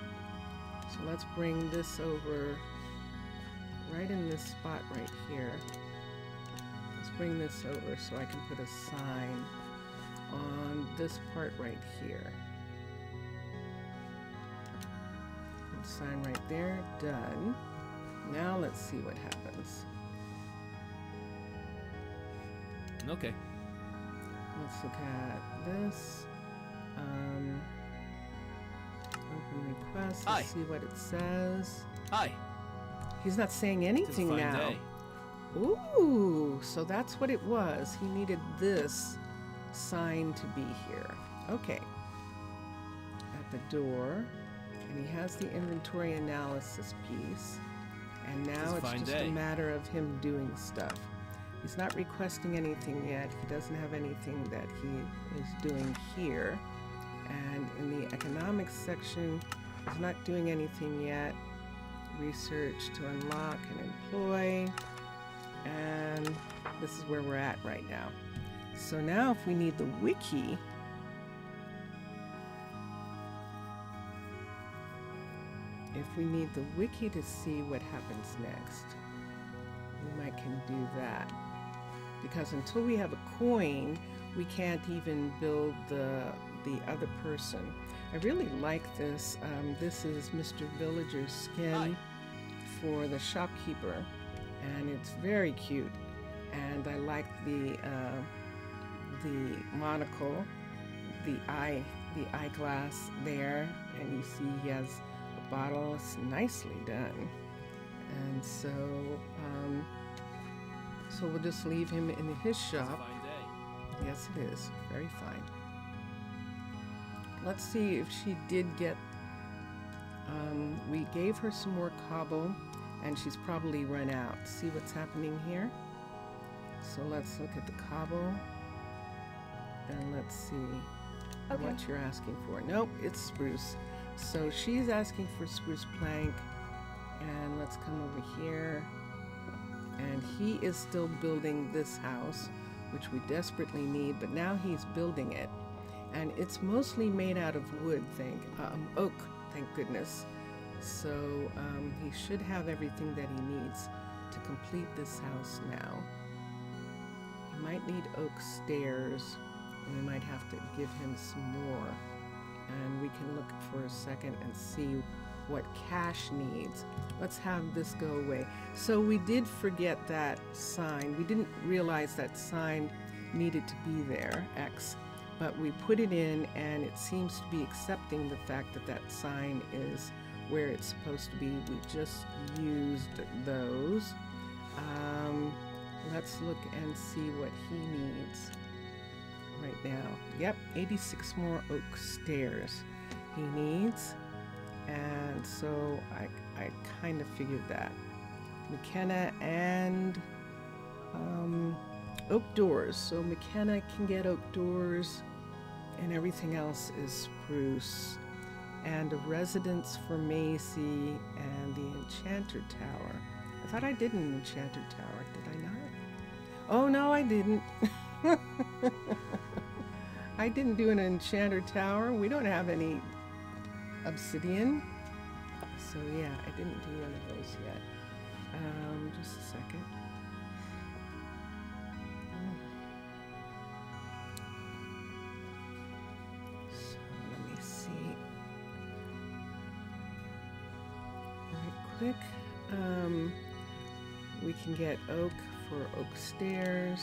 S1: So let's bring this over right in this spot right here. Let's bring this over so I can put a sign on this part right here. Put a sign right there, done. Now let's see what happens.
S4: Okay.
S1: Let's look at this. Open request.
S4: Hi.
S1: Let's see what it says.
S4: Hi.
S1: He's not saying
S4: It's a
S1: anything
S4: fine
S1: now.
S4: day.
S1: Ooh, so that's what it was. He needed this sign to be here. Okay. At the door. And he has the inventory analysis piece. And now
S4: a
S1: it's
S4: fine
S1: just
S4: day.
S1: a matter of him doing stuff. He's not requesting anything yet. He doesn't have anything that he is doing here. And in the economics section, he's not doing anything yet. Research to unlock and employ. And this is where we're at right now. So now if we need the wiki, to see what happens next, we might can do that. Because until we have a coin, we can't even build the other person. I really like this. This is Mr. Villager's skin
S4: Hi.
S1: for the shopkeeper, and it's very cute. And I like the monocle, the eyeglass there, and you see he has a bottle. It's nicely done. And so we'll just leave him in his
S4: It's a
S1: shop.
S4: fine day.
S1: Yes, it is. Very fine. Let's see if she did get... we gave her some more cobble, and she's probably run out. See what's happening here? So let's look at the cobble, and let's see what you're asking for. Nope, it's spruce. So she's asking for spruce plank, and let's come over here. And he is still building this house, which we desperately need, but now he's building it. And it's mostly made out of wood, oak, thank goodness. So he should have everything that he needs to complete this house now. He might need oak stairs, and we might have to give him some more. And we can look for a second and see what cash needs. Let's have this go away. So we did forget that sign. We didn't realize that sign needed to be there, X, but we put it in, and it seems to be accepting the fact that that sign is where it's supposed to be. We just used those. Let's look and see what he needs right now. Yep, 86 more oak stairs he needs. And so I kind of figured that. McKenna and oak doors. So McKenna can get oak doors, and everything else is spruce. And a residence for Macy and the Enchanter Tower. I thought I did an Enchanter Tower. Did I not? Oh, no, I didn't. I didn't do an Enchanter Tower. We don't have any obsidian. So yeah, I didn't do one of those yet. Just a second. So let me see. Right quick. We can get oak for oak stairs.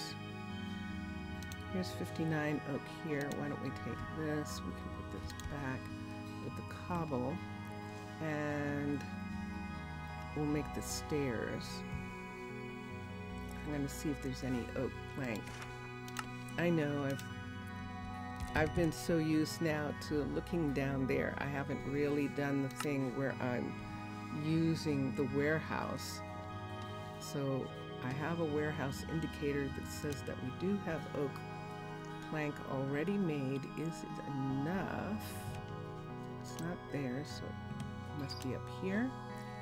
S1: Here's 59 oak here. Why don't we take this? We can put this back with the cobble. And we'll make the stairs. I'm going to see if there's any oak plank. I know I've been so used now to looking down there. I haven't really done the thing where I'm using the warehouse. So I have a warehouse indicator that says that we do have oak plank already made. Is it enough? It's not there, so it must be up here.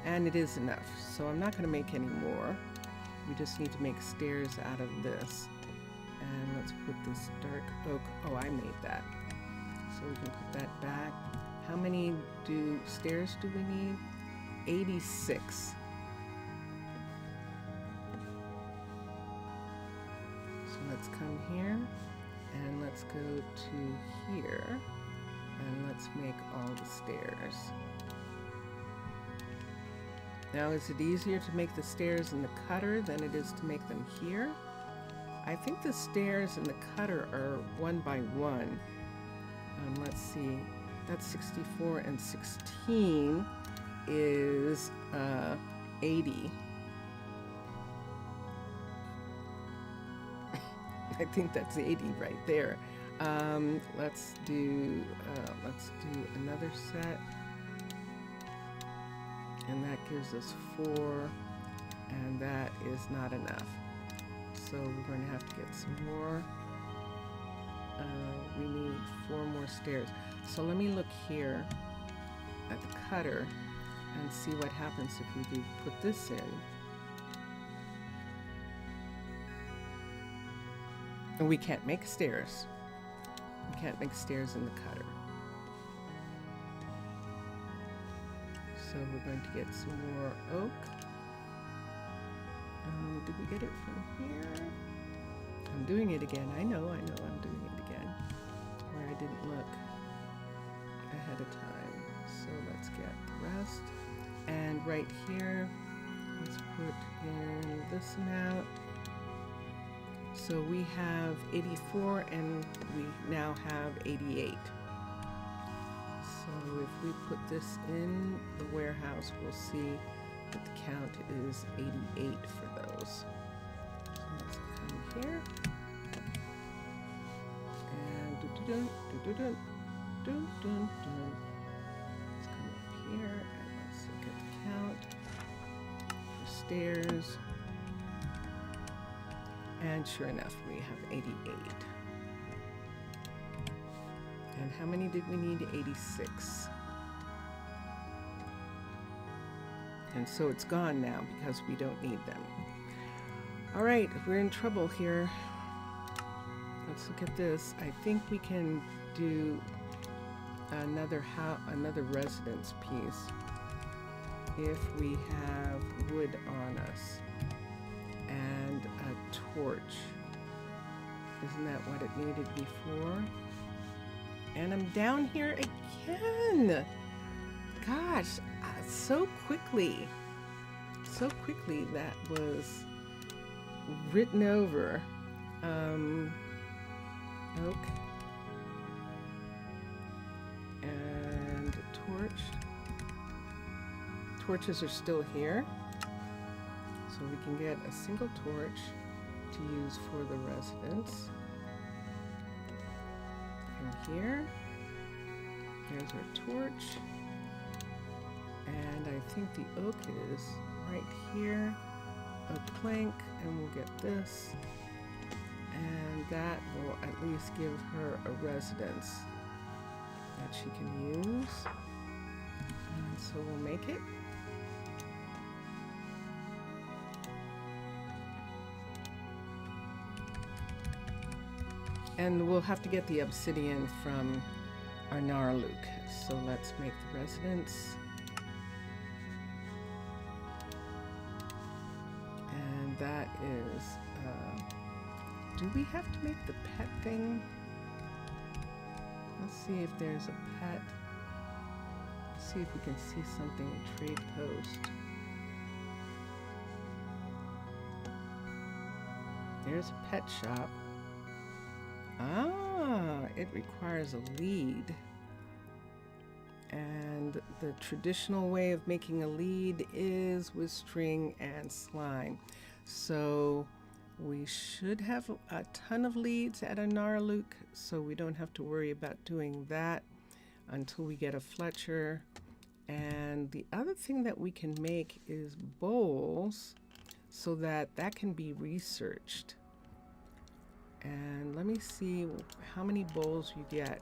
S1: And it is enough, so I'm not going to make any more. We just need to make stairs out of this. And let's put this dark oak. Oh, I made that. So we can put that back. How many stairs do we need? 86. So let's come here and let's go to here and let's make all the stairs. Now, is it easier to make the stairs in the cutter than it is to make them here? I think the stairs in the cutter are 1 by 1. Let's see, that's 64 and 16 is 80. I think that's 80 right there. Let's do another set. And that gives us 4, and that is not enough. So we're going to have to get some more. We need 4 more stairs. So let me look here at the cutter and see what happens if we do put this in. And we can't make stairs. We can't make stairs in the cutter. So we're going to get some more oak. Did we get it from here? I'm doing it again. I know I'm doing it again. Where I didn't look ahead of time. So let's get the rest. And right here, let's put in this amount. So we have 84 and we now have 88. So if we put this in the warehouse, we'll see that the count is 88 for those. So let's come here. And let's come up here and let's look at the count for stairs. And sure enough, we have 88. And how many did we need? 86. And so it's gone now because we don't need them. All right, we're in trouble here. Let's look at this. I think we can do another residence piece if we have wood on us and a torch. Isn't that what it needed before? And I'm down here again. Gosh, so quickly that was written over. Oak and torch. Torches are still here, so we can get a single torch to use for the residence. From here, there's our torch, and I think the oak is right here. Oak plank, and we'll get this, and that will at least give her a residence that she can use. And so we'll make it. And we'll have to get the obsidian from our Narluk. So let's make the residence. And that is, do we have to make the pet thing? Let's see if there's a pet. Let's see if we can see something in Trade Post. There's a pet shop. Ah, it requires a lead. And the traditional way of making a lead is with string and slime. So we should have a ton of leads at a Gnarlook, so we don't have to worry about doing that until we get a Fletcher. And the other thing that we can make is bowls, so that can be researched. And let me see how many bowls you get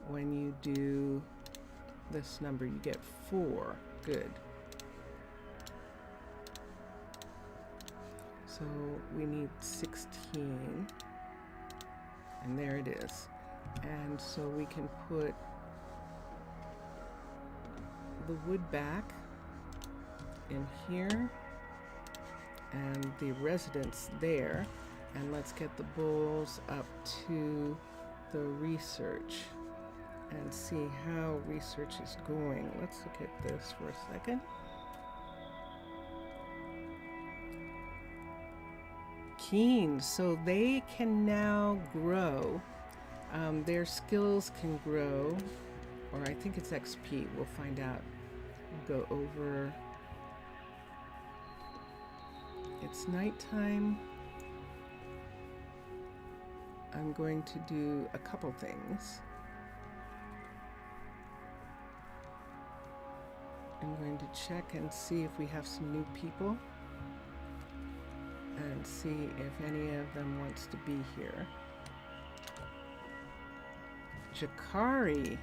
S1: when you do this number. You get 4. Good. So we need 16. And there it is. And so we can put the wood back in here and the residence there, and let's get the bowls up to the research and see how research is going. Let's look at this for a second. Keen, so they can now grow. Their skills can grow, or I think it's XP, we'll find out. We'll go over. It's nighttime. I'm going to do a couple things. I'm going to check and see if we have some new people and see if any of them wants to be here. Jalapari.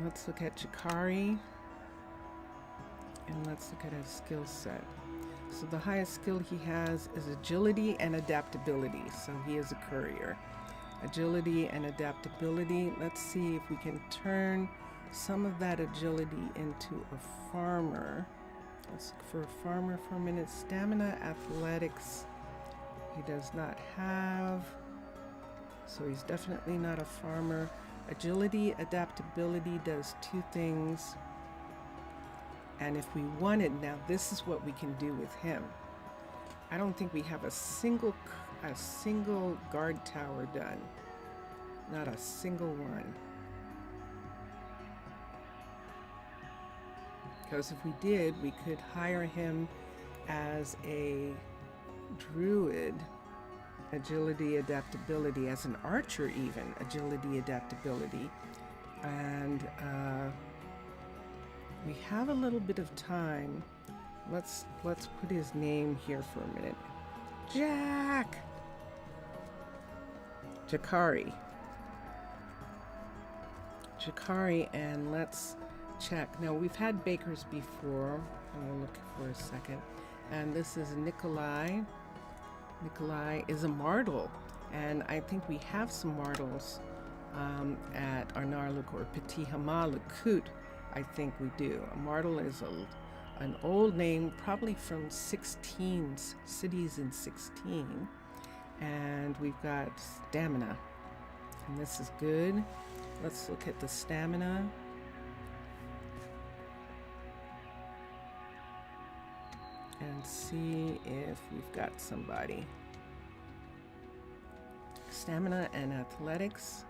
S1: Let's look at Jalapari and let's look at his skill set. So the highest skill he has is agility and adaptability. So he is a courier. Agility and adaptability. Let's see if we can turn some of that agility into a farmer. Let's look for a farmer for a minute. Stamina, athletics, he does not have. So he's definitely not a farmer. Agility, adaptability does 2 things. And if we wanted, now this is what we can do with him. I don't think we have a single guard tower done. Not a single one. Because if we did, we could hire him as a druid, agility, adaptability, as an archer even, agility, adaptability. And we have a little bit of time. Let's put his name here for a minute. Jalapari, and let's check. Now we've had bakers before. I'll look for a second. And this is Nikolai. Nikolai is a martel, and I think we have some martels at our Gnarlook or Petit Hamalakut. I think we do. A martel is an old name, probably from 16s, cities in 16. And we've got stamina, and this is good. Let's look at the stamina. And see if we've got somebody. Stamina and athletics.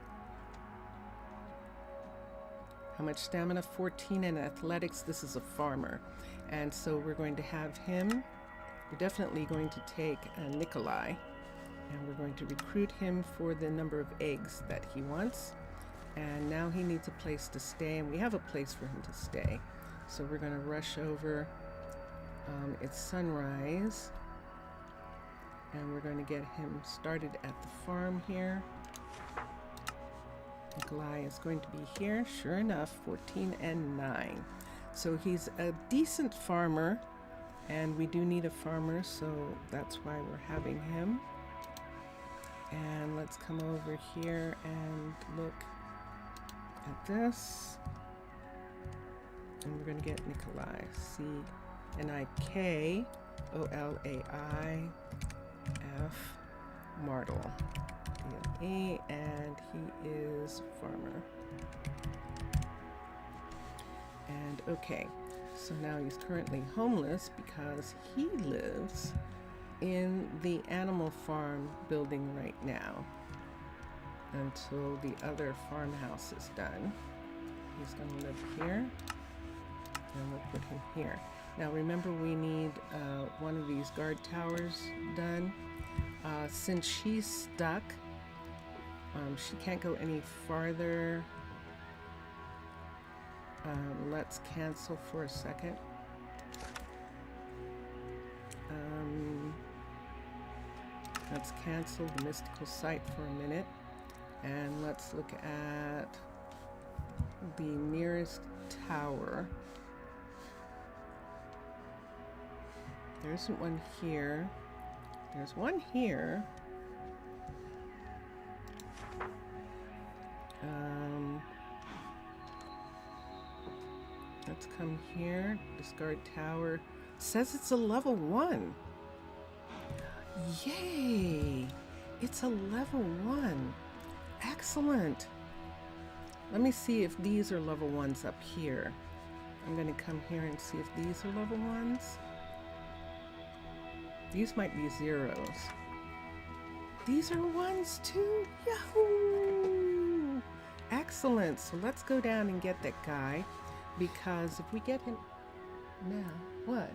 S1: How much stamina? 14, and athletics. This is a farmer. And so we're going to have him. We're definitely going to take Nikolai. And we're going to recruit him for the number of eggs that he wants. And now he needs a place to stay. And we have a place for him to stay. So we're going to rush over. It's sunrise. And we're going to get him started at the farm here. Nikolai is going to be here, sure enough, 14 and 9. So he's a decent farmer, and we do need a farmer, so that's why we're having him. And let's come over here and look at this. And we're going to get Nikolai, C-Nikolaf, Martel. E, and he is farmer. And okay, so now he's currently homeless because he lives in the animal farm building right now until the other farmhouse is done. he's going to live here. And we'll put him here. Now remember, we need one of these guard towers done. Since she's stuck, she can't go any farther. Let's cancel for a second. Let's cancel the mystical site for a minute. And let's look at the nearest tower. There isn't one here. There's one here. Let's come here. Discard tower. Says it's a level 1. Yay! It's a level 1. Excellent. Let me see if these are level 1s up here. I'm going to come here and see if these are level 1s. These might be 0s. These are 1s too. Yahoo! Excellent. So let's go down and get that guy, because if we get him now, what?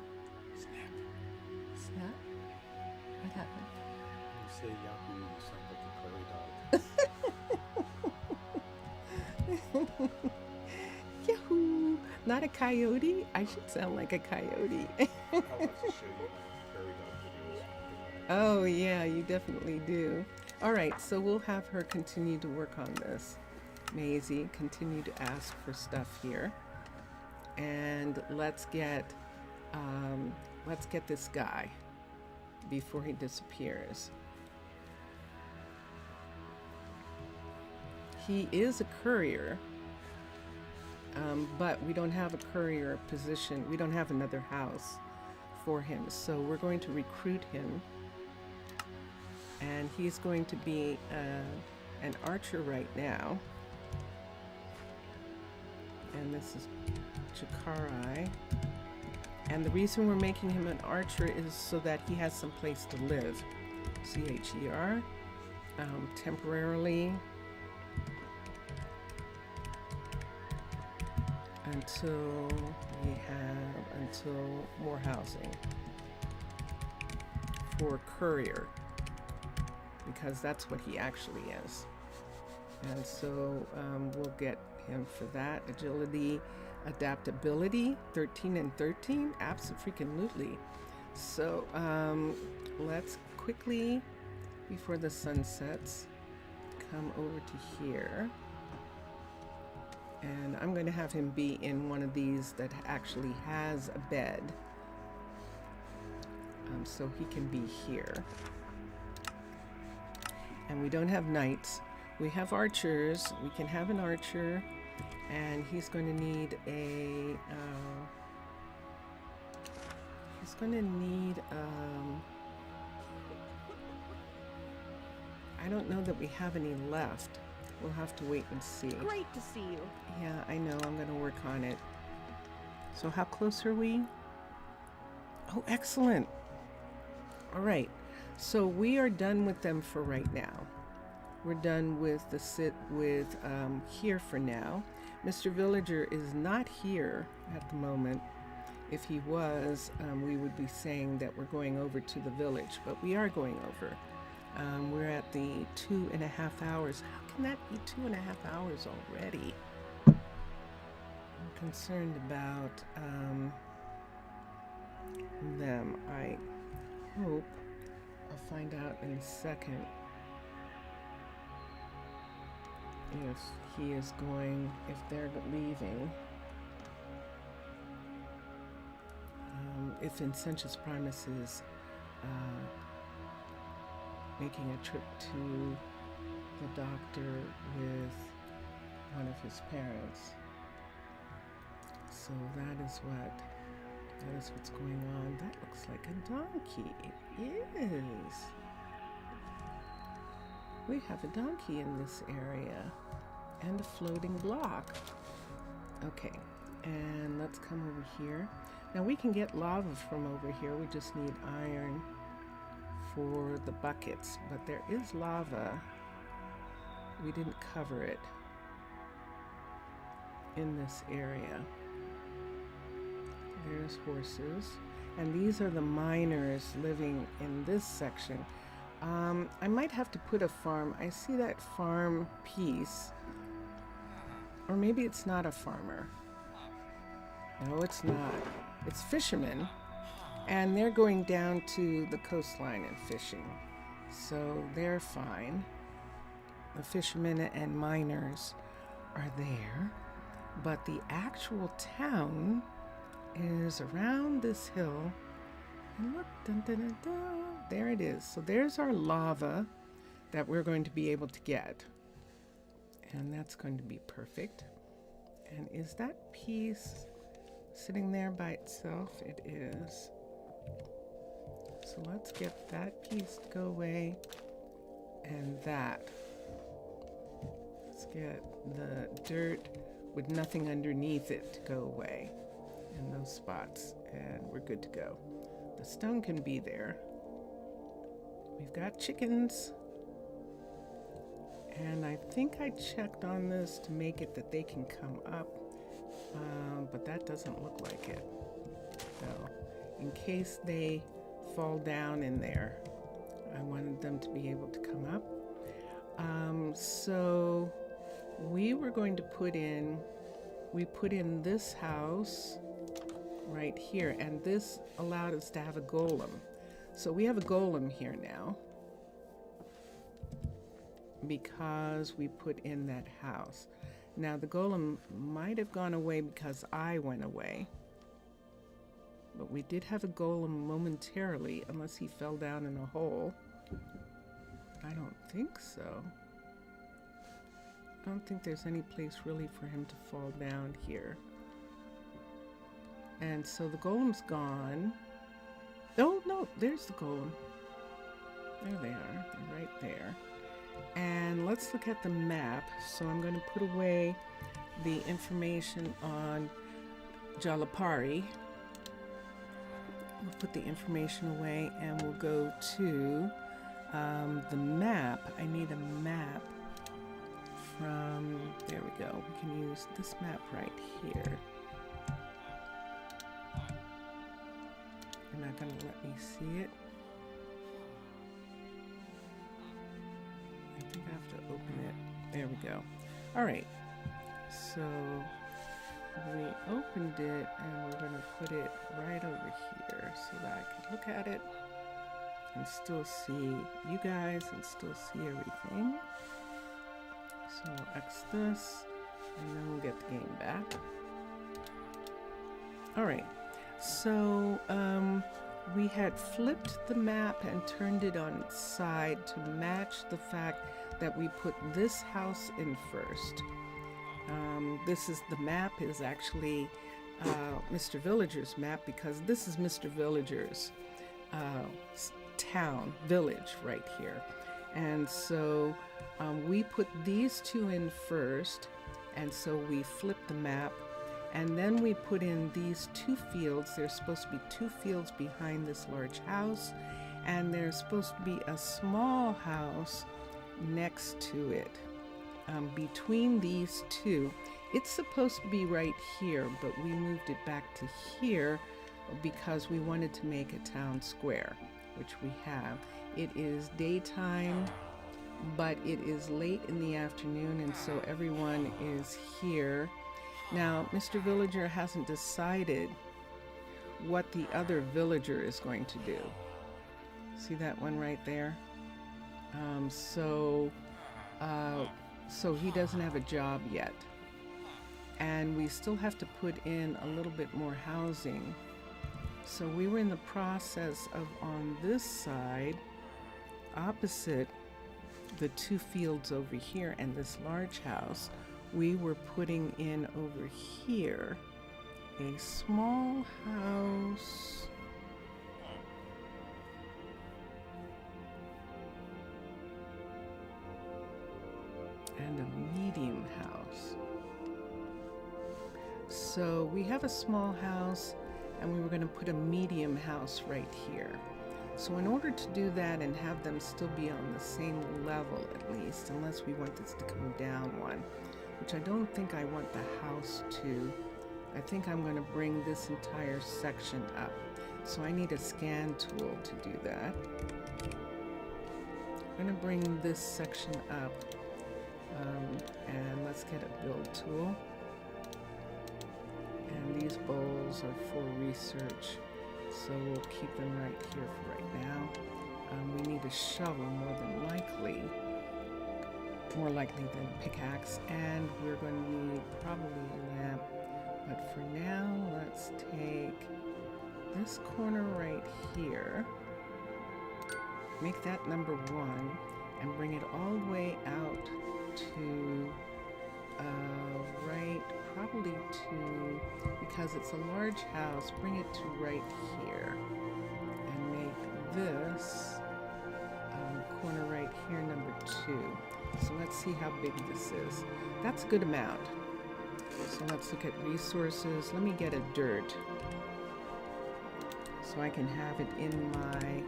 S2: Snap.
S1: Snap? What happened?
S2: You say Yahoo, you sound like a prairie dog.
S1: Yahoo! Not a coyote? I should sound like a coyote.
S2: I'll have to show you my prairie dog videos.
S1: Oh yeah, you definitely do. All right, so we'll have her continue to work on this. Maisie, continue to ask for stuff here. And let's get this guy before he disappears. He is a courier, but we don't have a courier position. We don't have another house for him, so we're going to recruit him, and he's going to be an archer right now. And this is Chikarai. And the reason we're making him an archer is so that he has some place to live. CHER. Temporarily. Until more housing. For courier. Because that's what he actually is. And so we'll get him for that. Agility, adaptability, 13 and 13, abso-freaking-lutely. So let's quickly, before the sun sets, come over to here. And I'm going to have him be in one of these that actually has a bed. So he can be here. And we don't have knights. We have archers. We can have an archer. And he's going to need a... he's going to need... I don't know that we have any left. We'll have to wait and see.
S3: Great to see you.
S1: Yeah, I know. I'm going to work on it. So how close are we? Oh, excellent. All right. So we are done with them for right now. We're done with the sit with here for now. Mr. Villager is not here at the moment. If he was, we would be saying that we're going over to the village, but we are going over. We're at the 2.5 hours. How can that be 2.5 hours already? I'm concerned about them. I hope I'll find out in a second if he is going, if they're leaving. If Incentius Primus is making a trip to the doctor with one of his parents. So that is what's going on. That looks like a donkey. It is. We have a donkey in this area and a floating block. Okay, and let's come over here. Now we can get lava from over here. We just need iron for the buckets, but there is lava. We didn't cover it. in this area. There's horses. And these are the miners living in this section. I might have to put a farm. I see that farm piece. Or maybe it's not a farmer. No, it's not. It's fishermen. And they're going down to the coastline and fishing. So they're fine. The fishermen and miners are there. But the actual town is around this hill. And look, dun, dun, dun, dun, there it is. So there's our lava that we're going to be able to get. And that's going to be perfect. And is that piece sitting there by itself? It is. So let's get that piece to go away. And that. Let's get the dirt with nothing underneath it to go away. In those spots. And we're good to go. The stone can be there. We've got chickens. And I think I checked on this to make it that they can come up. But that doesn't look like it. So, in case they fall down in there, I wanted them to be able to come up. So, we were going to put in this house right here, and this allowed us to have a golem. So we have a golem here now because we put in that house. Now the golem might have gone away because I went away, but we did have a golem momentarily, unless he fell down in a hole. I don't think so. I don't think there's any place really for him to fall down here. And so the golem's gone. Oh, no, there's the golem. There they are. They're right there. And let's look at the map. So I'm going to put away the information on Jalapari. We'll put the information away and we'll go to the map. I need a map from, there we go. We can use this map right here. You're not going to let me see it. I think I have to open it. There we go. All right. So we opened it and we're going to put it right over here so that I can look at it and still see you guys and still see everything. So I'll X this and then we'll get the game back. All right. So we had flipped the map and turned it on its side to match the fact that we put this house in first. The map is actually Mr. Villager's map, because this is Mr. Villager's town, village right here. And so we put these two in first, and so we flipped the map. And then we put in these two fields. There's supposed to be two fields behind this large house, and there's supposed to be a small house next to it. Between these two, it's supposed to be right here, but we moved it back to here because we wanted to make a town square, which we have. It is daytime, but it is late in the afternoon, and so everyone is here. Now, Mr. Villager hasn't decided what the other villager is going to do. See that one right there? So he doesn't have a job yet. And we still have to put in a little bit more housing. So we were in the process of, on this side, opposite the two fields over here and this large house, we were putting in over here a small house. And a medium house. So we have a small house and we were going to put a medium house right here. So in order to do that and have them still be on the same level at least, unless we want this to come down one, which I don't think I want the house to. I think I'm going to bring this entire section up. So I need a scan tool to do that. I'm going to bring this section up, and let's get a build tool. And these bowls are for research, so we'll keep them right here for right now. We need a shovel more likely than a pickaxe, and we're going to need probably a lamp. But for now, let's take this corner right here, make that number 1, and bring it all the way out to right, probably to, because it's a large house, bring it to right here, and make this corner right here number 2. So let's see how big this is. That's a good amount. So let's look at resources. Let me get a dirt so I can have it in my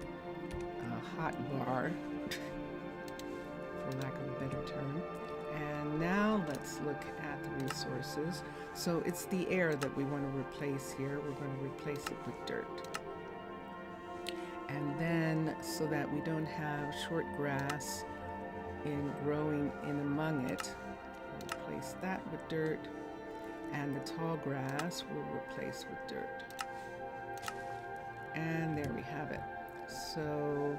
S1: hot bar, for lack of a better term. And now let's look at the resources. So it's the air that we want to replace here. We're going to replace it with dirt. And then, so that we don't have short grass growing in among it, we'll replace that with dirt. And the tall grass we'll replace with dirt. And there we have it. So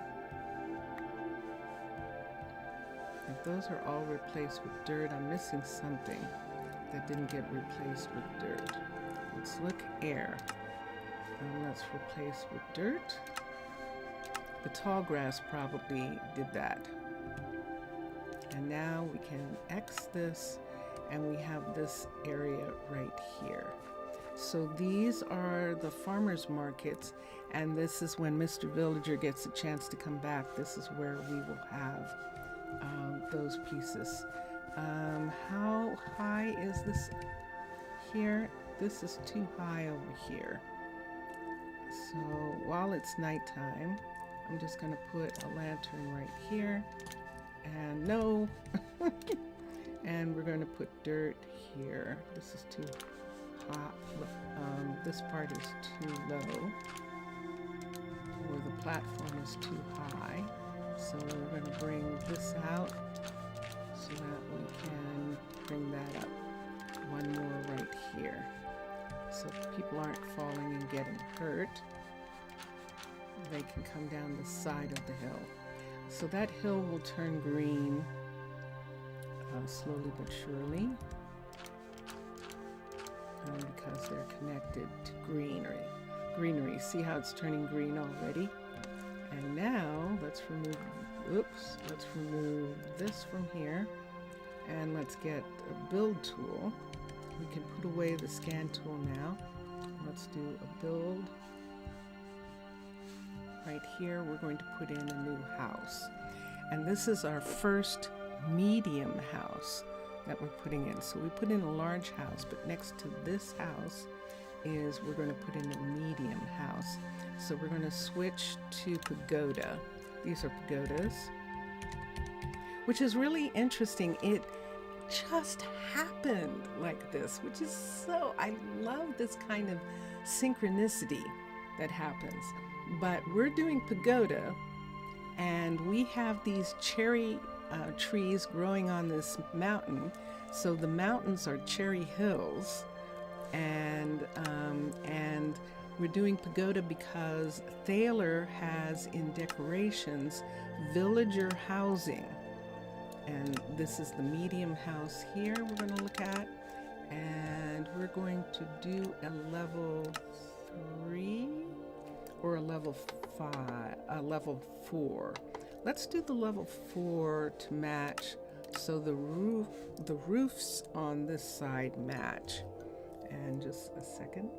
S1: if those are all replaced with dirt, I'm missing something that didn't get replaced with dirt. Let's look air. And let's replace with dirt. The tall grass probably did that. And now we can X this, and we have this area right here. So these are the farmers markets, and this is when Mr. Villager gets a chance to come back. This is where we will have those pieces. How high is this here? This is too high over here. So while it's nighttime, I'm just going to put a lantern right here. And no. And we're going to put dirt here. This is too hot. This part is too low. Or the platform is too high. So we're going to bring this out so that we can bring that up. One more right here. So people aren't falling and getting hurt. They can come down the side of the hill. So that hill will turn green slowly but surely, because they're connected to greenery. See how it's turning green already? And now let's remove this from here, and let's get a build tool. We can put away the scan tool now. Let's do a build. Right here, we're going to put in a new house. And this is our first medium house that we're putting in. So we put in a large house, but next to this house is we're going to put in a medium house. So we're going to switch to pagoda. These are pagodas, which is really interesting. It just happened like this, which is so, I love this kind of synchronicity that happens. But we're doing pagoda, and we have these cherry trees growing on this mountain. So the mountains are cherry hills, and we're doing pagoda because Thaler has in decorations villager housing. And this is the medium house here we're going to look at, and we're going to do a level 3 or a level 4. Let's do the level 4 to match, so the roofs on this side match. And just a second.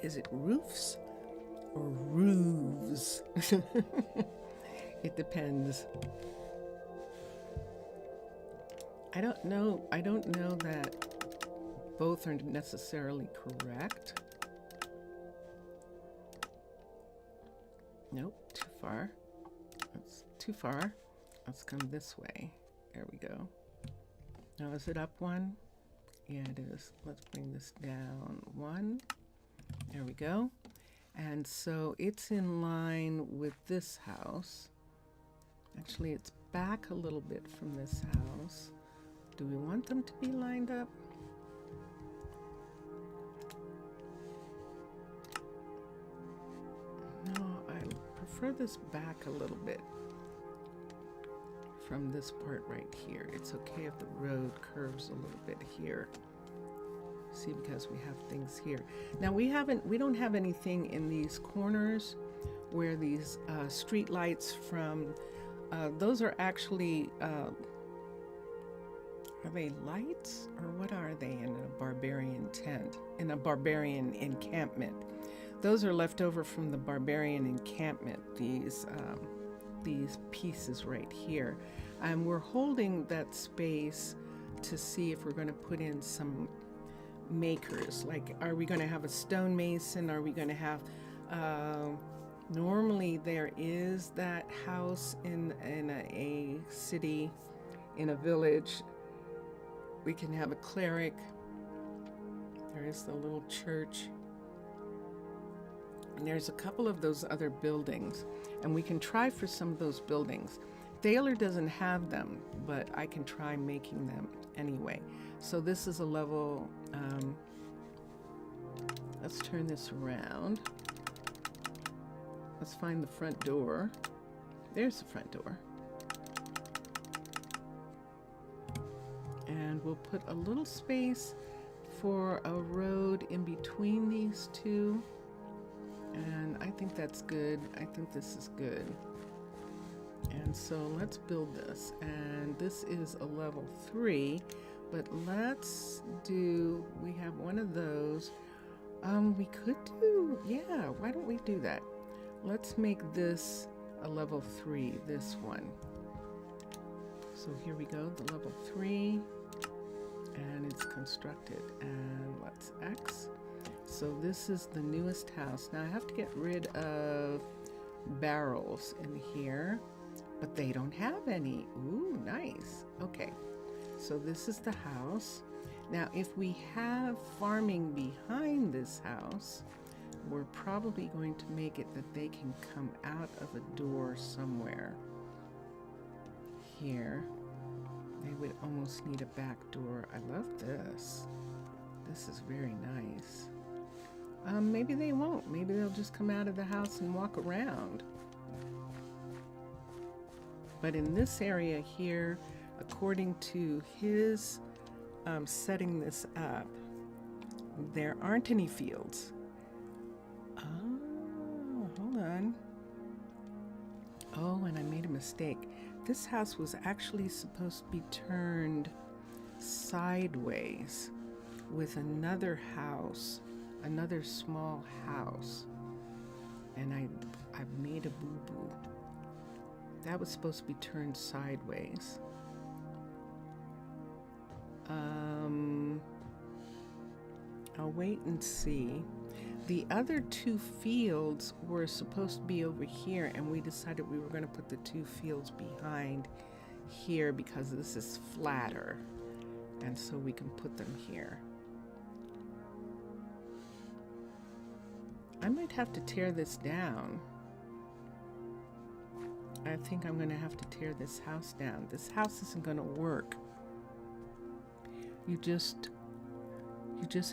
S1: Is it roofs or roofs? It depends. I don't know that both are necessarily correct. Nope, too far. That's too far. Let's come this way. There we go. Now, is it up one? Yeah, it is. Let's bring this down one. There we go. And so it's in line with this house. Actually, it's back a little bit from this house. Do we want them to be lined up? No, I prefer this back a little bit from this part right here. It's okay if the road curves a little bit here. See, because we have things here. Now we don't have anything in these corners where these street lights from, those are actually, are they lights or what are they in a barbarian tent, in a barbarian encampment? Those are left over from the barbarian encampment, these pieces right here. And we're holding that space to see if we're going to put in some makers. Like, are we going to have a stonemason? Are we going to have, normally there is that house in a city, in a village. We can have a cleric. There is the little church. And there's a couple of those other buildings, and we can try for some of those buildings. Thaler doesn't have them, but I can try making them anyway. So this is a level, let's turn this around. Let's find the front door. There's the front door. And we'll put a little space for a road in between these two. And I think that's good. I think this is good. And so let's build this. And this is a level 3, but let's do, we have one of those. We could do, yeah, why don't we do that? Let's make this a level 3, this one. So here we go, the level 3, and it's constructed. And let's X. So this is the newest house. Now I have to get rid of barrels in here, but they don't have any. Ooh, nice. Okay, so this is the house. Now if we have farming behind this house, we're probably going to make it that they can come out of a door somewhere. Here, they would almost need a back door. I love this. This is very nice. Maybe they won't. Maybe they'll just come out of the house and walk around. But in this area here, according to his setting this up, there aren't any fields. Oh, hold on. Oh, and I made a mistake. This house was actually supposed to be turned sideways with another house, another small house. And I made a boo-boo. That was supposed to be turned sideways. I'll wait and see. The other 2 fields were supposed to be over here, and we decided we were going to put the 2 fields behind here because this is flatter, and so we can put them here. I might have to tear this down. I think I'm going to have to tear this house down. This house isn't going to work. You just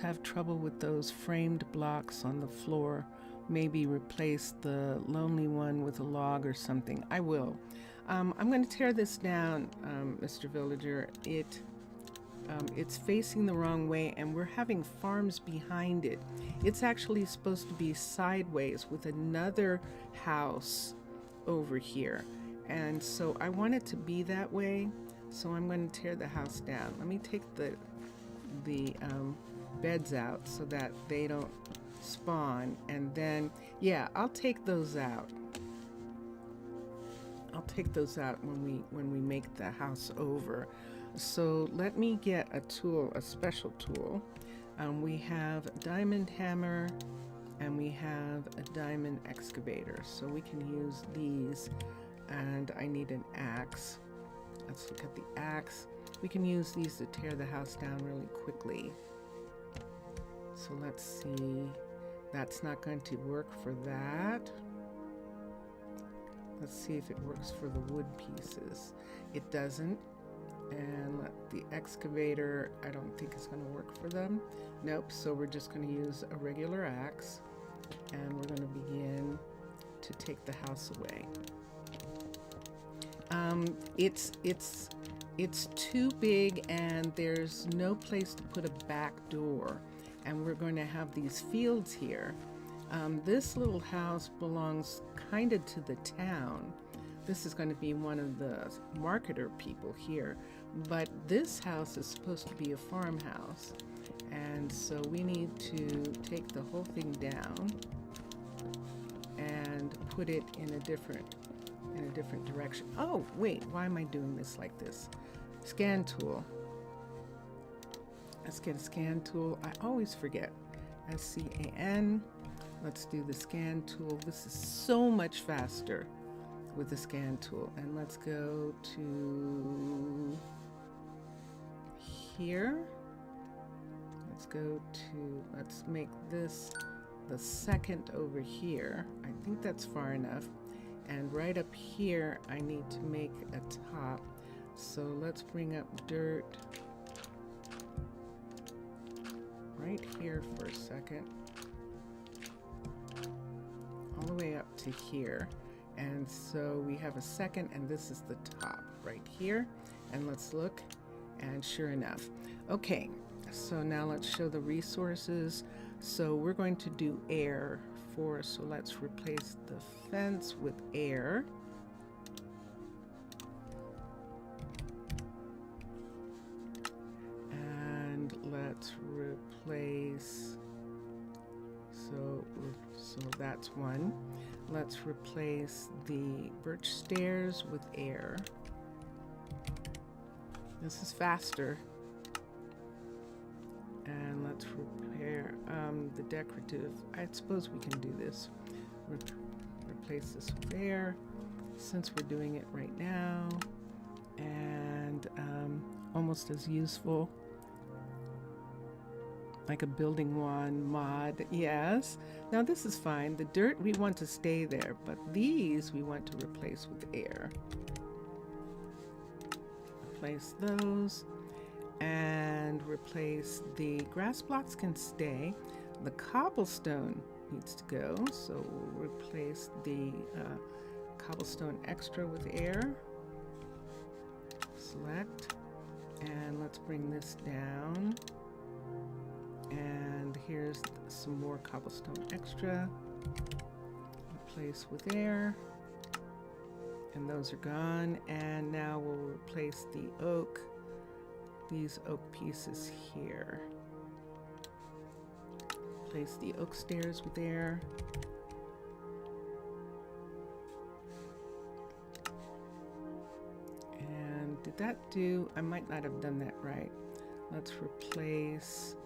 S1: have trouble with those framed blocks on the floor. Maybe replace the lonely one with a log or something. I will. I'm going to tear this down, Mr. Villager. It's facing the wrong way, and we're having farms behind it. It's actually supposed to be sideways with another house over here, and so I want it to be that way. So I'm going to tear the house down. Let me take the beds out so that they don't spawn, and then yeah, I'll take those out. I'll take those out when we make the house over. So let me get a tool, a special tool. We have a diamond hammer and we have a diamond excavator, so we can use these and I need an axe. Let's look at the axe. We can use these to tear the house down really quickly. So let's see. That's not going to work for that. Let's see if it works for the wood pieces. It doesn't. And the excavator, I don't think is going to work for them. Nope, so we're just going to use a regular axe, and we're going to begin to take the house away. It's too big, and there's no place to put a back door, and we're going to have these fields here. This little house belongs kind of to the town. This is going to be one of the marketer people here, but this house is supposed to be a farmhouse, and so we need to take the whole thing down and put it in a different direction. Oh wait, why am I doing this like this? Scan tool. Let's get a scan tool. I always forget. SCAN. Let's do the scan tool. This is so much faster with the scan tool. And let's go to here. Let's make this the second over here. I think that's far enough. And right up here, I need to make a top. So let's bring up dirt right here for a second. All the way up to here. And so we have a second, and this is the top right here. And let's look, and sure enough. Okay, so now let's show the resources. So we're going to do air for, so let's replace the fence with air. And let's replace, so that's one. Let's replace the birch stairs with air. This is faster. And let's repair the decorative. I suppose we can do this. Replace this with air, since we're doing it right now. And almost as useful, like a building one mod. Yes. Now this is fine. The dirt we want to stay there, but these we want to replace with air. Replace those. And replace the grass blocks can stay. The cobblestone needs to go, so we'll replace the cobblestone extra with air. Select, and let's bring this down. And here's some more cobblestone extra. Replace with air. And those are gone. And now we'll replace the oak. These oak pieces here. Place the oak stairs with air. And did that do? I might not have done that right. Let's replace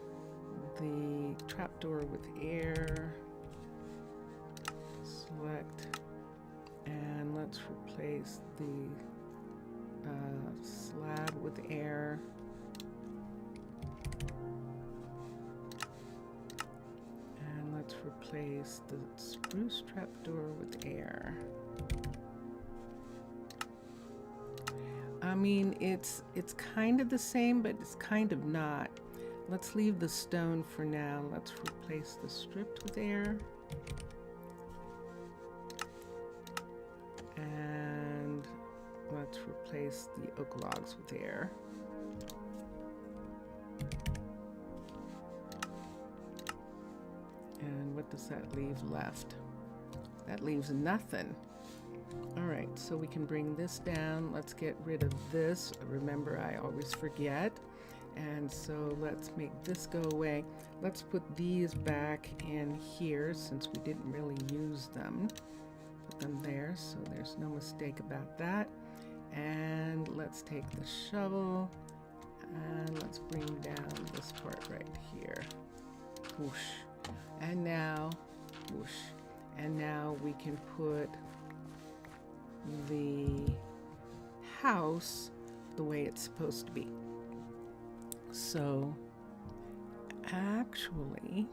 S1: the trapdoor with air. Select. And let's replace the slab with air. Let's replace the spruce trapdoor with air. I mean, it's kind of the same, but it's kind of not. Let's leave the stone for now. Let's replace the stripped with air. And let's replace the oak logs with air. And what does that leave left? That leaves nothing. All right, so we can bring this down. Let's get rid of this. Remember, I always forget. And so let's make this go away. Let's put these back in here since we didn't really use them. Put them there, so there's no mistake about that. And let's take the shovel and let's bring down this part right here. Whoosh. And now, whoosh, and now we can put the house the way it's supposed to be. So actually,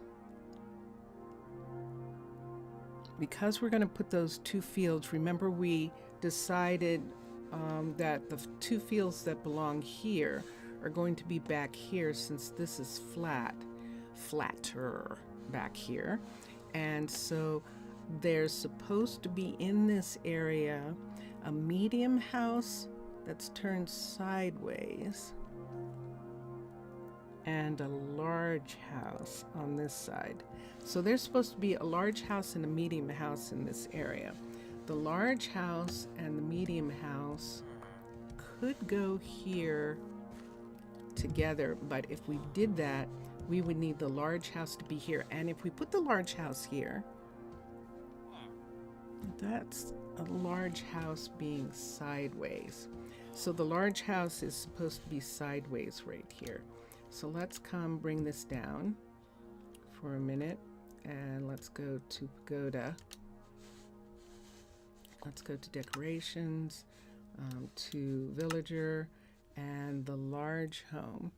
S1: because we're going to put those two fields, remember we decided that the two fields that belong here are going to be back here, since this is flatter back here. And so there's supposed to be in this area a medium house that's turned sideways and a large house on this side. So there's supposed to be a large house and a medium house in this area. The large house and the medium house could go here together, but if we did that, we would need the large house to be here. And if we put the large house here, that's a large house being sideways. So the large house is supposed to be sideways right here. So let's come bring this down for a minute, and let's go to pagoda. Let's go to decorations, to villager, and the large home.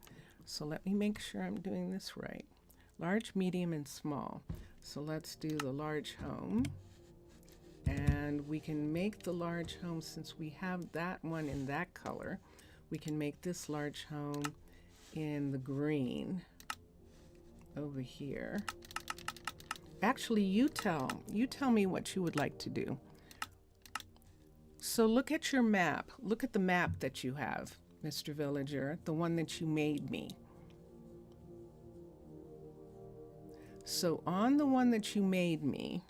S1: So let me make sure I'm doing this right. Large, medium, and small. So let's do the large home. And we can make the large home, since we have that one in that color, we can make this large home in the green over here. Actually, you tell me what you would like to do. So look at your map. Look at the map that you have, Mr. Villager, the one that you made me. So on the one that you made me,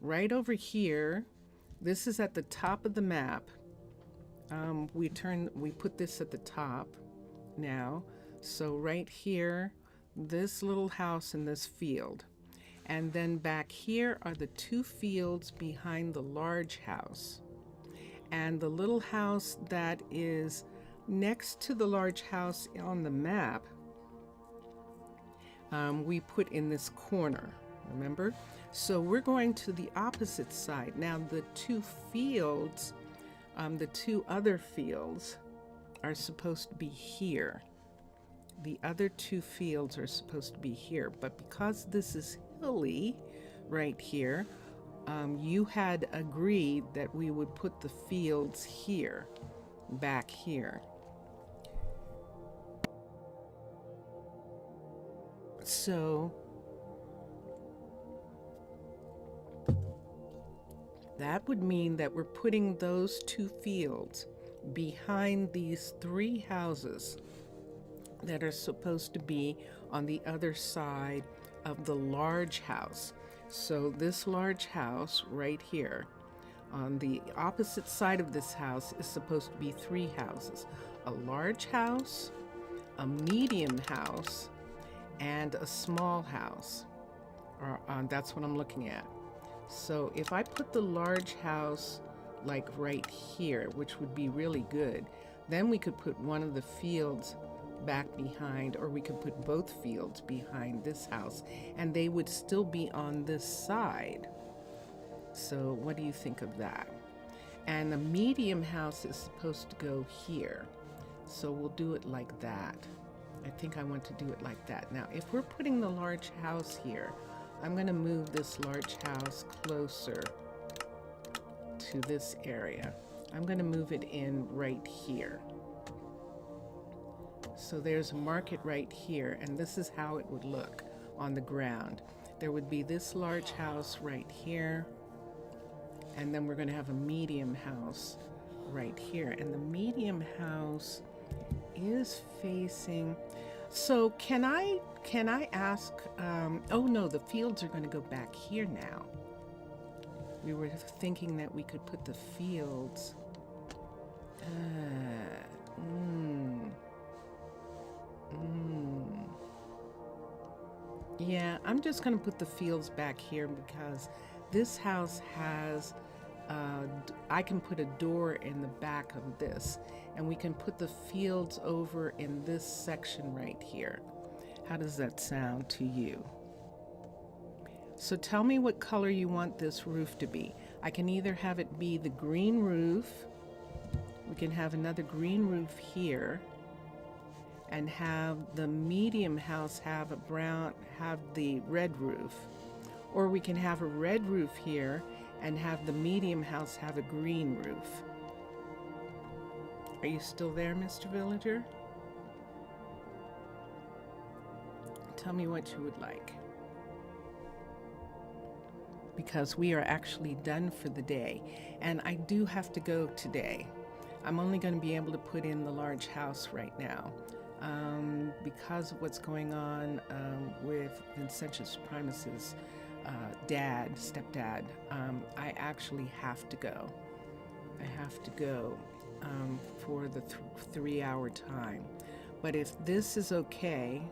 S1: right over here, this is at the top of the map. We put this at the top now. So right here, this little house and this field. And then back here are the two fields behind the large house. And the little house that is next to the large house on the map, we put in this corner, remember? So we're going to the opposite side. Now the two fields, the two other fields are supposed to be here. The other two fields are supposed to be here, but because this is hilly right here, you had agreed that we would put the fields here, back here. So that would mean that we're putting those two fields behind these three houses that are supposed to be on the other side of the large house. So this large house right here, on the opposite side of this house, is supposed to be three houses. A large house, a medium house, and a small house. That's what I'm looking at. So if I put the large house like right here, which would be really good, then we could put one of the fields back behind, or we could put both fields behind this house, and they would still be on this side. So what do you think of that? And the medium house is supposed to go here. So we'll do it like that. I think I want to do it like that. Now, if we're putting the large house here, I'm going to move this large house closer to this area. I'm going to move it in right here. So there's a market right here, and this is how it would look on the ground. There would be this large house right here, and then we're going to have a medium house right here. And the medium house is facing... So can I ask, oh no, the fields are going to go back here now. We were thinking that we could put the fields... Yeah, I'm just going to put the fields back here because this house has, I can put a door in the back of this, and we can put the fields over in this section right here. How does that sound to you? So tell me what color you want this roof to be. I can either have it be the green roof, we can have another green roof here, and have the medium house have the red roof. Or we can have a red roof here and have the medium house have a green roof. Are you still there, Mr. Villager? Tell me what you would like. Because we are actually done for the day, and I do have to go today. I'm only going to be able to put in the large house right now. Because of what's going on with Vincentius Primus's stepdad, I actually have to go. I have to go for the 3-hour time. But if this is okay,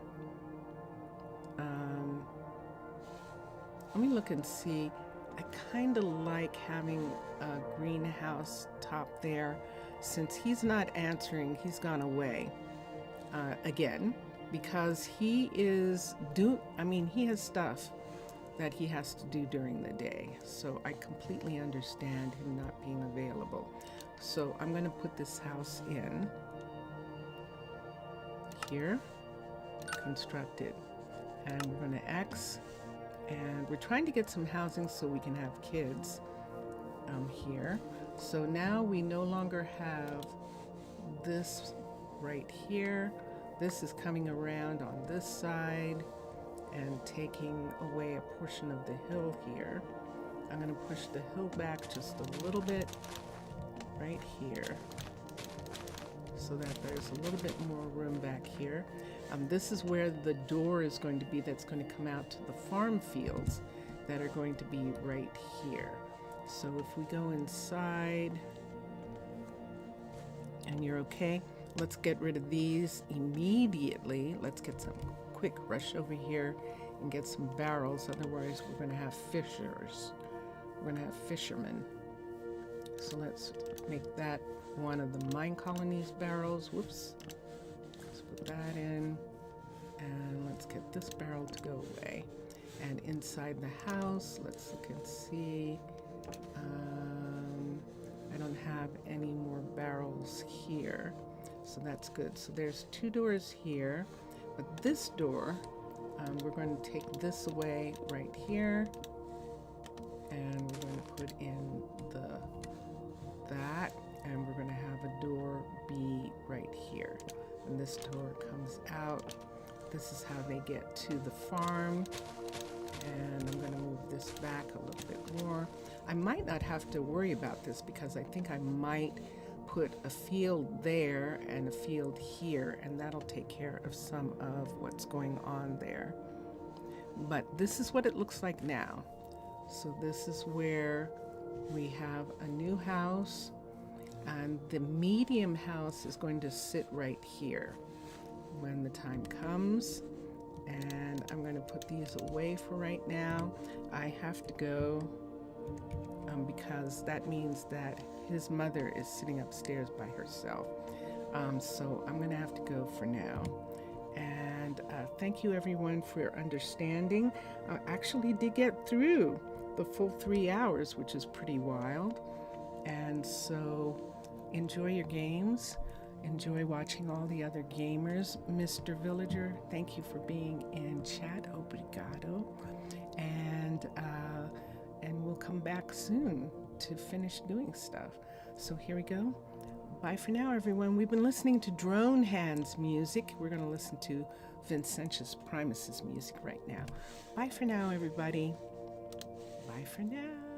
S1: let me look and see. I kind of like having a greenhouse top there. Since he's not answering, he's gone away again, because he has stuff that he has to do during the day. So I completely understand him not being available. So I'm going to put this house in here, constructed, and we're going to X, and we're trying to get some housing so we can have kids here. So now we no longer have this right here. This is coming around on this side and taking away a portion of the hill here. I'm going to push the hill back just a little bit right here so that there's a little bit more room back here. This is where the door is going to be, that's going to come out to the farm fields that are going to be right here. So if we go inside, and you're okay, let's get rid of these immediately. Let's get some quick rush over here and get some barrels. Otherwise, we're going to have fishers. We're going to have fishermen. So let's make that one of the Minecolonies barrels. Whoops. Let's put that in. And let's get this barrel to go away. And inside the house, let's look and see. I don't have any more barrels here, so that's good. So there's 2 doors here, but this door, we're going to take this away right here, and we're going to put in that, and we're going to have a door be right here. And this door comes out. This is how they get to the farm. And I'm going to move this back a little bit more. I might not have to worry about this because I think I might put a field there and a field here, and that'll take care of some of what's going on there. But this is what it looks like now. So this is where we have a new house, and the medium house is going to sit right here when the time comes. And I'm going to put these away for right now. I have to go because that means that his mother is sitting upstairs by herself. So I'm going to have to go for now. And thank you everyone for your understanding. I actually did get through the full 3 hours, which is pretty wild. And so enjoy your games. Enjoy watching all the other gamers. Mr. Villager, thank you for being in chat. Obrigado. And we'll come back soon to finish doing stuff. So here we go. Bye for now, everyone. We've been listening to Drone Hands music. We're going to listen to Vincentius Primus's music right now. Bye for now, everybody. Bye for now.